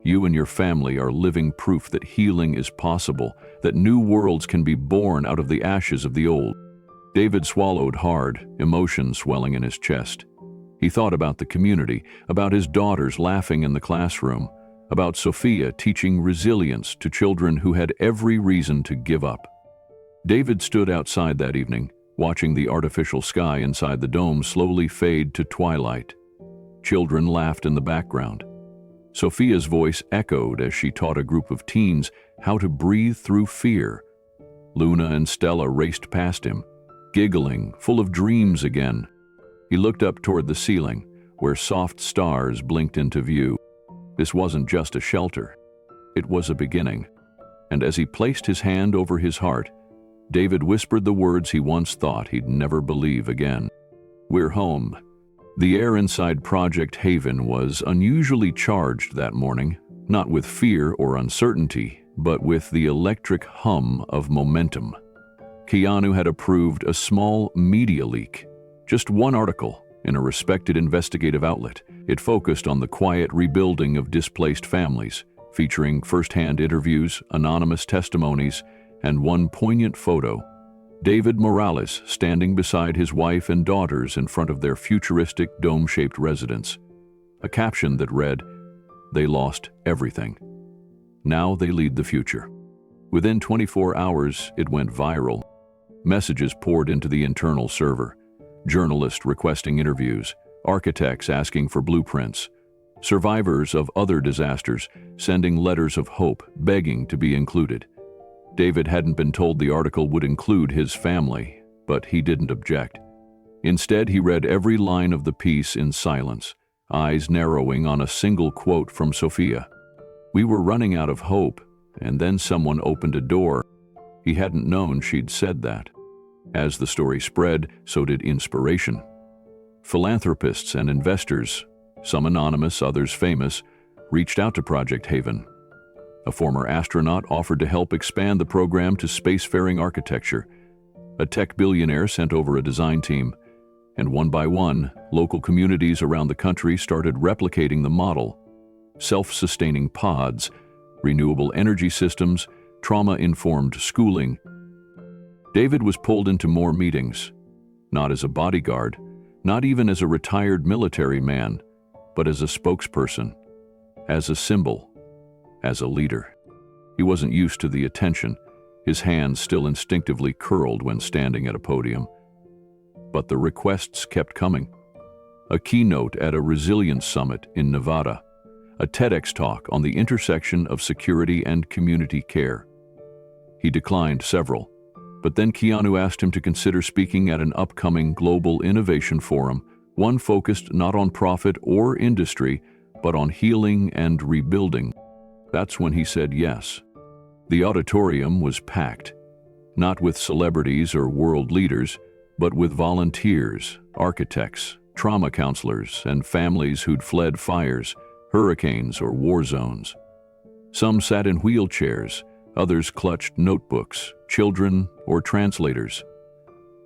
You and your family are living proof that healing is possible, that new worlds can be born out of the ashes of the old." David swallowed hard, emotion swelling in his chest. He thought about the community, about his daughters laughing in the classroom, about Sophia teaching resilience to children who had every reason to give up. David stood outside that evening, watching the artificial sky inside the dome slowly fade to twilight. Children laughed in the background. Sophia's voice echoed as she taught a group of teens how to breathe through fear. Luna and Stella raced past him, giggling, full of dreams again. He looked up toward the ceiling, where soft stars blinked into view. This wasn't just a shelter. It was a beginning. And as he placed his hand over his heart, David whispered the words he once thought he'd never believe again. "We're home." The air inside Project Haven was unusually charged that morning, not with fear or uncertainty, but with the electric hum of momentum. Keanu had approved a small media leak, just one article in a respected investigative outlet. It focused on the quiet rebuilding of displaced families, featuring first-hand interviews, anonymous testimonies, and one poignant photo: David Morales standing beside his wife and daughters in front of their futuristic dome-shaped residence. A caption that read, "They lost everything. Now they lead the future." Within 24 hours, it went viral. Messages poured into the internal server. Journalists requesting interviews, architects asking for blueprints, survivors of other disasters sending letters of hope, begging to be included. David hadn't been told the article would include his family, but he didn't object. Instead, he read every line of the piece in silence, eyes narrowing on a single quote from Sophia. "We were running out of hope, and then someone opened a door." He hadn't known she'd said that. As the story spread, so did inspiration. Philanthropists and investors, some anonymous, others famous, reached out to Project Haven. A former astronaut offered to help expand the program to spacefaring architecture. A tech billionaire sent over a design team. And one by one, local communities around the country started replicating the model. Self-sustaining pods, renewable energy systems, trauma-informed schooling. David was pulled into more meetings, not as a bodyguard, not even as a retired military man, but as a spokesperson, as a symbol, as a leader. He wasn't used to the attention, his hands still instinctively curled when standing at a podium. But the requests kept coming. A keynote at a resilience summit in Nevada, a TEDx talk on the intersection of security and community care. He declined several, but then Keanu asked him to consider speaking at an upcoming global innovation forum, one focused not on profit or industry, but on healing and rebuilding. That's when he said yes. The auditorium was packed, not with celebrities or world leaders, but with volunteers, architects, trauma counselors, and families who'd fled fires, hurricanes, or war zones. Some sat in wheelchairs, others clutched notebooks, children, or translators.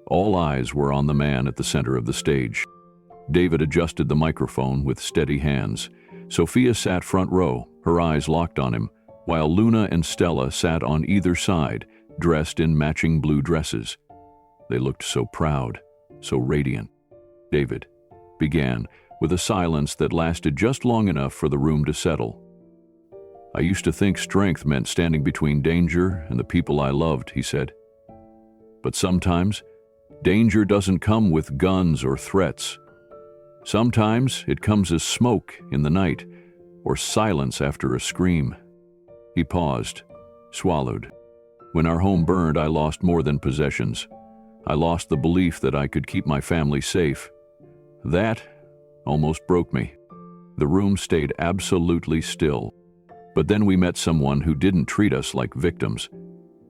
All eyes were on the man at the center of the stage. David adjusted the microphone with steady hands. Sophia sat front row, her eyes locked on him, while Luna and Stella sat on either side, dressed in matching blue dresses. They looked so proud, so radiant. David began, with a silence that lasted just long enough for the room to settle. "I used to think strength meant standing between danger and the people I loved," he said. "But sometimes, danger doesn't come with guns or threats. Sometimes it comes as smoke in the night, or silence after a scream." He paused, swallowed. "When our home burned, I lost more than possessions. I lost the belief that I could keep my family safe. That almost broke me." The room stayed absolutely still. But then we met someone who didn't treat us like victims.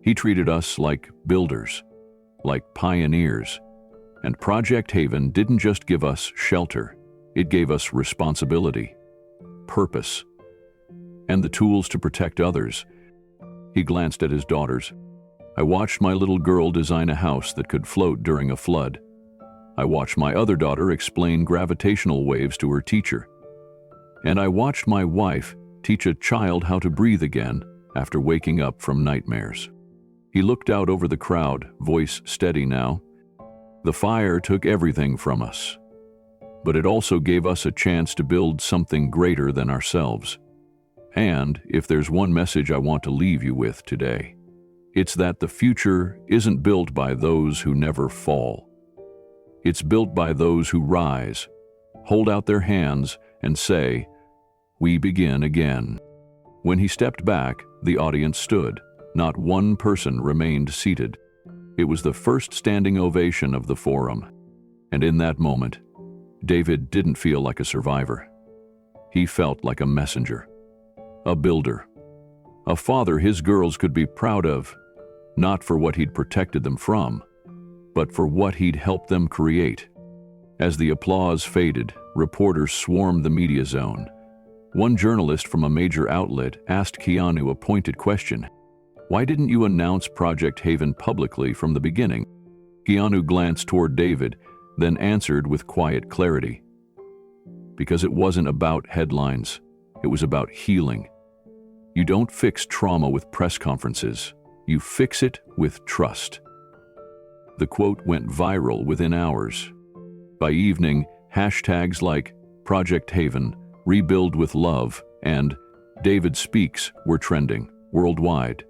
He treated us like builders, like pioneers. And Project Haven didn't just give us shelter, it gave us responsibility, purpose, and the tools to protect others. He glanced at his daughters. "I watched my little girl design a house that could float during a flood. I watched my other daughter explain gravitational waves to her teacher. And I watched my wife teach a child how to breathe again after waking up from nightmares." He looked out over the crowd, voice steady now. "The fire took everything from us, but it also gave us a chance to build something greater than ourselves. And if there's one message I want to leave you with today, it's that the future isn't built by those who never fall. It's built by those who rise, hold out their hands, and say, 'We begin again.'" When he stepped back, the audience stood. Not one person remained seated. It was the first standing ovation of the forum. And in that moment, David didn't feel like a survivor. He felt like a messenger, a builder, a father his girls could be proud of, not for what he'd protected them from, but for what he'd helped them create. As the applause faded, reporters swarmed the media zone. One journalist from a major outlet asked Keanu a pointed question. Why didn't you announce Project Haven publicly from the beginning? Keanu glanced toward David, then answered with quiet clarity. Because it wasn't about headlines. It was about healing. You don't fix trauma with press conferences. You fix it with trust. The quote went viral within hours. By evening, hashtags like Project Haven, Rebuild with Love, and David Speaks were trending worldwide.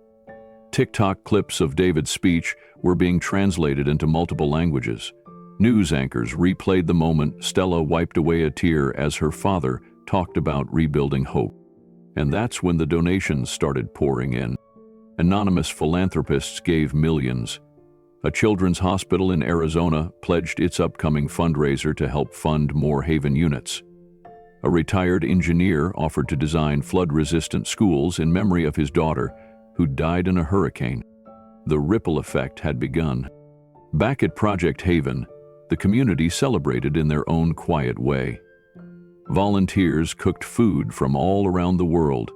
TikTok clips of David's speech were being translated into multiple languages. News anchors replayed the moment Stella wiped away a tear as her father talked about rebuilding hope. And that's when the donations started pouring in. Anonymous philanthropists gave millions. A children's hospital in Arizona pledged its upcoming fundraiser to help fund more Haven units. A retired engineer offered to design flood-resistant schools in memory of his daughter, who died in a hurricane. The ripple effect had begun. Back at Project Haven, the community celebrated in their own quiet way. Volunteers cooked food from all around the world.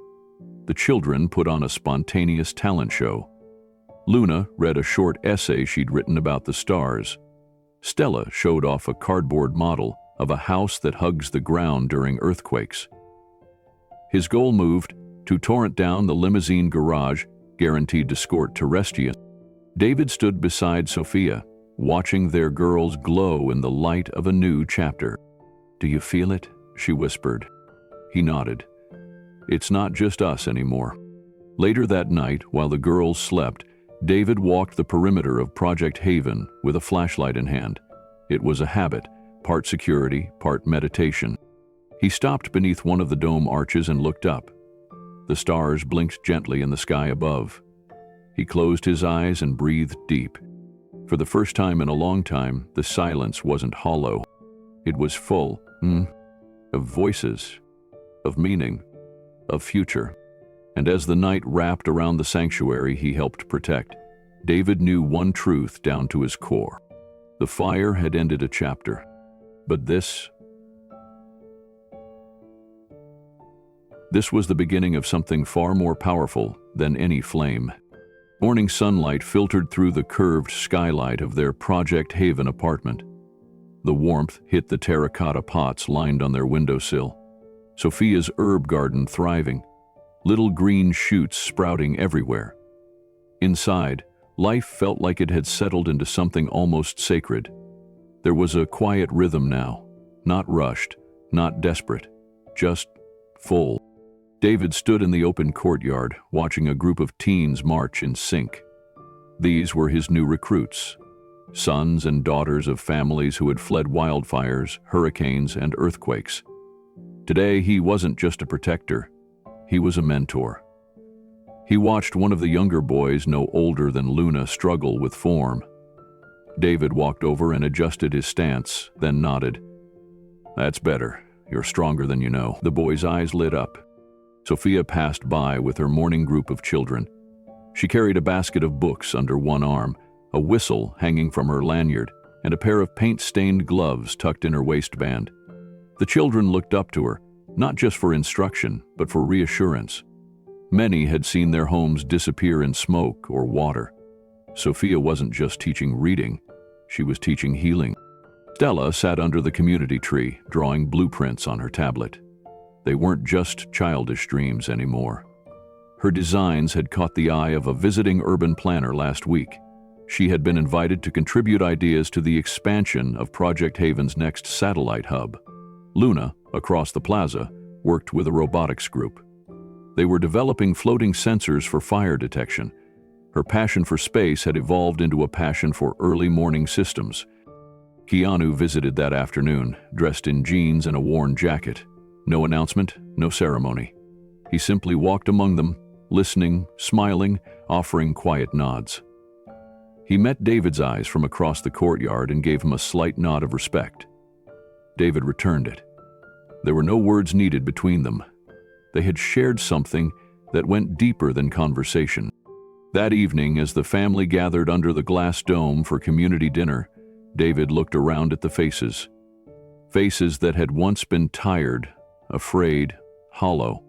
The children put on a spontaneous talent show. Luna read a short essay she'd written about the stars. Stella showed off a cardboard model of a house that hugs the ground during earthquakes. His goal moved to torrent down the limousine garage guaranteed to escort terrestrians. David stood beside Sophia, watching their girls glow in the light of a new chapter. "Do you feel it?" she whispered. He nodded. "It's not just us anymore." Later that night, while the girls slept, David walked the perimeter of Project Haven with a flashlight in hand. It was a habit, part security, part meditation. He stopped beneath one of the dome arches and looked up. The stars blinked gently in the sky above. He closed his eyes and breathed deep. For the first time in a long time, the silence wasn't hollow. It was full, of voices, of meaning, of future. And as the night wrapped around the sanctuary he helped protect, David knew one truth down to his core. The fire had ended a chapter, but this was the beginning of something far more powerful than any flame. Morning sunlight filtered through the curved skylight of their Project Haven apartment. The warmth hit the terracotta pots lined on their windowsill. Sophia's herb garden thriving, little green shoots sprouting everywhere. Inside, life felt like it had settled into something almost sacred. There was a quiet rhythm now, not rushed, not desperate, just full. David stood in the open courtyard, watching a group of teens march in sync. These were his new recruits, sons and daughters of families who had fled wildfires, hurricanes, and earthquakes. Today, he wasn't just a protector, he was a mentor. He watched one of the younger boys, no older than Luna, struggle with form. David walked over and adjusted his stance, then nodded. "That's better. You're stronger than you know." The boy's eyes lit up. Sophia passed by with her morning group of children. She carried a basket of books under one arm, a whistle hanging from her lanyard, and a pair of paint-stained gloves tucked in her waistband. The children looked up to her, not just for instruction, but for reassurance. Many had seen their homes disappear in smoke or water. Sophia wasn't just teaching reading, she was teaching healing. Stella sat under the community tree, drawing blueprints on her tablet. They weren't just childish dreams anymore. Her designs had caught the eye of a visiting urban planner last week. She had been invited to contribute ideas to the expansion of Project Haven's next satellite hub. Luna, across the plaza, worked with a robotics group. They were developing floating sensors for fire detection. Her passion for space had evolved into a passion for early morning systems. Keanu visited that afternoon, dressed in jeans and a worn jacket. No announcement, no ceremony. He simply walked among them, listening, smiling, offering quiet nods. He met David's eyes from across the courtyard and gave him a slight nod of respect. David returned it. There were no words needed between them. They had shared something that went deeper than conversation. That evening, as the family gathered under the glass dome for community dinner, David looked around at the faces. Faces that had once been tired, afraid, hollow.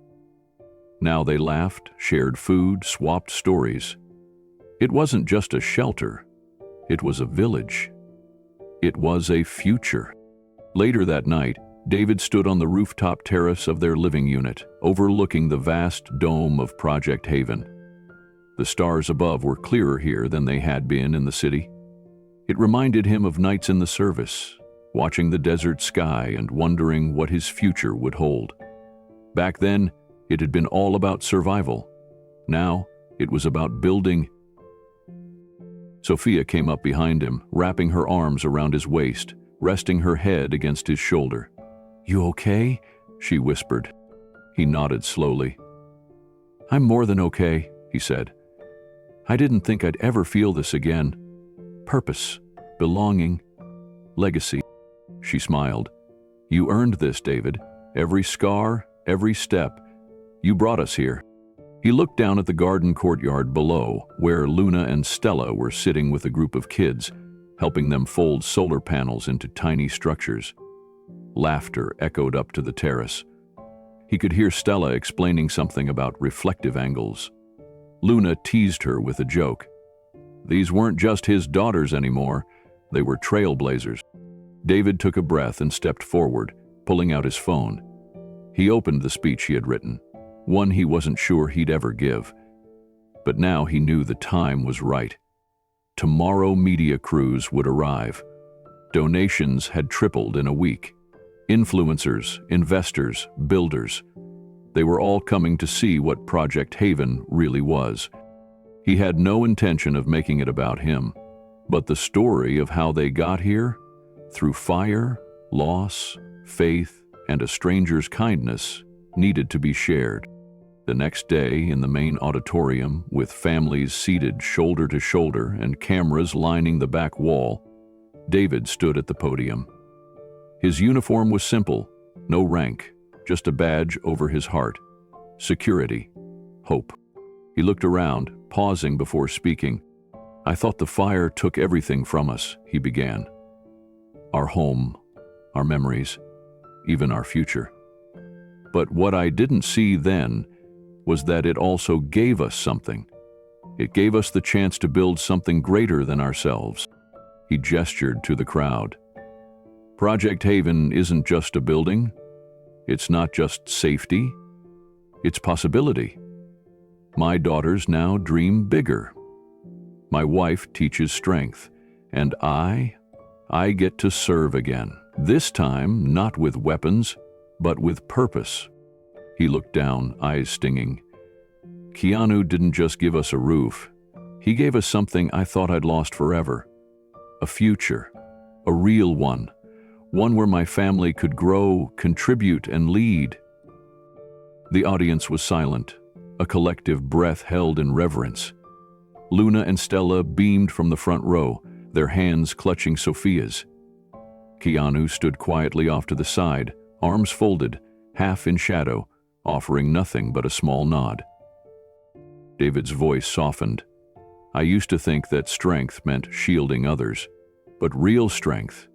Now they laughed, shared food, swapped stories. It wasn't just a shelter. It was a village. It was a future. Later that night, David stood on the rooftop terrace of their living unit, overlooking the vast dome of Project Haven. The stars above were clearer here than they had been in the city. It reminded him of nights in the service, watching the desert sky and wondering what his future would hold. Back then, it had been all about survival. Now, it was about building. Sophia came up behind him, wrapping her arms around his waist, resting her head against his shoulder. "You okay?" she whispered. He nodded slowly. "I'm more than okay," he said. "I didn't think I'd ever feel this again. Purpose, belonging, legacy." She smiled. "You earned this, David. Every scar, every step. You brought us here." He looked down at the garden courtyard below, where Luna and Stella were sitting with a group of kids, helping them fold solar panels into tiny structures. Laughter echoed up to the terrace. He could hear Stella explaining something about reflective angles. Luna teased her with a joke. These weren't just his daughters anymore. They were trailblazers. David took a breath and stepped forward, pulling out his phone. He opened the speech he had written, one he wasn't sure he'd ever give. But now he knew the time was right. Tomorrow media crews would arrive. Donations had tripled in a week. Influencers, investors, builders. They were all coming to see what Project Haven really was. He had no intention of making it about him, but the story of how they got here, through fire, loss, faith, and a stranger's kindness, needed to be shared. The next day, in the main auditorium, with families seated shoulder to shoulder and cameras lining the back wall, David stood at the podium. His uniform was simple, no rank, just a badge over his heart. Security. Hope. He looked around, pausing before speaking. "I thought the fire took everything from us," he began. "Our home, our memories, even our future. But what I didn't see then was that it also gave us something. It gave us the chance to build something greater than ourselves." He gestured to the crowd. Project Haven isn't just a building. It's not just safety. It's possibility. My daughters now dream bigger. My wife teaches strength, and I get to serve again. This time, not with weapons, but with purpose. He looked down, eyes stinging. Keanu didn't just give us a roof. He gave us something I thought I'd lost forever. A future. A real one. One where my family could grow, contribute, and lead. The audience was silent, a collective breath held in reverence. Luna and Stella beamed from the front row, their hands clutching Sophia's. Keanu stood quietly off to the side, arms folded, half in shadow, offering nothing but a small nod. David's voice softened. "I used to think that strength meant shielding others, but real strength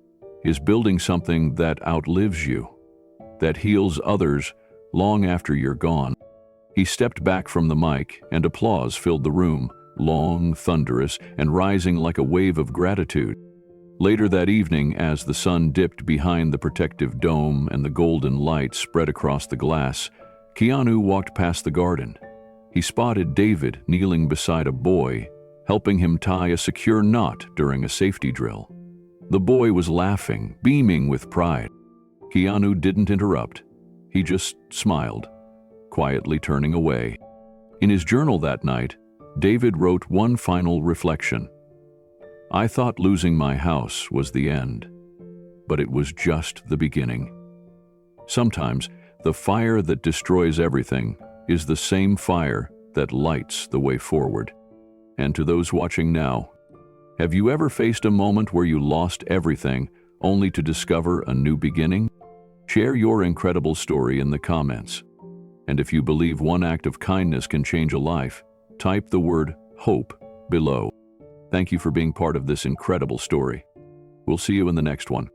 is building something that outlives you, that heals others long after you're gone." He stepped back from the mic, and applause filled the room, long, thunderous, and rising like a wave of gratitude. Later that evening, as the sun dipped behind the protective dome and the golden light spread across the glass, Keanu walked past the garden. He spotted David kneeling beside a boy, helping him tie a secure knot during a safety drill. The boy was laughing, beaming with pride. Keanu didn't interrupt. He just smiled, quietly turning away. In his journal that night, David wrote one final reflection. "I thought losing my house was the end, but it was just the beginning." Sometimes, the fire that destroys everything is the same fire that lights the way forward. And to those watching now, have you ever faced a moment where you lost everything only to discover a new beginning? Share your incredible story in the comments. And if you believe one act of kindness can change a life, type the word HOPE below. Thank you for being part of this incredible story. We'll see you in the next one.